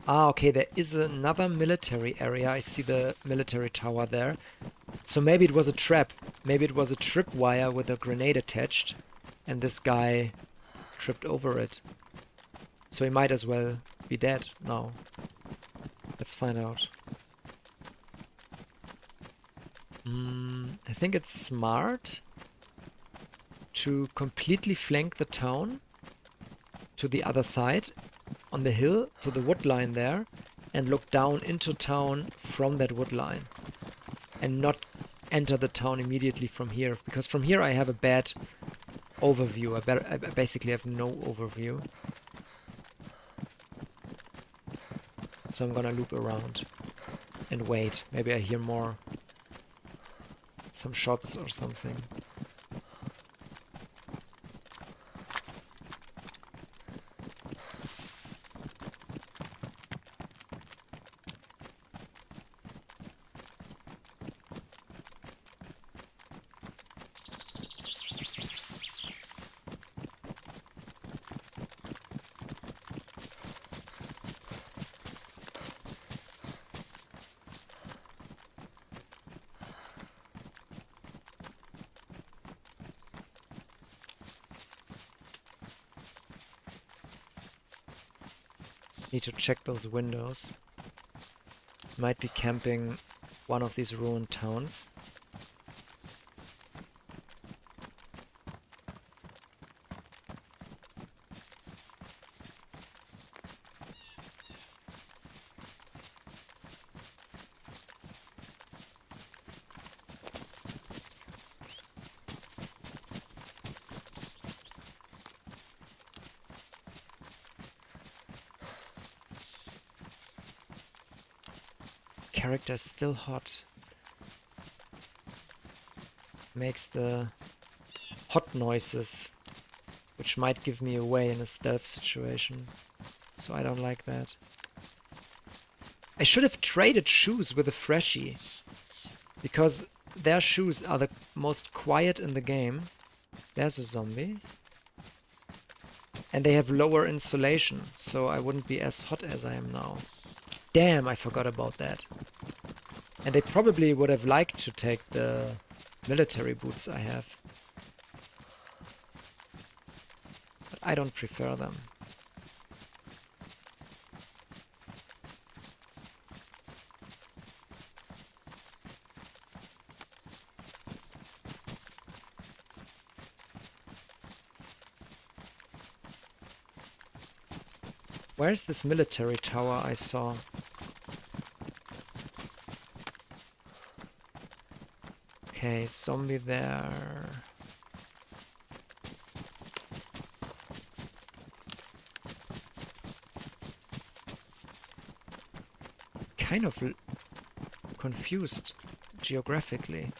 Okay, there is another military area. I see the military tower there. So maybe it was a trap. Maybe it was a tripwire with a grenade attached, and this guy tripped over it. So he might as well be dead now. Let's find out. I think it's smart to completely flank the town to the other side, on the hill, to the wood line there, and look down into town from that wood line. And not enter the town immediately from here, because from here I have a bad overview. I basically have no overview. So I'm gonna loop around and wait. Maybe I hear more. Some shots or something. Need to check those windows. Might be camping one of these ruined towns. Character is still hot. Makes the hot noises, which might give me away in a stealth situation. So I don't like that. I should have traded shoes with a Freshie, because their shoes are the most quiet in the game. There's a zombie. And they have lower insulation, so I wouldn't be as hot as I am now. Damn, I forgot about that. And they probably would have liked to take the military boots I have. But I don't prefer them. Where's this military tower I saw? Okay, zombie there. Kind of confused geographically.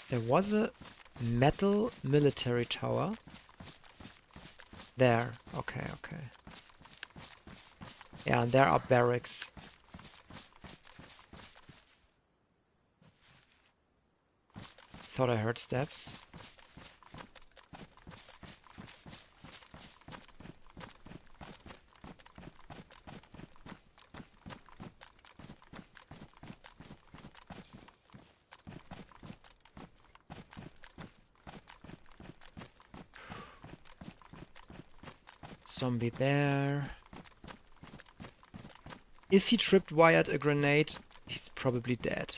There was a metal military tower. There. Okay, okay. Yeah, and there are barracks. Thought I heard steps. Zombie there. If he tripwired a grenade, he's probably dead.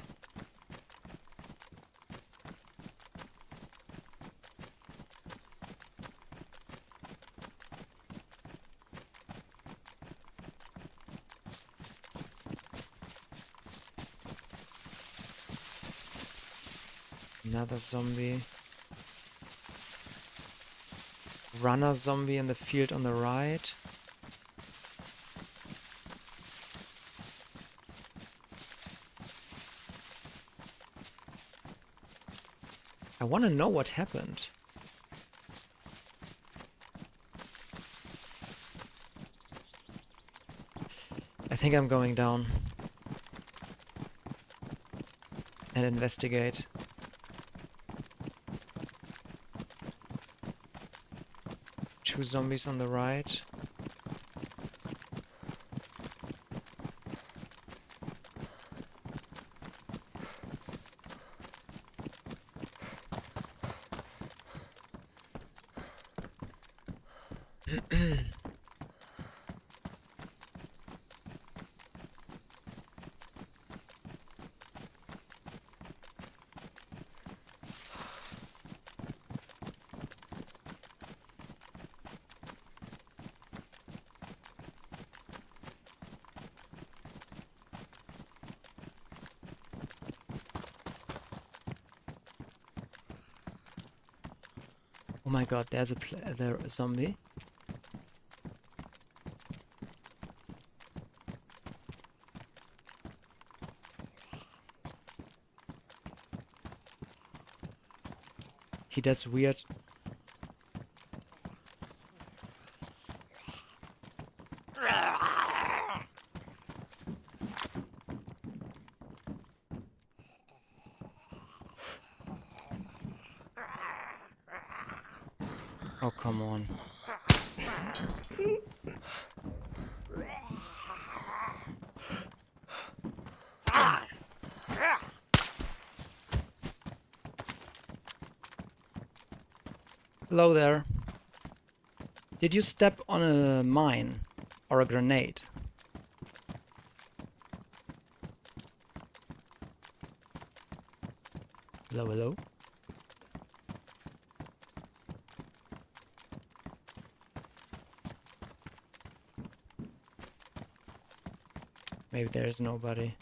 Another zombie. Runner zombie in the field on the right. I want to know what happened. I think I'm going down and investigate. Two zombies on the right. Oh my god, there's a zombie. He does weird... Oh, come on. Hello there. Did you step on a mine or a grenade? Hello, hello. Maybe there's nobody.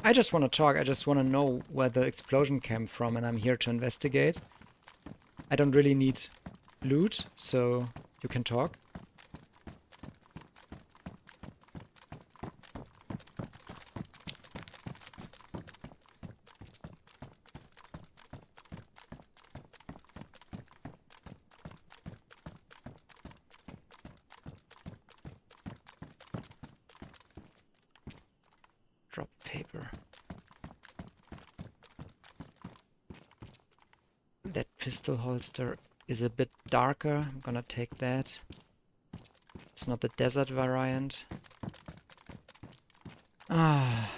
I just want to talk. I just want to know where the explosion came from, and I'm here to investigate. I don't really need loot, so you can talk. Drop paper. That pistol holster is a bit darker. I'm gonna take that. It's not the desert variant. Ah,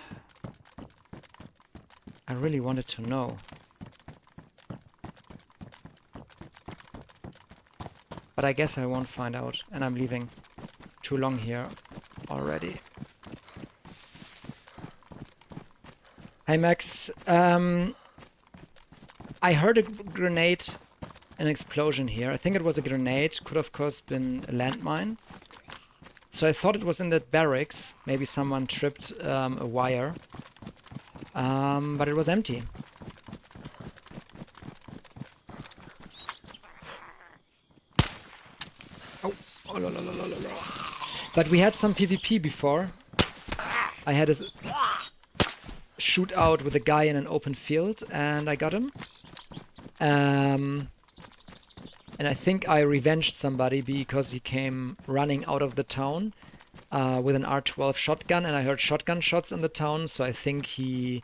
I really wanted to know. But I guess I won't find out, and I'm leaving too long here already. Hey Max, I heard a grenade, an explosion here. I think it was a grenade, could of course been a landmine. So I thought it was in that barracks. Maybe someone tripped a wire, but it was empty. Oh, oh la, la, la, la, la. But we had some PvP before. I had a shootout with a guy in an open field, and I got him. And I think I revenged somebody because he came running out of the town with an R12 shotgun, and I heard shotgun shots in the town, so I think he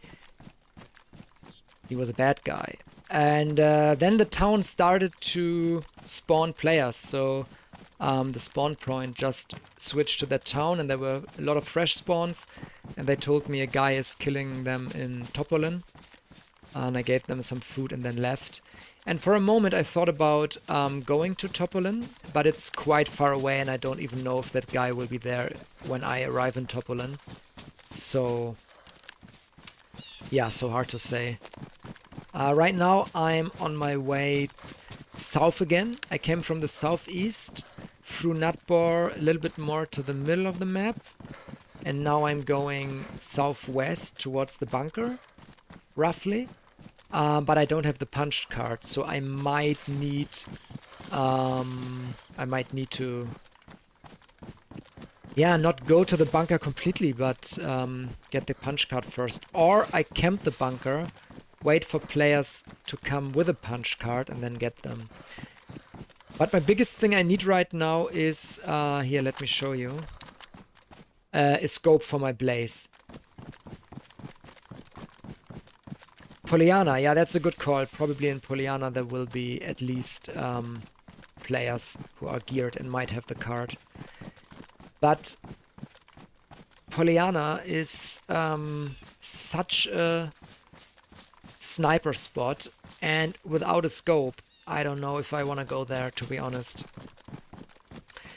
was a bad guy. And then the town started to spawn players, so the spawn point just switched to that town, and there were a lot of fresh spawns, and they told me a guy is killing them in Topolin. and I gave them some food and then left. And for a moment I thought about going to Topolan, but it's quite far away and I don't even know if that guy will be there when I arrive in Topolan. So yeah, so hard to say. Right now I'm on my way south again. I came from the southeast through Natbor, a little bit more to the middle of the map, and now I'm going southwest towards the bunker, roughly. But I don't have the punched card, so I might need to, yeah, not go to the bunker completely, but get the punch card first. Or I camp the bunker, wait for players to come with a punch card and then get them. But my biggest thing I need right now is, here, let me show you, a scope for my blaze. Pollyanna, yeah, that's a good call. Probably in Pollyanna there will be at least players who are geared and might have the card. But Pollyanna is such a sniper spot, and without a scope, I don't know if I want to go there, to be honest.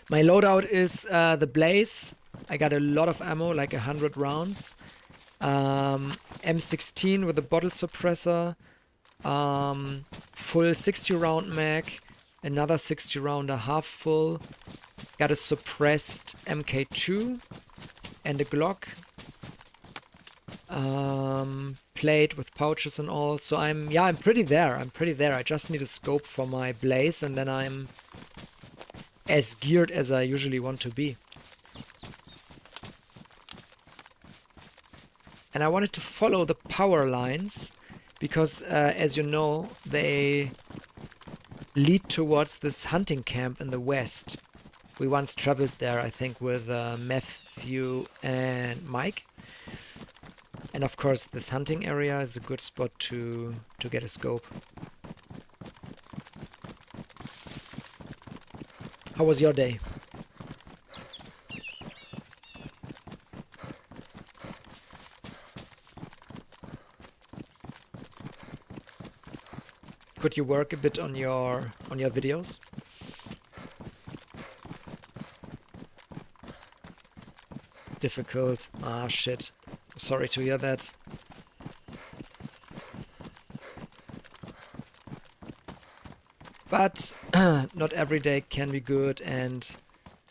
My loadout is the Blaze. I got a lot of ammo, like 100 rounds. M16 with a bottle suppressor. Full 60 round mag. Another 60 rounder half full. Got a suppressed MK2 and a Glock. Plate with pouches and all. So I'm pretty there. I just need a scope for my Blaze and then I'm as geared as I usually want to be. And I wanted to follow the power lines because, as you know, they lead towards this hunting camp in the west. We once traveled there, I think, with Matthew and Mike. And of course, this hunting area is a good spot to get a scope. How was your day? Could you work a bit on your videos? Difficult. Ah, shit. Sorry to hear that. But not every day can be good, and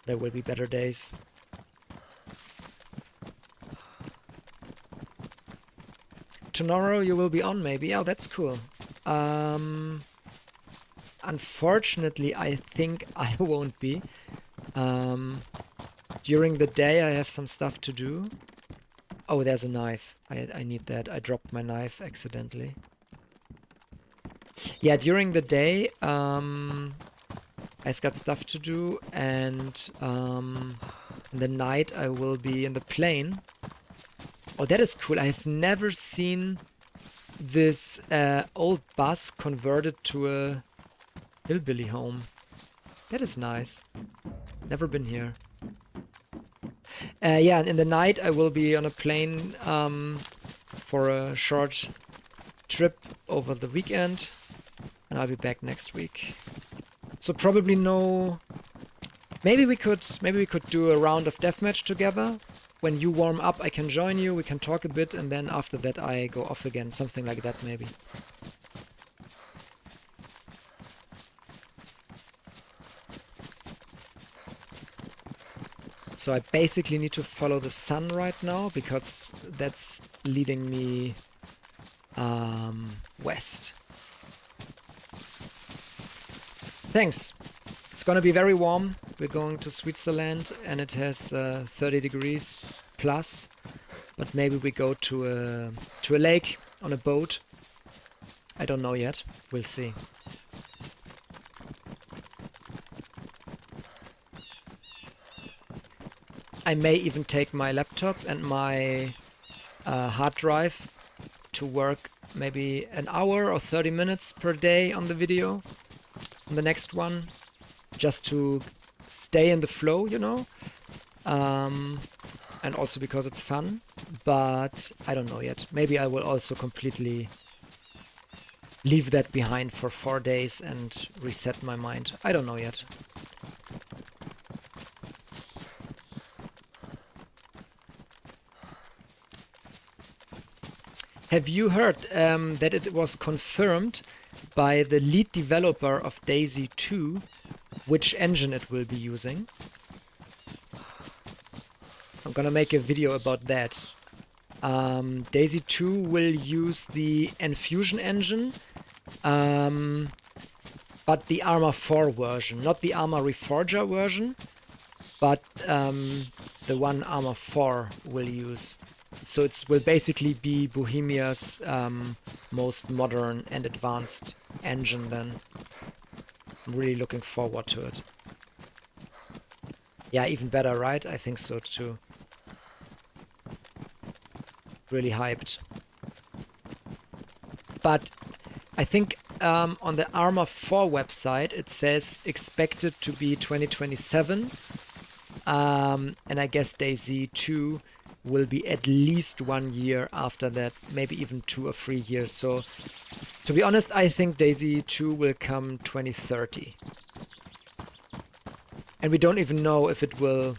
there will be better days. Tomorrow you will be on, maybe. Oh, that's cool. Unfortunately, I think I won't be. During the day I have some stuff to do. Oh, there's a knife. I need that. I dropped my knife accidentally. Yeah, during the day I've got stuff to do, and in the night I will be in the plane. Oh, that is cool. I've never seen this old bus converted to a hillbilly home. That is nice. Never been here. Yeah, and in the night I will be on a plane for a short trip over the weekend, and I'll be back next week. So probably no. Maybe we could do a round of deathmatch together. When you warm up, I can join you. We can talk a bit, and then after that I go off again. Something like that, maybe. So I basically need to follow the sun right now because that's leading me west. Thanks. It's gonna be very warm. We're going to Switzerland and it has 30 degrees plus. But maybe we go to a lake on a boat. I don't know yet. We'll see. I may even take my laptop and my hard drive to work maybe an hour or 30 minutes per day on the video, on the next one, just to stay in the flow, you know, and also because it's fun, but I don't know yet. Maybe I will also completely leave that behind for 4 days and reset my mind. I don't know yet. Have you heard that it was confirmed by the lead developer of DayZ 2 which engine it will be using? I'm gonna make a video about that. DayZ 2 will use the Enfusion engine, but the Arma 4 version, not the Arma Reforger version, but the one Arma 4 will use. So it will basically be Bohemia's most modern and advanced engine then. I'm really looking forward to it. Yeah, even better, right? I think so too. Really hyped. But I think on the Arma 4 website it says expected to be 2027. And I guess DayZ 2 will be at least 1 year after that, maybe even 2 or 3 years. So, to be honest, I think DayZ 2 will come 2030. And we don't even know if it will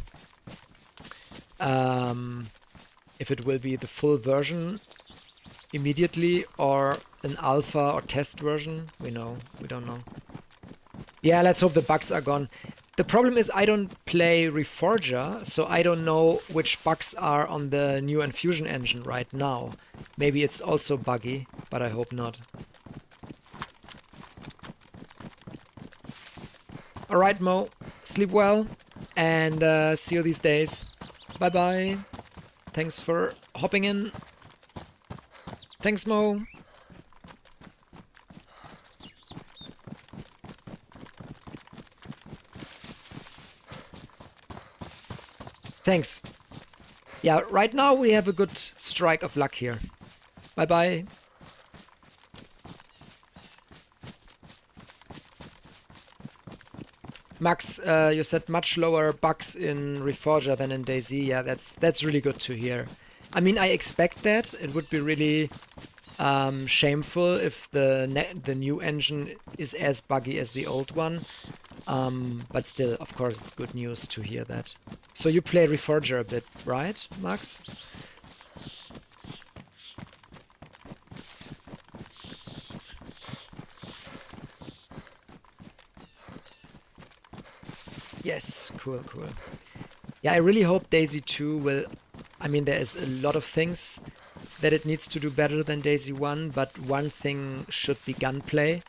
be the full version immediately or an alpha or test version. We don't know. Yeah, let's hope the bugs are gone. The problem is I don't play Reforger, so I don't know which bugs are on the new Enfusion engine right now. Maybe it's also buggy, but I hope not. Alright, Mo, sleep well, and see you these days. Bye bye. Thanks for hopping in. Thanks, Mo. Thanks. Yeah, right now we have a good strike of luck here. Bye-bye. Max, you said much lower bugs in Reforger than in DayZ. Yeah, that's really good to hear. I mean, I expect that. It would be really shameful if the new engine is as buggy as the old one. But still, of course, it's good news to hear that. So you play Reforger a bit, right, Max? Yes, cool. Yeah, I really hope DayZ 2 will... I mean, there is a lot of things that it needs to do better than DayZ 1, but one thing should be gunplay.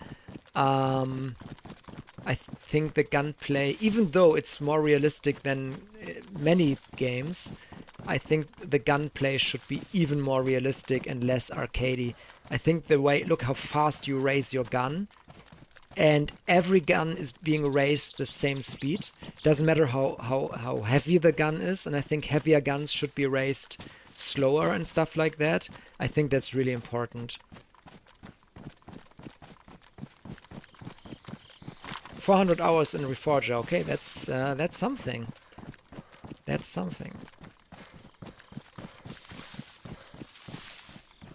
I think the gunplay, even though it's more realistic than many games, I think the gunplay should be even more realistic and less arcadey. I think the way, look how fast you raise your gun, and every gun is being raised the same speed. Doesn't matter how heavy the gun is, and I think heavier guns should be raised slower and stuff like that. I think that's really important. 400 hours in Reforger, okay, that's something. That's something.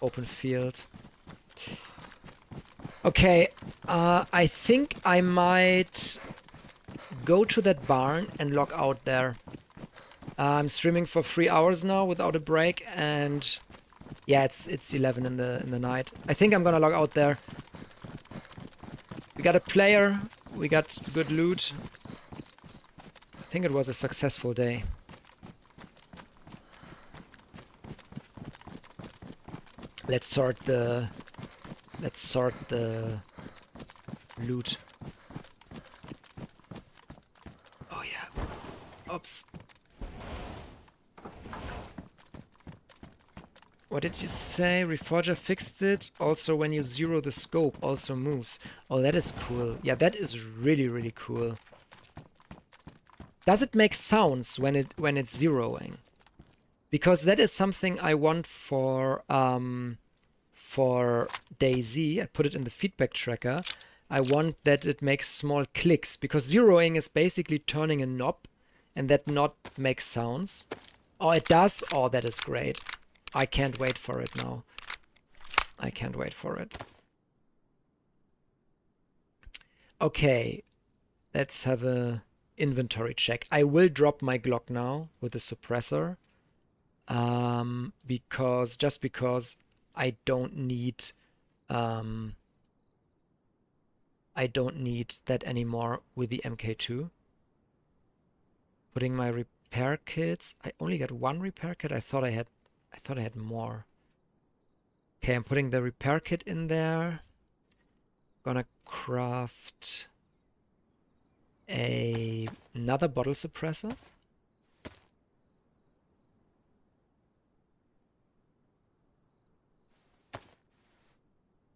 Open field. Okay, I think I might go to that barn and log out there. I'm streaming for 3 hours now without a break, and yeah, it's 11 in the night. I think I'm gonna log out there. We got a player. We got good loot. I think it was a successful day. Let's sort the loot. Oh yeah. Oops. What did you say? Reforger fixed it. Also, when you zero the scope, also moves. Oh, that is cool. Yeah, that is really, really cool. Does it make sounds when it's zeroing? Because that is something I want for DayZ. I put it in the feedback tracker. I want that it makes small clicks, because zeroing is basically turning a knob, and that knob makes sounds. Oh, it does? Oh, that is great. I can't wait for it now. I can't wait for it. Okay, let's have a inventory check. I will drop my Glock now with the suppressor. Because I don't need that anymore with the MK2. Putting my repair kits. I only got one repair kit. I thought I had more. Okay, I'm putting the repair kit in there. Gonna craft another bottle suppressor.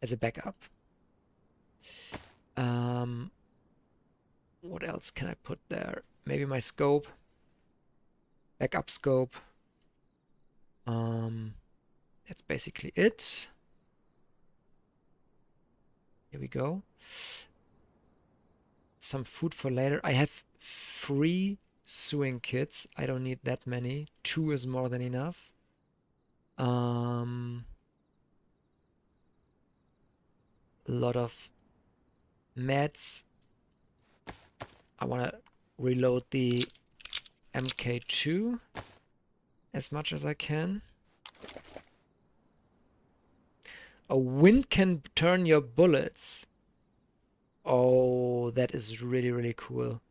As a backup. What else can I put there? Maybe my scope. Backup scope. That's basically it. Here we go. Some food for later. I have 3 sewing kits. I don't need that many. 2 is more than enough. A lot of meds. I want to reload the MK2 as much as I can. A wind can turn your bullets. Oh, that is really, really cool.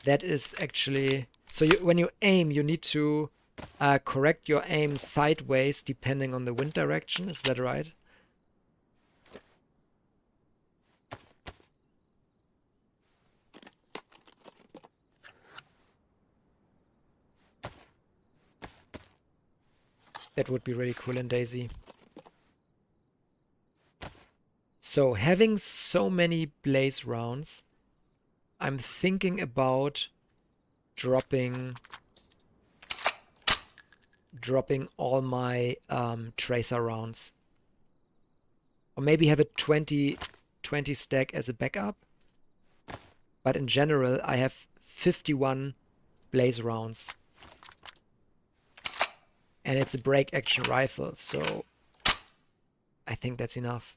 That is actually... So when you aim, you need to correct your aim sideways depending on the wind direction. Is that right? That would be really cool in DayZ. So having so many blaze rounds, I'm thinking about dropping all my tracer rounds. Or maybe have a 20 stack as a backup. But in general, I have 51 blaze rounds. And it's a break action rifle, so I think that's enough.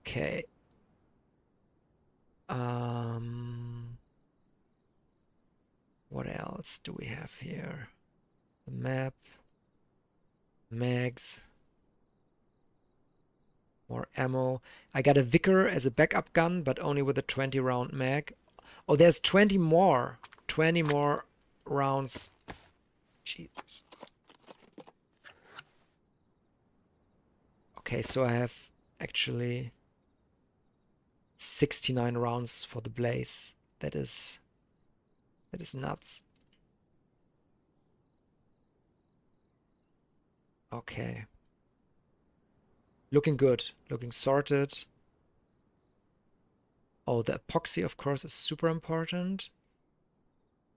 Okay. What else do we have here? The map. Mags. More ammo. I got a Vicar as a backup gun, but only with a 20 round mag. Oh, there's 20 more. 20 more rounds. Jesus. Okay, so I have actually 69 rounds for the blaze. That is nuts. Okay. Looking good. Looking sorted. Oh, the epoxy, of course, is super important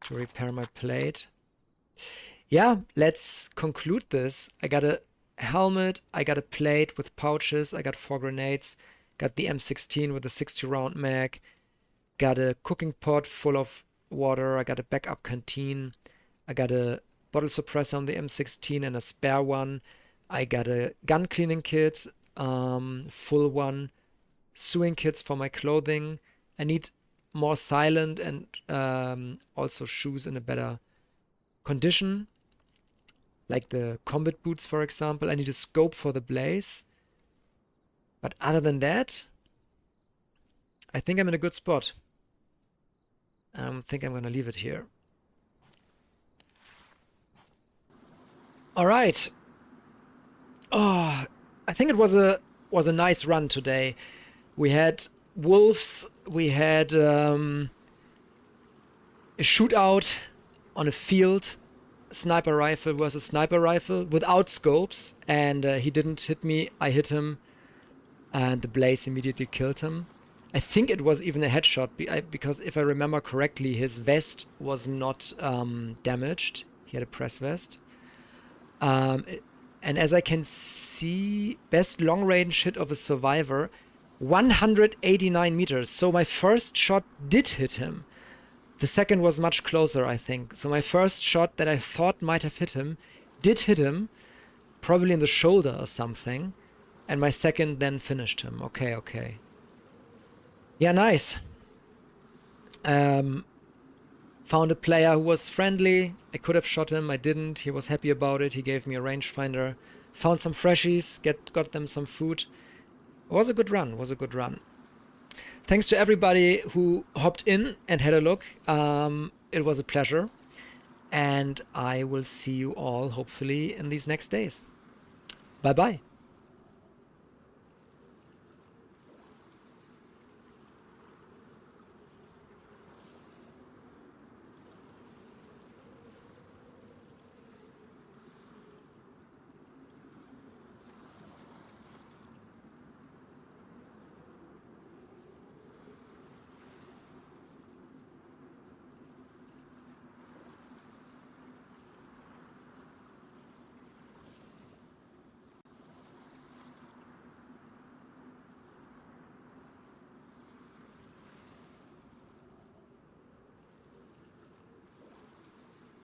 to repair my plate. Yeah, let's conclude this. I got a helmet, I got a plate with pouches, I got 4 grenades, got the M16 with a 60 round mag, got a cooking pot full of water, I got a backup canteen, I got a bottle suppressor on the M16 and a spare one, I got a gun cleaning kit, full one, sewing kits for my clothing. I need more silent and also shoes in a better condition, like the combat boots, for example. I need a scope for the blaze. But other than that, I think I'm in a good spot. I think I'm gonna leave it here. All right. Oh, I think it was a nice run today. We had wolves. We had a shootout on a field, sniper rifle versus sniper rifle without scopes, and he didn't hit me. I hit him, and the blaze immediately killed him. I think it was even a headshot because if I remember correctly, his vest was not damaged. He had a press vest. And as I can see, best long range hit of a survivor, 189 meters. So my first shot did hit him. The second was much closer, I think. So my first shot that I thought might have hit him did hit him. probably in the shoulder or something. And my second then finished him. Okay, okay. Yeah, nice. Found a player who was friendly. I could have shot him. I didn't. He was happy about it. He gave me a rangefinder. Found some Freshies. Got them some food. It was a good run. Was a good run. Thanks to everybody who hopped in and had a look. It was a pleasure. And I will see you all hopefully in these next days. Bye-bye.